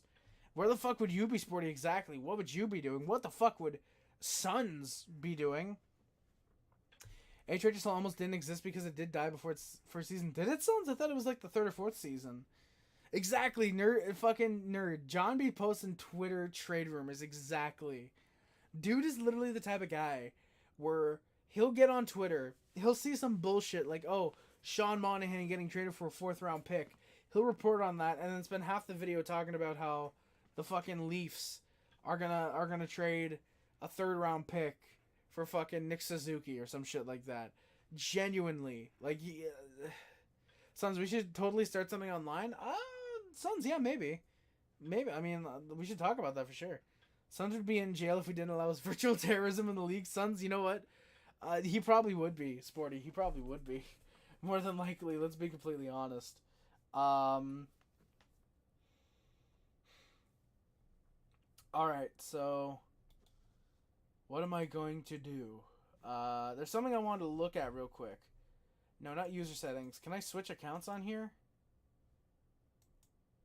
Where the fuck would you be, Sporty, exactly? What would you be doing? What the fuck would Suns be doing? HRHSL almost didn't exist because it did die before its first season. Did it, Suns? I thought it was like the third or fourth season. Exactly, fucking nerd. John be posting Twitter trade rumors, exactly. Dude is literally the type of guy where he'll get on Twitter, he'll see some bullshit like, oh, Sean Monahan getting traded for a 4th round pick. He'll report on that and then spend half the video talking about how the fucking Leafs are gonna trade a 3rd round pick for fucking Nick Suzuki or some shit like that. Genuinely, like, Sons, we should totally start something online. Sons, yeah, maybe. I mean, we should talk about that for sure. Sons would be in jail if we didn't allow us virtual terrorism in the league. Sons, you know what? He probably would be, Sporty. He probably would be. More than likely, let's be completely honest. Alright, so... what am I going to do? There's something I wanted to look at real quick. No, not user settings. Can I switch accounts on here?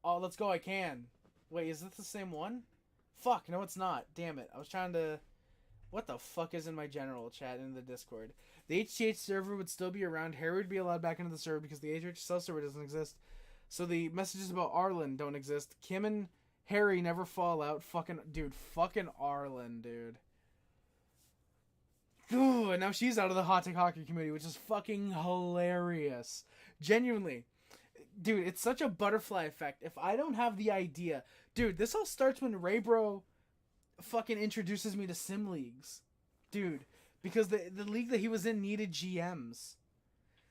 Oh, let's go, I can. Wait, is this the same one? Fuck, no it's not. Damn it. I was trying to... What the fuck is in my general chat in the Discord? The HCH server would still be around. Harry would be allowed back into the server because the HHSL server doesn't exist. So the messages about Arlen don't exist. Kim and Harry never fall out. Fucking Arlen, dude. Ooh, and now she's out of the hot take hockey community, which is fucking hilarious. Genuinely. Dude, it's such a butterfly effect. If I don't have the idea... Dude, this all starts when Raybro fucking introduces me to sim leagues. Dude, because the league that he was in needed GMs.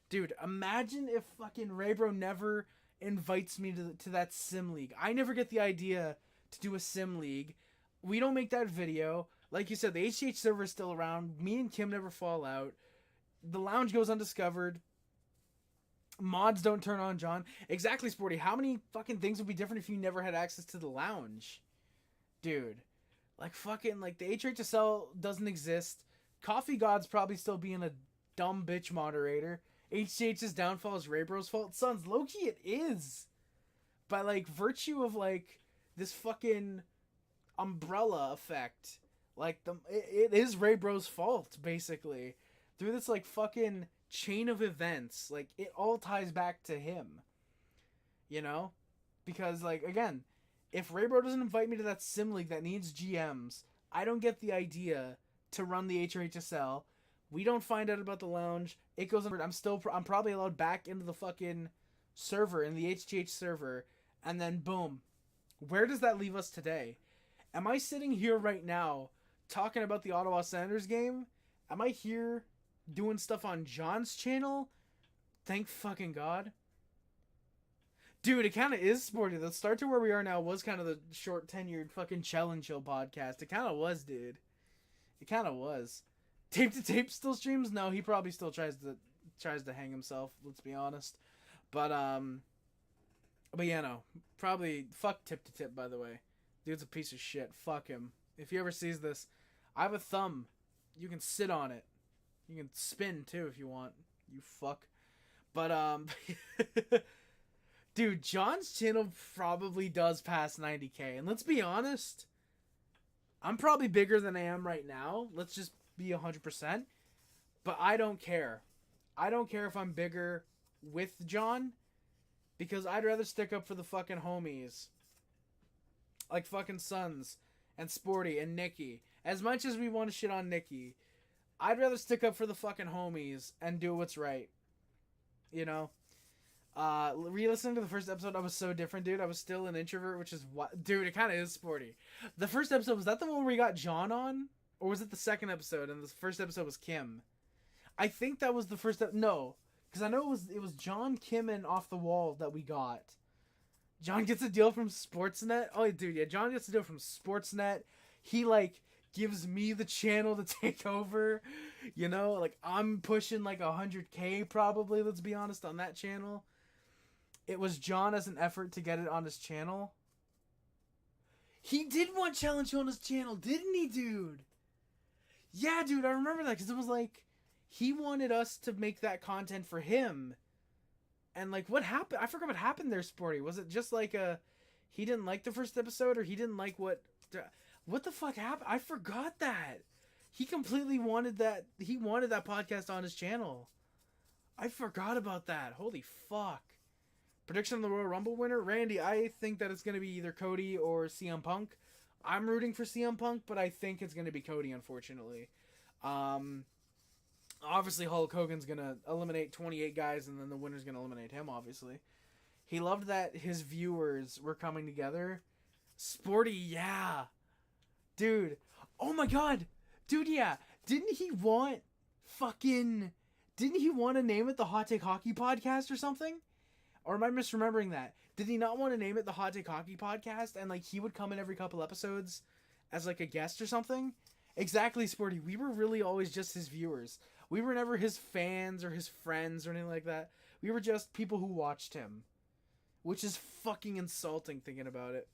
Dude, imagine if fucking Raybro never invites me to that sim league. I never get the idea to do a sim league. We don't make that video. Like you said, the HCH server is still around. Me and Kim never fall out. The lounge goes undiscovered. Mods don't turn on John. Exactly, Sporty. How many fucking things would be different if you never had access to the lounge? Dude. Like, fucking, like, the HHSL doesn't exist. Coffee God's probably still being a dumb bitch moderator. HCH's downfall is Raybro's fault. Sons, low-key it is. By, like, virtue of, like, this fucking umbrella effect. Like, it is Raybro's fault, basically. Through this, like, fucking chain of events. Like, it all ties back to him. You know? Because, like, again, if Raybro doesn't invite me to that sim league that needs GMs, I don't get the idea to run the HRHSL. We don't find out about the lounge. It goes over. I'm probably allowed back into the fucking server, in the HGH server. And then, boom. Where does that leave us today? Am I sitting here right now talking about the Ottawa Senators game? Am I here doing stuff on John's channel? Thank fucking God. Dude, it kind of is, Sporty. The start to where we are now was kind of the short tenured fucking Chell and Chill podcast. It kind of was, dude. It kind of was. Tape to Tape still streams? No, he probably still tries to hang himself, let's be honest. But yeah, no. Probably, fuck Tip to Tip, by the way. Dude's a piece of shit. Fuck him. If he ever sees this, I have a thumb. You can sit on it. You can spin, too, if you want. You fuck. But, Dude, John's channel probably does pass 90K. And let's be honest, I'm probably bigger than I am right now. Let's just be 100%. But I don't care. I don't care if I'm bigger with John, because I'd rather stick up for the fucking homies. Like fucking Sons and Sporty and Nikki. As much as we want to shit on Nikki, I'd rather stick up for the fucking homies and do what's right. You know? Re-listening to the first episode, I was so different, dude. I was still an introvert, which is what... Dude, it kind of is Sporty. The first episode, was that the one where we got John on? Or was it the second episode and the first episode was Kim? I think that was the first... No. Because I know it was John, Kim, and Off the Wall that we got. John gets a deal from Sportsnet. Oh, dude, yeah. John gets a deal from Sportsnet. He, like, gives me the channel to take over. You know? Like, I'm pushing, like, 100K probably, let's be honest, on that channel. It was John as an effort to get it on his channel. He did want challenge on his channel, didn't he, dude? Yeah, dude, I remember that, because it was, like... He wanted us to make that content for him. And, like, what happened? I forgot what happened there, Sporty. Was it just, like, he didn't like the first episode, or he didn't like what the fuck happened? I forgot that. He completely wanted that. He wanted that podcast on his channel. I forgot about that. Holy fuck. Prediction of the Royal Rumble winner? Randy, I think that it's going to be either Cody or CM Punk. I'm rooting for CM Punk, but I think it's going to be Cody, unfortunately. Obviously, Hulk Hogan's going to eliminate 28 guys, and then the winner's going to eliminate him, obviously. He loved that his viewers were coming together. Sporty, yeah. Dude. Oh my god. Dude, yeah. Didn't he want to name it the Hot Take Hockey Podcast or something? Or am I misremembering that? Did he not want to name it the Hot Take Hockey Podcast, and, like, he would come in every couple episodes as, like, a guest or something? Exactly, Sporty. We were really always just his viewers. We were never his fans or his friends or anything like that. We were just people who watched him. Which is fucking insulting thinking about it.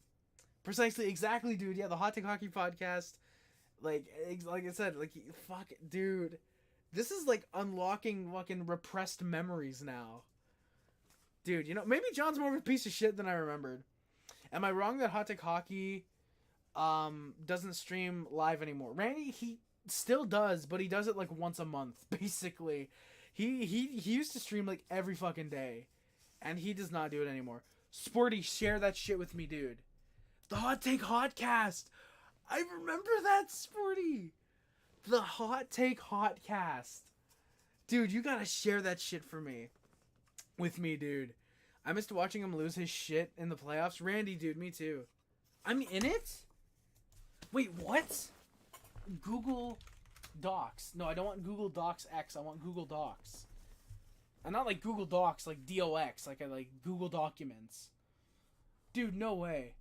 Precisely, exactly, dude. Yeah, the Hot Take Hockey Podcast. Like I said, like, fuck, dude. This is like unlocking fucking repressed memories now. Dude, you know, maybe John's more of a piece of shit than I remembered. Am I wrong that Hot Take Hockey doesn't stream live anymore? Randy, he still does, but he does it like once a month, basically. He used to stream like every fucking day, and he does not do it anymore. Sporty, share that shit with me, dude. The Hot Take Hotcast. I remember that, Sporty. The Hot Take Hotcast. Dude, you gotta share that shit with me, dude. I missed watching him lose his shit in the playoffs. Randy, dude, me too. I'm in it? Wait, what? Google Docs. No, I don't want Google Docs X. I want Google Docs. And not like Google Docs, like DOX, like I like Google Documents. Dude, no way.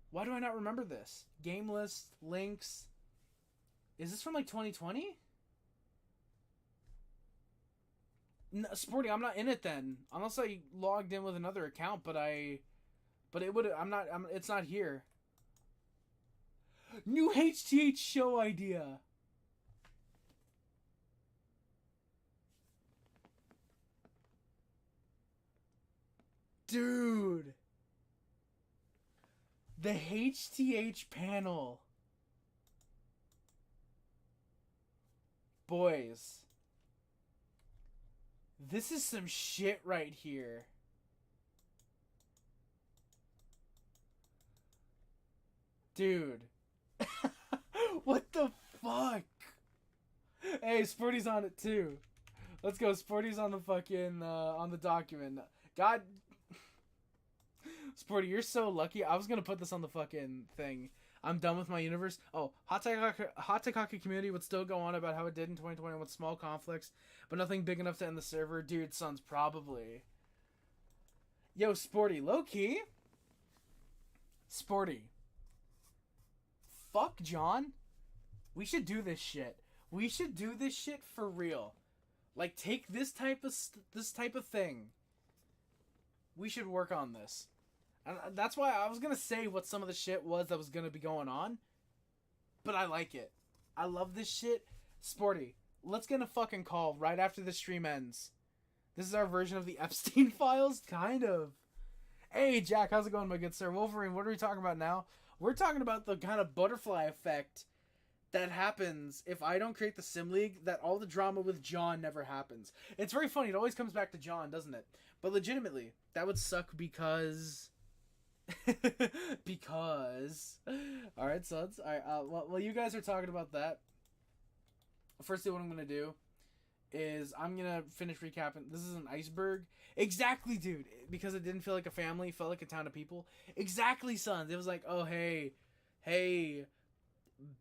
Why do I not remember this? Game list, links. Is this from like 2020? No, Sporty, I'm not in it then. Unless I logged in with another account, but it would, it's not here. New HTH show idea. Dude. The HTH panel. Boys. This is some shit right here. Dude. What the fuck? Hey, Sporty's on it too. Let's go. Sporty's on the fucking, on the document. God. Sporty, you're so lucky. I was gonna put this on the fucking thing. I'm done with my universe. Oh, Hot Take Hockey community would still go on about how it did in 2020 with small conflicts, but nothing big enough to end the server. Dude, Sons, probably. Yo, Sporty, low-key. Sporty. Fuck John. We should do this shit. We should do this shit for real. Like, take this type of thing. We should work on this. And that's why I was gonna say what some of the shit was that was gonna be going on. But I like it. I love this shit. Sporty, let's get a fucking call right after the stream ends. This is our version of the Epstein files? Kind of. Hey, Jack, how's it going, my good sir? Wolverine, what are we talking about now? We're talking about the kind of butterfly effect that happens if I don't create the Sim League, that all the drama with John never happens. It's very funny. It always comes back to John, doesn't it? But legitimately, that would suck because... because... Alright, suds. Alright, well, you guys are talking about that. Firstly, what I'm going to do is I'm going to finish recapping. This is an iceberg. Exactly, dude. Because it didn't feel like a family. It felt like a town of people. Exactly, sons. It was like, oh, hey,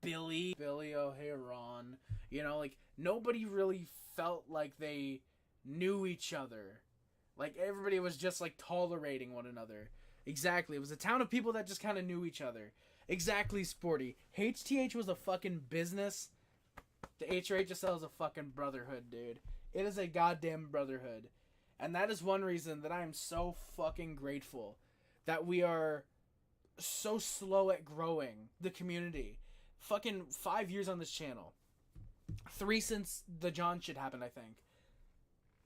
Billy, oh, hey, Ron. You know, like, nobody really felt like they knew each other. Like, everybody was just, like, tolerating one another. Exactly. It was a town of people that just kind of knew each other. Exactly, Sporty. HTH was a fucking business. The HRHSL is a fucking brotherhood, dude. It is a goddamn brotherhood. And that is one reason that I am so fucking grateful that we are so slow at growing the community. Fucking 5 years on this channel. 3 since the John shit happened, I think.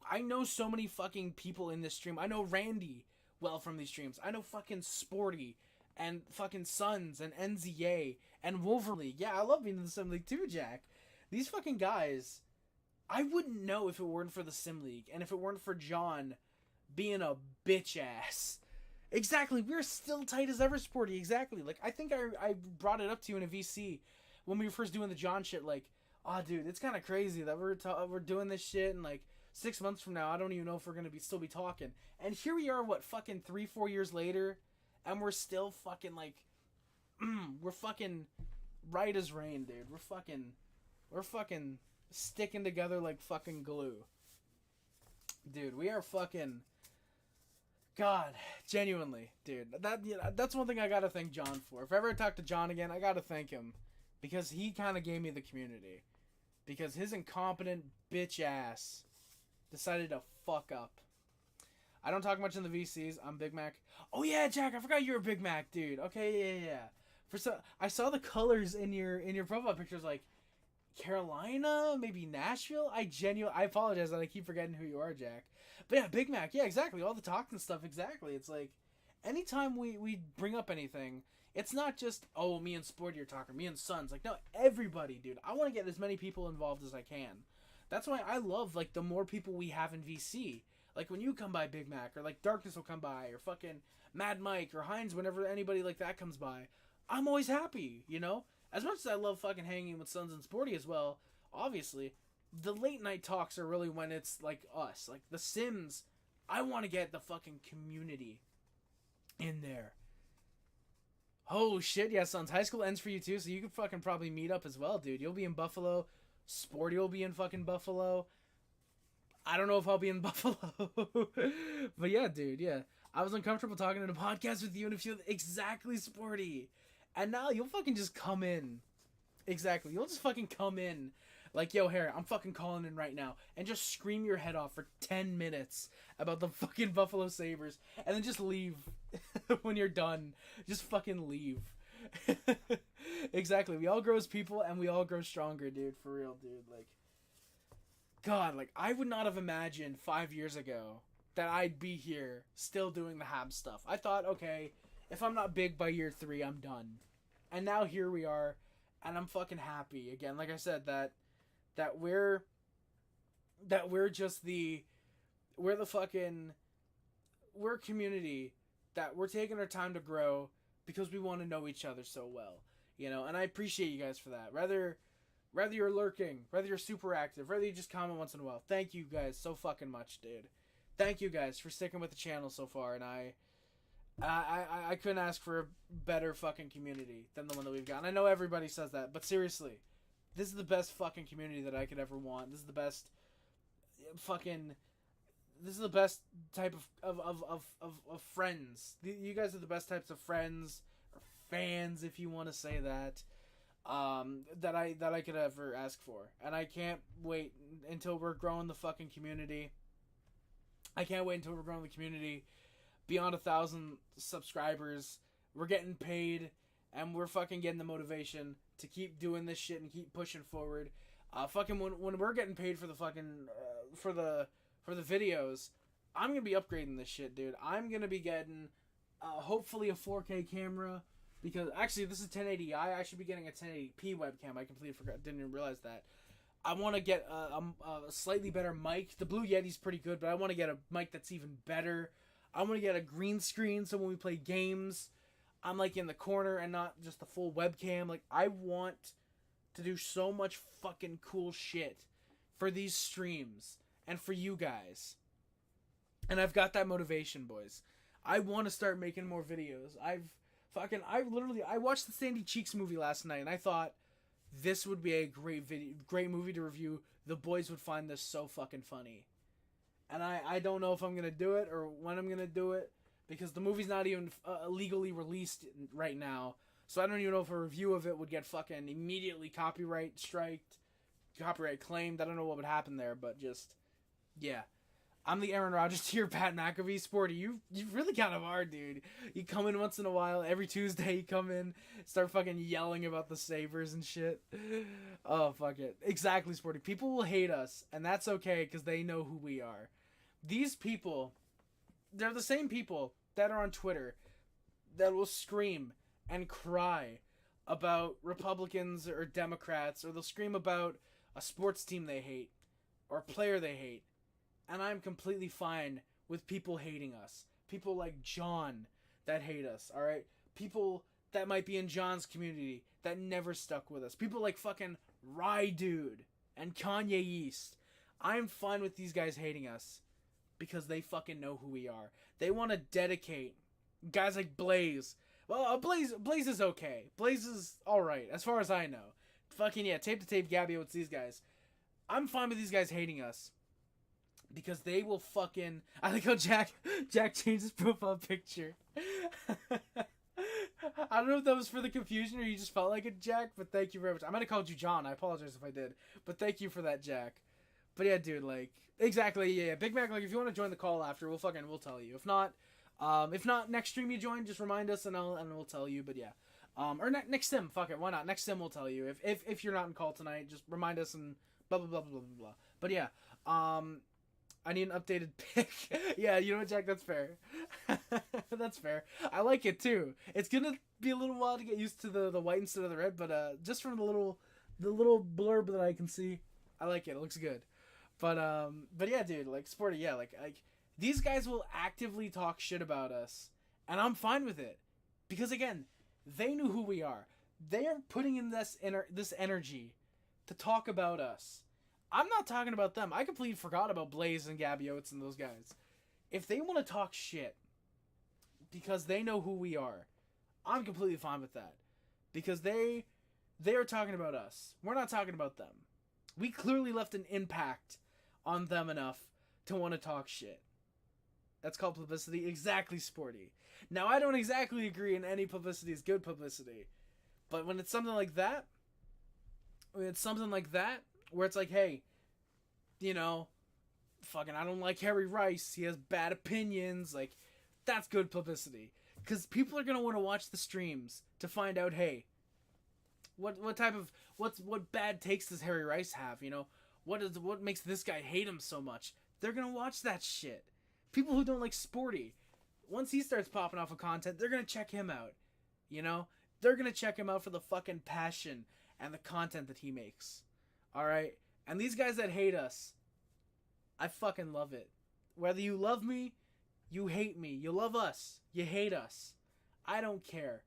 I know so many fucking people in this stream. I know Randy well from these streams. I know fucking Sporty and fucking Sons and NZA and Wolverine. Yeah, I love being in the Sim League too, Jack. These fucking guys, I wouldn't know if it weren't for the Sim League and if it weren't for John being a bitch ass. Exactly, we're still tight as ever, Sporty. Exactly. Like, I think I brought it up to you in a VC when we were first doing the John shit. Like, oh, dude, it's kind of crazy that we're doing this shit, and like 6 months from now, I don't even know if we're gonna still be talking. And here we are, what, fucking 3-4 years later, and we're still fucking like, we're fucking right as rain, dude. We're fucking sticking together like fucking glue. Dude, we are fucking... God, genuinely, dude. That's one thing I gotta thank John for. If I ever talk to John again, I gotta thank him. Because he kind of gave me the community. Because his incompetent bitch ass decided to fuck up. I don't talk much in the VCs. I'm Big Mac. Oh yeah, Jack, I forgot you were Big Mac, dude. Okay, yeah. I saw the colors in your profile pictures, like Carolina, maybe Nashville. I apologize that I keep forgetting who you are, Jack. But yeah, Big Mac, yeah, exactly. All the talk and stuff, exactly. It's like, anytime we bring up anything, it's not just, oh, me and Sporty are talking, me and Sons. Like, no, everybody, dude. I want to get as many people involved as I can. That's why I love, like, the more people we have in VC. Like, when you come by, Big Mac, or, like, Darkness will come by, or fucking Mad Mike, or Heinz, whenever anybody like that comes by, I'm always happy, you know? As much as I love fucking hanging with Sons and Sporty as well, obviously, the late night talks are really when it's, like, us. Like, the Sims, I want to get the fucking community in there. Oh, shit, yeah, Sons. High school ends for you, too, so you could fucking probably meet up as well, dude. You'll be in Buffalo. Sporty will be in fucking Buffalo. I don't know if I'll be in Buffalo. But yeah, dude, yeah. I was uncomfortable talking in a podcast with you and a few... Exactly, Sporty. And now you'll fucking just come in. Exactly. You'll just fucking come in. Like, yo, Harry, I'm fucking calling in right now. And just scream your head off for 10 minutes about the fucking Buffalo Sabres. And then just leave when you're done. Just fucking leave. Exactly. We all grow as people and we all grow stronger, dude. For real, dude. Like, God, like, I would not have imagined 5 years ago that I'd be here still doing the Habs stuff. I thought, okay, if I'm not big by year 3, I'm done. And now here we are, and I'm fucking happy. Again, like I said, that we're just we're a community that we're taking our time to grow because we want to know each other so well, you know, and I appreciate you guys for that. Whether you're lurking, whether you're super active, whether you just comment once in a while, thank you guys so fucking much, dude. Thank you guys for sticking with the channel so far, and I couldn't ask for a better fucking community than the one that we've got. And I know everybody says that, but seriously, this is the best fucking community that I could ever want. This is the best type of friends. You guys are the best types of friends, or fans, if you want to say that, that I could ever ask for. And I can't wait until we're growing the fucking community. I can't wait until we're growing the community beyond 1,000 subscribers. We're getting paid, and we're fucking getting the motivation to keep doing this shit and keep pushing forward. Fucking when we're getting paid for the fucking for the videos, I'm gonna be upgrading this shit, dude. I'm gonna be getting hopefully a 4K camera, because actually this is 1080i. I should be getting a 1080p webcam. I completely forgot, didn't even realize that. I want to get a slightly better mic. The Blue Yeti's pretty good, but I want to get a mic that's even better. I want to get a green screen so when we play games, I'm like in the corner and not just the full webcam. Like, I want to do so much fucking cool shit for these streams and for you guys. And I've got that motivation, boys. I want to start making more videos. I watched the Sandy Cheeks movie last night, and I thought this would be a great movie to review. The boys would find this so fucking funny. And I don't know if I'm going to do it or when I'm going to do it, because the movie's not even legally released right now. So I don't even know if a review of it would get fucking immediately copyright claimed. I don't know what would happen there, but just, yeah. I'm the Aaron Rodgers to your Pat McAfee. Sporty, you really kind of are, dude. You come in once in a while. Every Tuesday you come in, start fucking yelling about the Sabres and shit. Oh, fuck it. Exactly, Sporty. People will hate us, and that's okay because they know who we are. These people, they're the same people that are on Twitter that will scream and cry about Republicans or Democrats, or they'll scream about a sports team they hate or a player they hate. And I'm completely fine with people hating us. People like John that hate us, alright? People that might be in John's community that never stuck with us. People like fucking Rye Dude and Kanye East. I'm fine with these guys hating us because they fucking know who we are. They want to dedicate guys like Blaze. Well, Blaze is okay. Blaze is alright, as far as I know. Fucking, yeah, tape to tape Gabby, it's these guys. I'm fine with these guys hating us. Because they will fucking... I like how Jack changed his profile picture. I don't know if that was for the confusion or you just felt like it, Jack, but thank you very much. I might have called you John. I apologize if I did. But thank you for that, Jack. But yeah, dude, like... Exactly, yeah. Big Mac, like, if you want to join the call after, we'll tell you. If not, next stream you join, just remind us and we'll tell you, but yeah. Or next sim, fuck it, why not? Next sim we'll tell you. If you're not in call tonight, just remind us and blah, blah, blah, blah, blah, blah. But yeah, I need an updated pic. Yeah, you know what, Jack? That's fair. That's fair. I like it too. It's gonna be a little while to get used to the white instead of the red, but just from the little blurb that I can see, I like it. It looks good. But yeah, dude, like Sporty, yeah, like these guys will actively talk shit about us, and I'm fine with it because again, they knew who we are. They are putting in this energy to talk about us. I'm not talking about them. I completely forgot about Blaze and Gabby Oates and those guys. If they want to talk shit because they know who we are, I'm completely fine with that. Because they are talking about us. We're not talking about them. We clearly left an impact on them enough to want to talk shit. That's called publicity. Exactly, Sporty. Now, I don't exactly agree in any publicity is good publicity. But when it's something like that, where it's like, hey, you know, fucking, I don't like Harry Rice. He has bad opinions. Like, that's good publicity. Because people are going to want to watch the streams to find out, hey, what bad takes does Harry Rice have, you know? What makes this guy hate him so much? They're going to watch that shit. People who don't like Sporty, once he starts popping off of content, they're going to check him out, you know? They're going to check him out for the fucking passion and the content that he makes. Alright? And these guys that hate us, I fucking love it. Whether you love me, you hate me, you love us, you hate us, I don't care.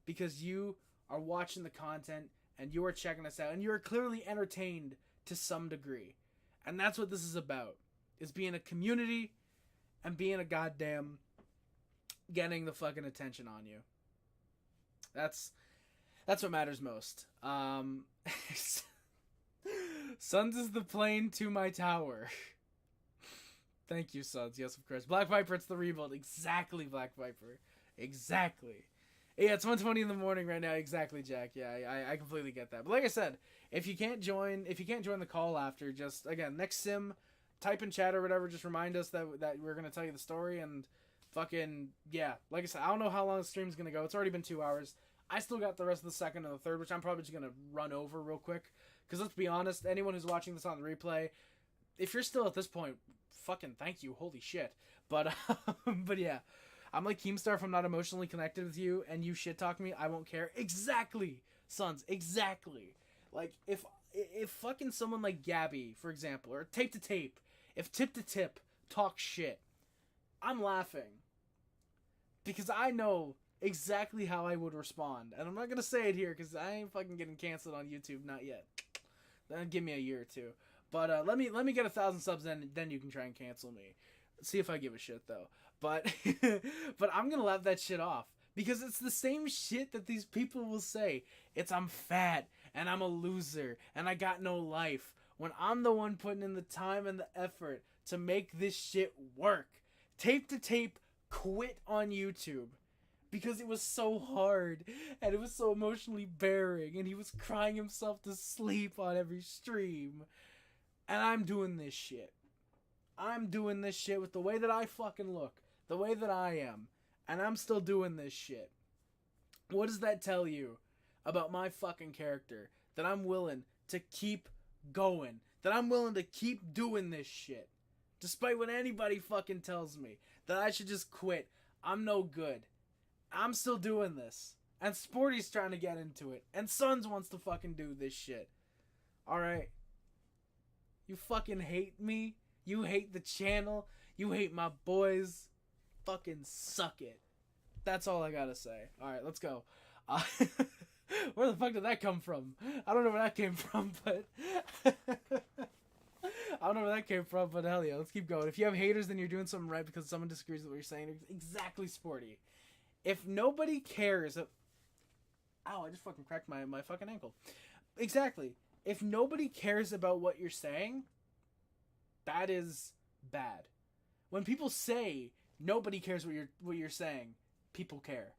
Because you are watching the content, and you are checking us out, and you are clearly entertained to some degree. And that's what this is about. Is being a community, and being a goddamn... getting the fucking attention on you. That's what matters most. Suns is the plane to my tower. Thank you, Suns. Yes, of course. Black Viper, it's the rebuild. Exactly, Black Viper. Exactly. Yeah, it's 1:20 in the morning right now. Exactly, Jack. Yeah, I completely get that. But like I said, if you can't join the call after, just, again, next sim, type in chat or whatever, just remind us that we're going to tell you the story, and fucking, yeah. Like I said, I don't know how long the stream's going to go. It's already been 2 hours. I still got the rest of the second and the third, which I'm probably just going to run over real quick. Because let's be honest, anyone who's watching this on the replay, if you're still at this point, fucking thank you. Holy shit. But yeah. I'm like Keemstar if I'm not emotionally connected with you and you shit talk me, I won't care. Exactly, Sons, exactly. Like, if fucking someone like Gabby, for example, or Tape to Tape, if Tip to Tip talk shit, I'm laughing. Because I know exactly how I would respond. And I'm not gonna say it here because I ain't fucking getting canceled on YouTube, not yet. Then give me a year or two. But let me get 1,000 subs, then you can try and cancel me. See if I give a shit though. But but I'm gonna laugh that shit off because it's the same shit that these people will say. It's I'm fat and I'm a loser and I got no life. When I'm the one putting in the time and the effort to make this shit work. Tape to Tape quit on YouTube because it was so hard and it was so emotionally bearing and he was crying himself to sleep on every stream. And I'm doing this shit. I'm doing this shit with the way that I fucking look, the way that I am, and I'm still doing this shit. What does that tell you about my fucking character? That I'm willing to keep going, that I'm willing to keep doing this shit, despite what anybody fucking tells me, that I should just quit. I'm no good. I'm still doing this. And Sporty's trying to get into it. And Sons wants to fucking do this shit. Alright? You fucking hate me? You hate the channel? You hate my boys? Fucking suck it. That's all I gotta say. Alright, let's go. Where the fuck did that come from? I don't know where that came from, but... I don't know where that came from, but hell yeah, let's keep going. If you have haters, then you're doing something right because someone disagrees with what you're saying. Exactly, Sporty. If nobody cares... Ow, I just fucking cracked my fucking ankle. Exactly. If nobody cares about what you're saying, that is bad. When people say nobody cares what you're saying, people care.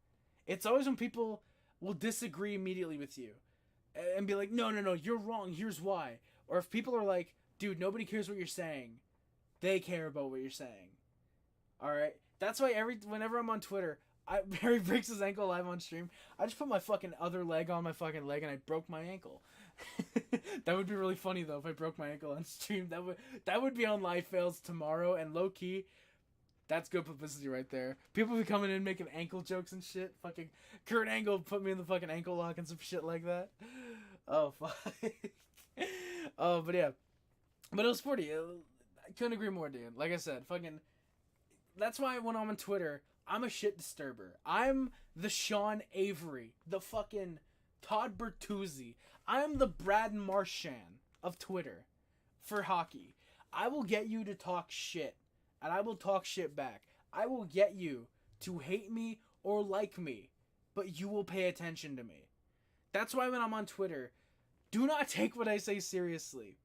It's always when people will disagree immediately with you and be like, no, you're wrong, here's why. Or if people are like, dude, nobody cares what you're saying, they care about what you're saying. Alright? That's why whenever I'm on Twitter, Barry breaks his ankle live on stream, I just put my fucking other leg on my fucking leg and I broke my ankle. That would be really funny though if I broke my ankle on stream. That would be on live fails tomorrow, and low key, that's good publicity right there. People be coming in making ankle jokes and shit. Fucking Kurt Angle put me in the fucking ankle lock and some shit like that. Oh fuck. Oh, but yeah. But it was Sporty. I couldn't agree more, dude. Like I said, fucking. That's why when I'm on Twitter, I'm a shit disturber. I'm the Sean Avery, the fucking Todd Bertuzzi. I'm the Brad Marchand of Twitter for hockey. I will get you to talk shit, and I will talk shit back. I will get you to hate me or like me, but you will pay attention to me. That's why when I'm on Twitter, do not take what I say seriously.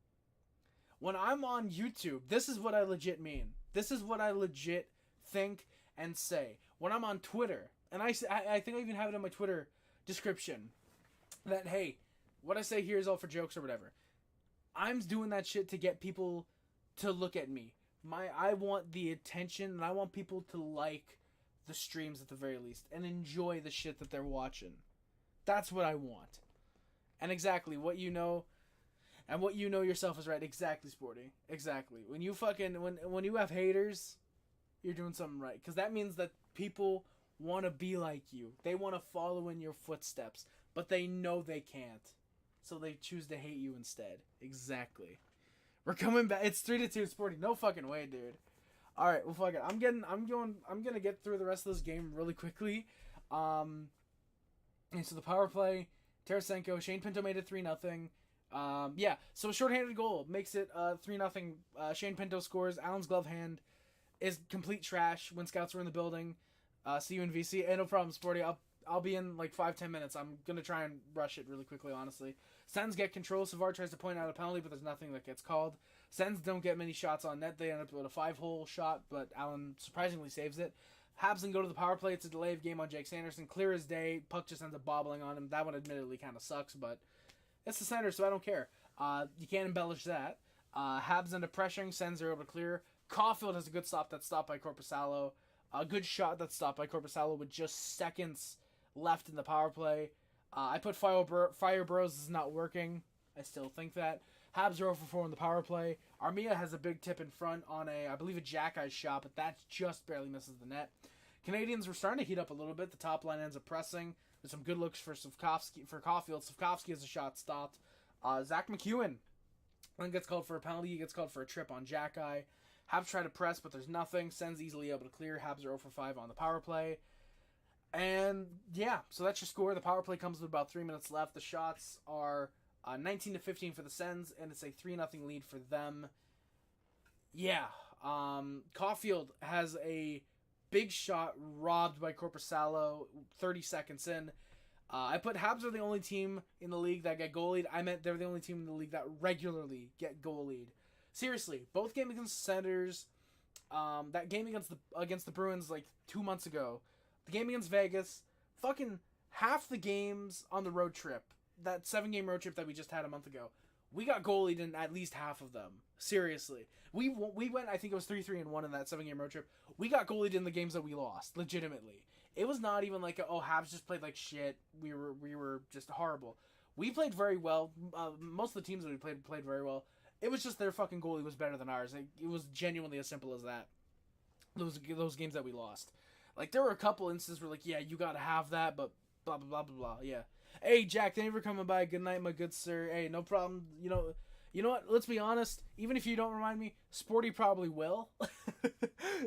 When I'm on YouTube, this is what I legit mean. This is what I legit think and say. When I'm on Twitter, and I think I even have it in my Twitter description, that, hey, what I say here is all for jokes or whatever. I'm doing that shit to get people to look at me. I want the attention, and I want people to like the streams at the very least, and enjoy the shit that they're watching. That's what I want. And exactly, what you know, and what you know yourself is right. Exactly, Sporty. Exactly. When you fucking, when you have haters, you're doing something right. Because that means that people want to be like you. They want to follow in your footsteps. But they know they can't. So they choose to hate you instead. Exactly. We're coming back. It's 3-2, Sporty. No fucking way, dude. Alright, well fuck it. I'm gonna get through the rest of this game really quickly. And so the power play, Tarasenko, Shane Pinto made it 3-0. Yeah, so a shorthanded goal makes it 3-0. Shane Pinto scores. Allen's glove hand is complete trash when scouts were in the building. See you in VC. Hey, no problem, Sporty. I'll be in like 5-10 minutes. I'm gonna try and rush it really quickly, honestly. Sens get control. Savard tries to point out a penalty, but there's nothing that gets called. Sens don't get many shots on net. They end up with a 5-hole shot, but Allen surprisingly saves it. Habs then go to the power play. It's a delay of game on Jake Sanderson. Clear as day. Puck just ends up bobbling on him. That one admittedly kind of sucks, but it's the Senators, so I don't care. You can't embellish that. Habs end up pressuring. Sens are able to clear. Caulfield has a good stop that's stopped by Korpisalo. A good shot that's stopped by Korpisalo with just seconds left in the power play. I put Fire Burrows is not working. I still think that. Habs are 0-for-4 in the power play. Armia has a big tip in front on I believe a Xhekaj shot, but that just barely misses the net. Canadians were starting to heat up a little bit. The top line ends up pressing. There's some good looks for Caulfield. Slavkovsky has a shot stopped. Zach McEwen then gets called for a penalty. He gets called for a trip on Xhekaj. Habs try to press, but there's nothing. Sens easily able to clear. Habs are 0 for 5 on the power play. And yeah, so that's your score. The power play comes with about 3 minutes left. The shots are 19-15 for the Sens, and it's a 3-0 lead for them. Yeah, Caulfield has a big shot robbed by Korpisalo 30 seconds in. I put Habs are the only team in the league that get goalied. I meant they're the only team in the league that regularly get goalied. Seriously, both games against the Senators, that game against the Bruins like 2 months ago, the game against Vegas, fucking half the games on the road trip, that 7-game road trip that we just had a month ago, we got goalied in at least half of them. Seriously. We went, I think it was 3-1 in that 7-game road trip. We got goalied in the games that we lost, legitimately. It was not even like, Habs just played like shit. We were just horrible. We played very well. Most of the teams that we played very well. It was just their fucking goalie was better than ours. It was genuinely as simple as that. Those games that we lost. Like, there were a couple instances where, like, yeah, you gotta have that, but blah, blah, blah, blah, blah, yeah. Hey, Jack, thank you for coming by. Good night, my good sir. Hey, no problem. You know what? Let's be honest. Even if you don't remind me, Sporty probably will.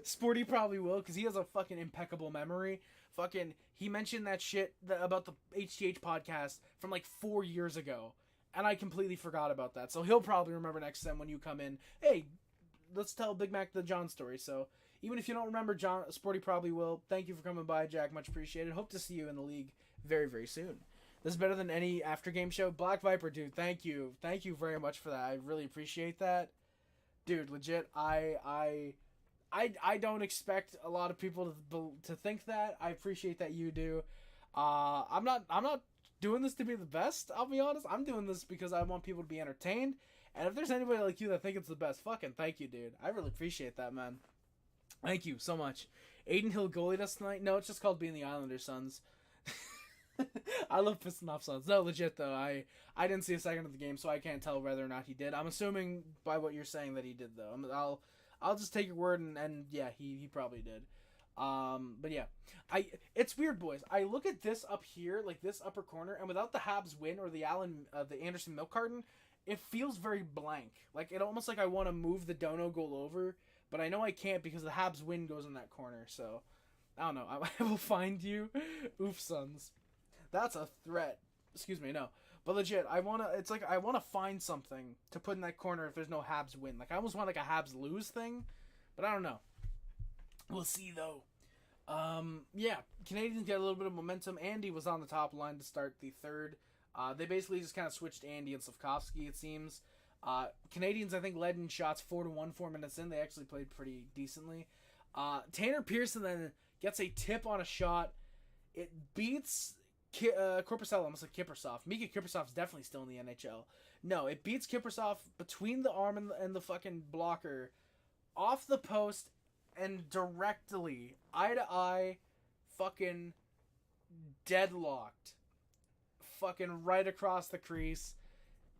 Sporty probably will, because he has a fucking impeccable memory. Fucking, he mentioned that shit about the HTH podcast from, like, 4 years ago, and I completely forgot about that. So he'll probably remember next time when you come in. Hey, let's tell Big Mac the John story, so... Even if you don't remember, Sporty probably will. Thank you for coming by, Jack. Much appreciated. Hope to see you in the league very, very soon. This is better than any after-game show. Black Viper, dude, thank you. Thank you very much for that. I really appreciate that. Dude, legit, I don't expect a lot of people to think that. I appreciate that you do. I'm not doing this to be the best, I'll be honest. I'm doing this because I want people to be entertained. And if there's anybody like you that think it's the best, fucking thank you, dude. I really appreciate that, man. Thank you so much. Aiden Hill goalied us tonight. No, it's just called being the Islanders' sons. I love pissing off sons. No, legit though. I didn't see a second of the game, so I can't tell whether or not he did. I'm assuming by what you're saying that he did though. I'll just take your word and yeah, he probably did. But yeah, it's weird, boys. I look at this up here, like this upper corner, and without the Habs win or the Anderson milk carton, it feels very blank. Like it almost like I want to move the Dono goal over. But I know I can't because the Habs win goes in that corner, so... I don't know. I will find you. Oof, sons. That's a threat. Excuse me, no. But legit, I want to find something to put in that corner if there's no Habs win. Like, I almost want, like, a Habs lose thing. But I don't know. We'll see, though. Yeah. Canadians get a little bit of momentum. Andy was on the top line to start the third. They basically just kind of switched Andy and Slavkovsky, it seems. Canadians, I think, led in shots 4-1, 4 minutes in. They actually played pretty decently. Tanner Pearson then gets a tip on a shot. It beats Korpisalo, almost like Kiprusoff. Mika Kiprusoff's definitely still in the NHL. No, it beats Kiprusoff between the arm and the fucking blocker, off the post, and directly, eye-to-eye, fucking deadlocked. Fucking right across the crease.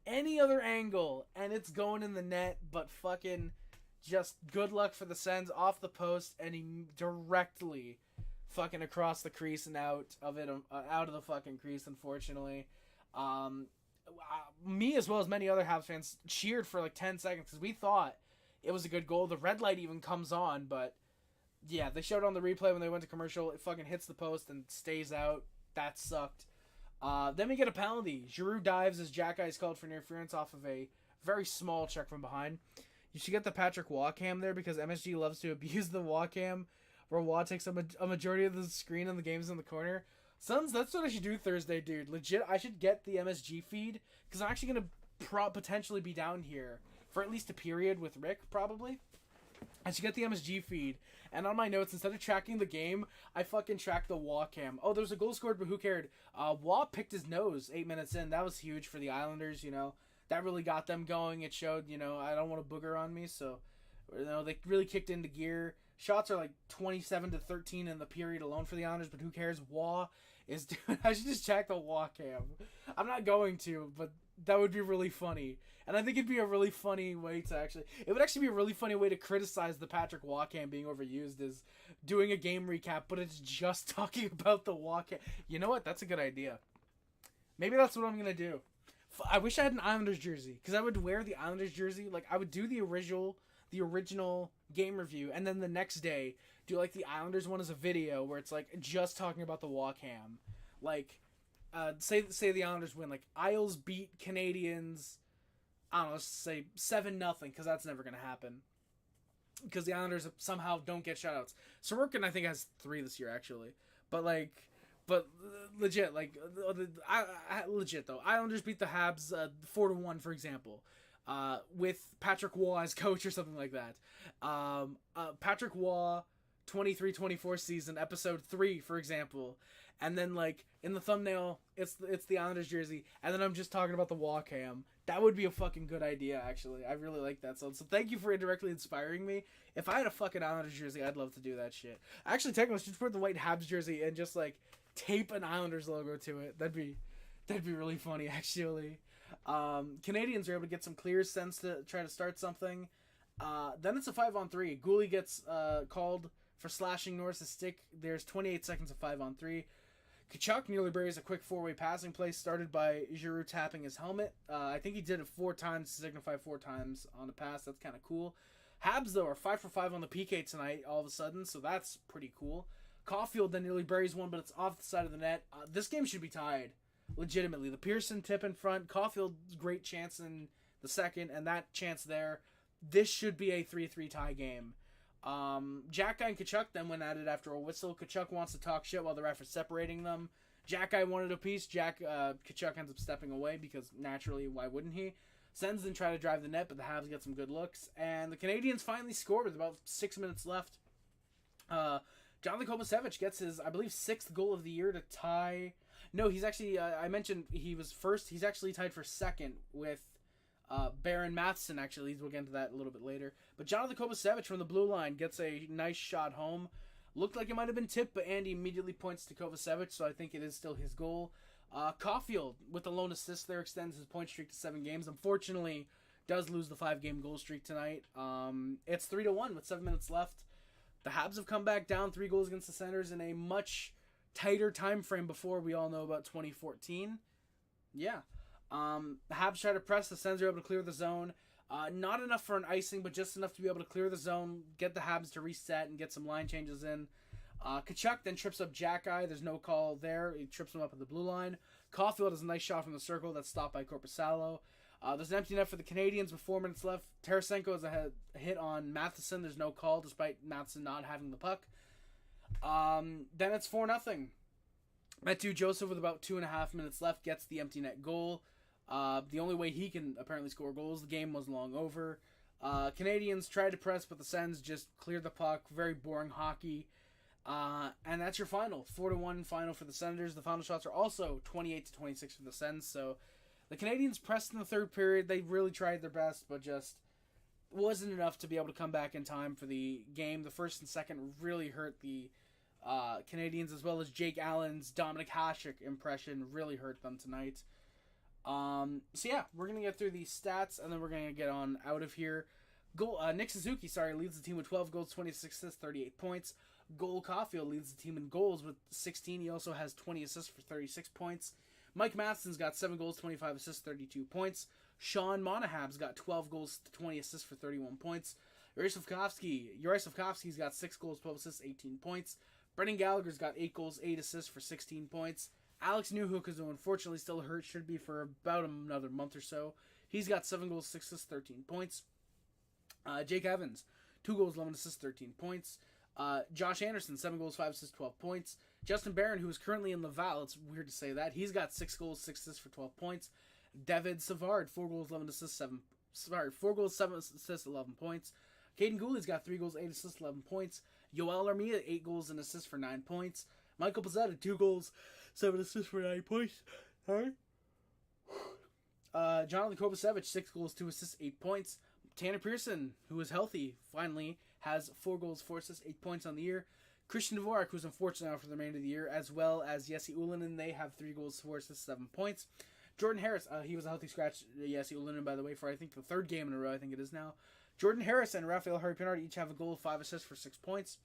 Any other angle, and it's going in the net, but fucking just good luck for the Sens off the post, and he directly fucking across the crease and out of the fucking crease, unfortunately. Me, as well as many other Habs fans, cheered for like 10 seconds, because we thought it was a good goal. The red light even comes on, but yeah, they showed it on the replay when they went to commercial. It fucking hits the post and stays out. That sucked. Then we get a penalty. Giroux dives as Xhekaj is called for interference off of a very small check from behind. You should get the Patrick Waugh cam there because MSG loves to abuse the Waugh cam, where Waugh takes a majority of the screen and the game's in the corner. Sons, that's what I should do Thursday, dude. Legit, I should get the MSG feed because I'm actually going to potentially be down here for at least a period with Rick, probably. I should get the MSG feed, and on my notes, instead of tracking the game, I fucking track the Waugh cam. Oh, there's a goal scored, but who cared? Waugh picked his nose 8 minutes in. That was huge for the Islanders, you know. That really got them going. It showed, you know, I don't want a booger on me, so, you know, they really kicked into gear. Shots are like 27-13 in the period alone for the Islanders, but who cares? Waugh is doing... I should just check the Waugh cam. I'm not going to, but That would be really funny. And I think it'd be a really funny way to actually... It would actually be a really funny way to criticize the Patrick Waugh-cam being overused is doing a game recap, but it's just talking about the Waugh-cam. You know what? That's a good idea. Maybe that's what I'm going to do. I wish I had an Islanders jersey, because I would wear the Islanders jersey. Like, I would do the original game review, and then the next day do, like, the Islanders one as a video where it's, like, just talking about the Waugh-cam. Like... say the Islanders win, like Isles beat Canadiens, I don't know, let's say 7-0, because that's never gonna happen. Because the Islanders somehow don't get shutouts. Sorokin, I think, has 3 this year actually, but legit, like legit though, Islanders beat the Habs 4-1, for example, with Patrick Waugh as coach or something like that. Patrick Waugh 23-24 season, episode 3, for example. And then, like, in the thumbnail, it's the Islanders jersey, and then I'm just talking about the Waugh-cam. That would be a fucking good idea, actually. I really like that. So thank you for indirectly inspiring me. If I had a fucking Islanders jersey, I'd love to do that shit. Actually, technically, just put the white Habs jersey and just, like, tape an Islanders logo to it. That'd be really funny, actually. Canadians are able to get some clear sense to try to start something. Then it's a 5-on-3. Gooley gets called for slashing Norris's stick. There's 28 seconds of 5-on-3. Xhekaj nearly buries a quick 4-way passing play started by Giroux tapping his helmet. I think he did it 4 times to signify 4 times on the pass. That's kind of cool. Habs, though, are 5 for 5 on the PK tonight all of a sudden, so that's pretty cool. Caulfield then nearly buries one, but it's off the side of the net. This game should be tied, legitimately. The Pearson tip in front, Caulfield's great chance in the second, and that chance there. This should be a 3-3 tie game. Xhekaj and Xhekaj then went at it after a whistle. Xhekaj wants to talk shit while the ref is separating them. Xhekaj wanted a piece. Xhekaj ends up stepping away because naturally, why wouldn't he? Sens then try to drive the net, but the Habs get some good looks. And the Canadiens finally scored with about 6 minutes left. Jonathan Kovacevic gets his, I believe, 6th goal of the year to tie. No, he's actually, I mentioned he was first. He's actually tied for second with Baron Matheson, actually. We'll get into that a little bit later. But Jonathan Kovacevic from the blue line gets a nice shot home. Looked like it might have been tipped, but Andy immediately points to Kovacevic, so I think it is still his goal. Caulfield, with the lone assist there, extends his point streak to 7 games. Unfortunately, does lose the 5-game goal streak tonight. It's 3-1 with 7 minutes left. The Habs have come back down 3 goals against the Senators in a much tighter time frame before we all know about 2014. Yeah. The Habs try to press. The Sens are able to clear the zone. Not enough for an icing, but just enough to be able to clear the zone, get the Habs to reset, and get some line changes in. Xhekaj then trips up Xhekaj. There's no call there. He trips him up at the blue line. Caulfield has a nice shot from the circle that's stopped by Korpisalo. There's an empty net for the Canadiens with 4 minutes left. Tarasenko has a hit on Matheson. There's no call, despite Matheson not having the puck. Then it's 4-0. Matthew Joseph, with about 2.5 minutes left, gets the empty net goal. The only way he can apparently score goals. The game was long over. Canadians tried to press, but the Sens just cleared the puck. Very boring hockey. And that's your final. 4-1 final for the Senators. The final shots are also 28-26 for the Sens. So the Canadians pressed in the third period. They really tried their best, but just wasn't enough to be able to come back in time for the game. The first and second really hurt the Canadians, as well as Jake Allen's Dominic Hasek impression really hurt them tonight. So yeah, we're going to get through these stats, and then we're going to get on out of here. Nick Suzuki, leads the team with 12 goals, 26 assists, 38 points. Caulfield leads the team in goals with 16. He also has 20 assists for 36 points. Mike Matheson's got 7 goals, 25 assists, 32 points. Sean Monahab's got 12 goals, 20 assists for 31 points. Yuri Slafkovsky's got 6 goals, 12 assists, 18 points. Brendan Gallagher's got 8 goals, 8 assists for 16 points. Alex Newhook is unfortunately still hurt, should be for about another month or so. He's got 7 goals, 6 assists, 13 points. Jake Evans, 2 goals, 11 assists, 13 points. Josh Anderson, 7 goals, 5 assists, 12 points. Justin Barron, who is currently in Laval, it's weird to say that, he's got 6 goals, 6 assists for 12 points. David Savard, 4 goals, 7 assists, 11 points. Caden Gooley's got 3 goals, 8 assists, 11 points. Yoel Armia, 8 goals and assists for 9 points. Michael Pizzetta, 2 goals, 7 assists for 9 points. Sorry. Jonathan Kovacevic, 6 goals, 2 assists, 8 points. Tanner Pearson, who is healthy, finally, has 4 goals, 4 assists, 8 points on the year. Christian Dvorak, who's unfortunate now for the remainder of the year, as well as Jesse Ullinen, they have 3 goals, 4 assists, 7 points. Jordan Harris, he was a healthy scratch. Yes, he will in, by the way, for I think the third game in a row, I think it is now. Jordan Harris and Rafael Harry-Pinard each have a goal, 5 assists for 6 points.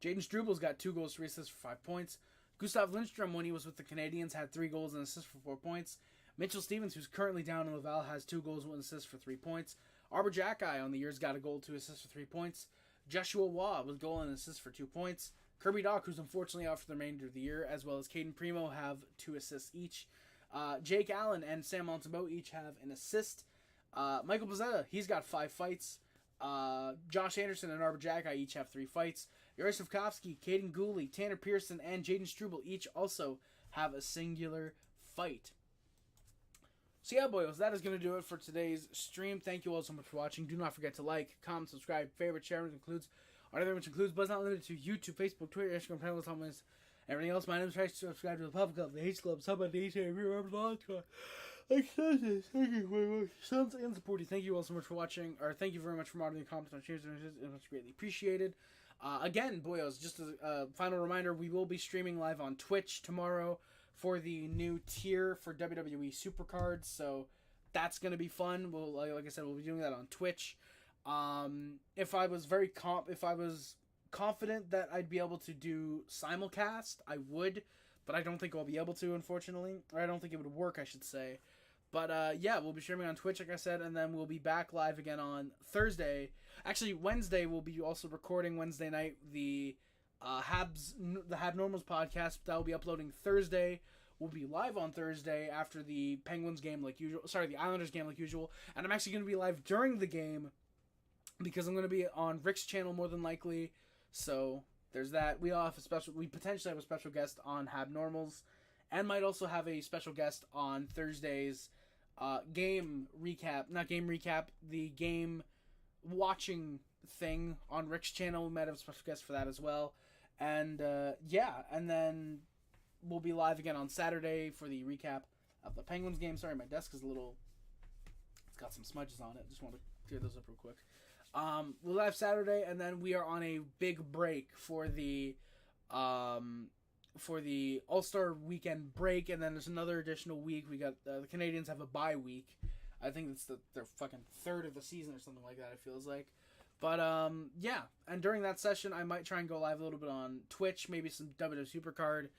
Jaden Struebel's got 2 goals, 3 assists for 5 points. Gustav Lindstrom, when he was with the Canadiens, had 3 goals and assists for 4 points. Mitchell Stevens, who's currently down in Laval, has 2 goals, 1 assist for 3 points. Xhekaj on the year's got a goal, 2 assists for 3 points. Joshua Waugh with goal and assist for 2 points. Kirby Dach, who's unfortunately out for the remainder of the year, as well as Caden Primo, have 2 assists each. Jake Allen and Sam Montembeault each have an assist. Michael Bozzetta, he's got 5 fights. Josh Anderson and Xhekaj each have 3 fights. Yaroslav Kovsky, Caden Gooley, Tanner Pearson, and Jaden Struebel each also have a singular fight. So yeah, boys, that is going to do it for today's stream. Thank you all so much for watching. Do not forget to like, comment, subscribe, favorite, share, which includes but it's not limited to YouTube, Facebook, Twitter, Instagram, channels, comments, everything else. My name is Trace. Subscribe to the Pub Club, the H Club, Sub at the H Club, remember the Launch Club. Thank you very much. Sons and supporting. Thank you all so much for watching, or thank you very much for moderating comments on shares. It's much greatly appreciated. Again, boyos, just a final reminder, we will be streaming live on Twitch tomorrow for the new tier for WWE Supercards, so that's going to be fun. We'll, like I said, we'll be doing that on Twitch. If I was confident that I'd be able to do simulcast, I would, but I don't think I'll be able to, unfortunately. Or I don't think it would work, I should say. But, yeah, we'll be streaming on Twitch, like I said, and then we'll be back live again on Thursday. Actually, Wednesday, we'll be also recording Wednesday night the Hab Normals podcast. That will be uploading Thursday. We'll be live on Thursday after the Penguins game like usual. Sorry, the Islanders game like usual. And I'm actually going to be live during the game because I'm going to be on Rick's channel more than likely. So there's that. We potentially have a special guest on Hab Normals, and might also have a special guest on Thursday's game recap. Not game recap, the game watching thing on Rick's channel. We might have a special guest for that as well. And yeah, and then we'll be live again on Saturday for the recap of the Penguins game. Sorry, my desk is it's got some smudges on it. Just want to clear those up real quick. We'll live Saturday, and then we are on a big break for the All-Star weekend break, and then there's another additional week. We got the Canadiens have a bye week. I think it's their fucking third of the season or something like that, it feels like. But, yeah, and during that session, I might try and go live a little bit on Twitch, maybe some WWE Supercard.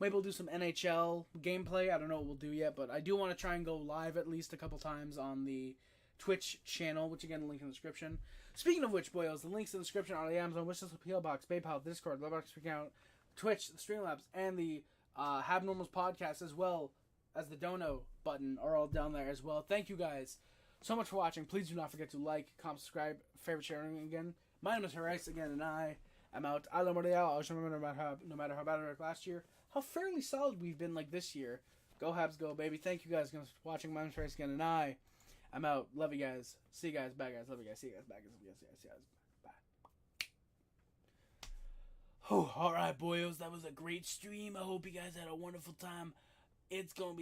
Maybe we'll do some NHL gameplay. I don't know what we'll do yet, but I do want to try and go live at least a couple times on the Twitch channel, which again, link in the description. Speaking of which, boyos, the links in the description are the Amazon wishlist, PL Box, PayPal, Discord, Lovebox account, Twitch, the Streamlabs, and the Hab Normals podcast, as well as the Dono button, are all down there as well. Thank you guys so much for watching. Please do not forget to like, comment, subscribe, favorite, sharing again. My name is Horace again, and I am out. I love Montreal. I always remember no matter how bad I was last year, how fairly solid we've been like this year. Go Habs, go baby. Thank you guys for watching. My name is Horace again, and I'm out. Love you guys. See you guys. Bye guys. Love you guys. See you guys. Bye guys. Love you guys. See you guys. Bye. Oh, all right, boyos. That was a great stream. I hope you guys had a wonderful time. It's gonna be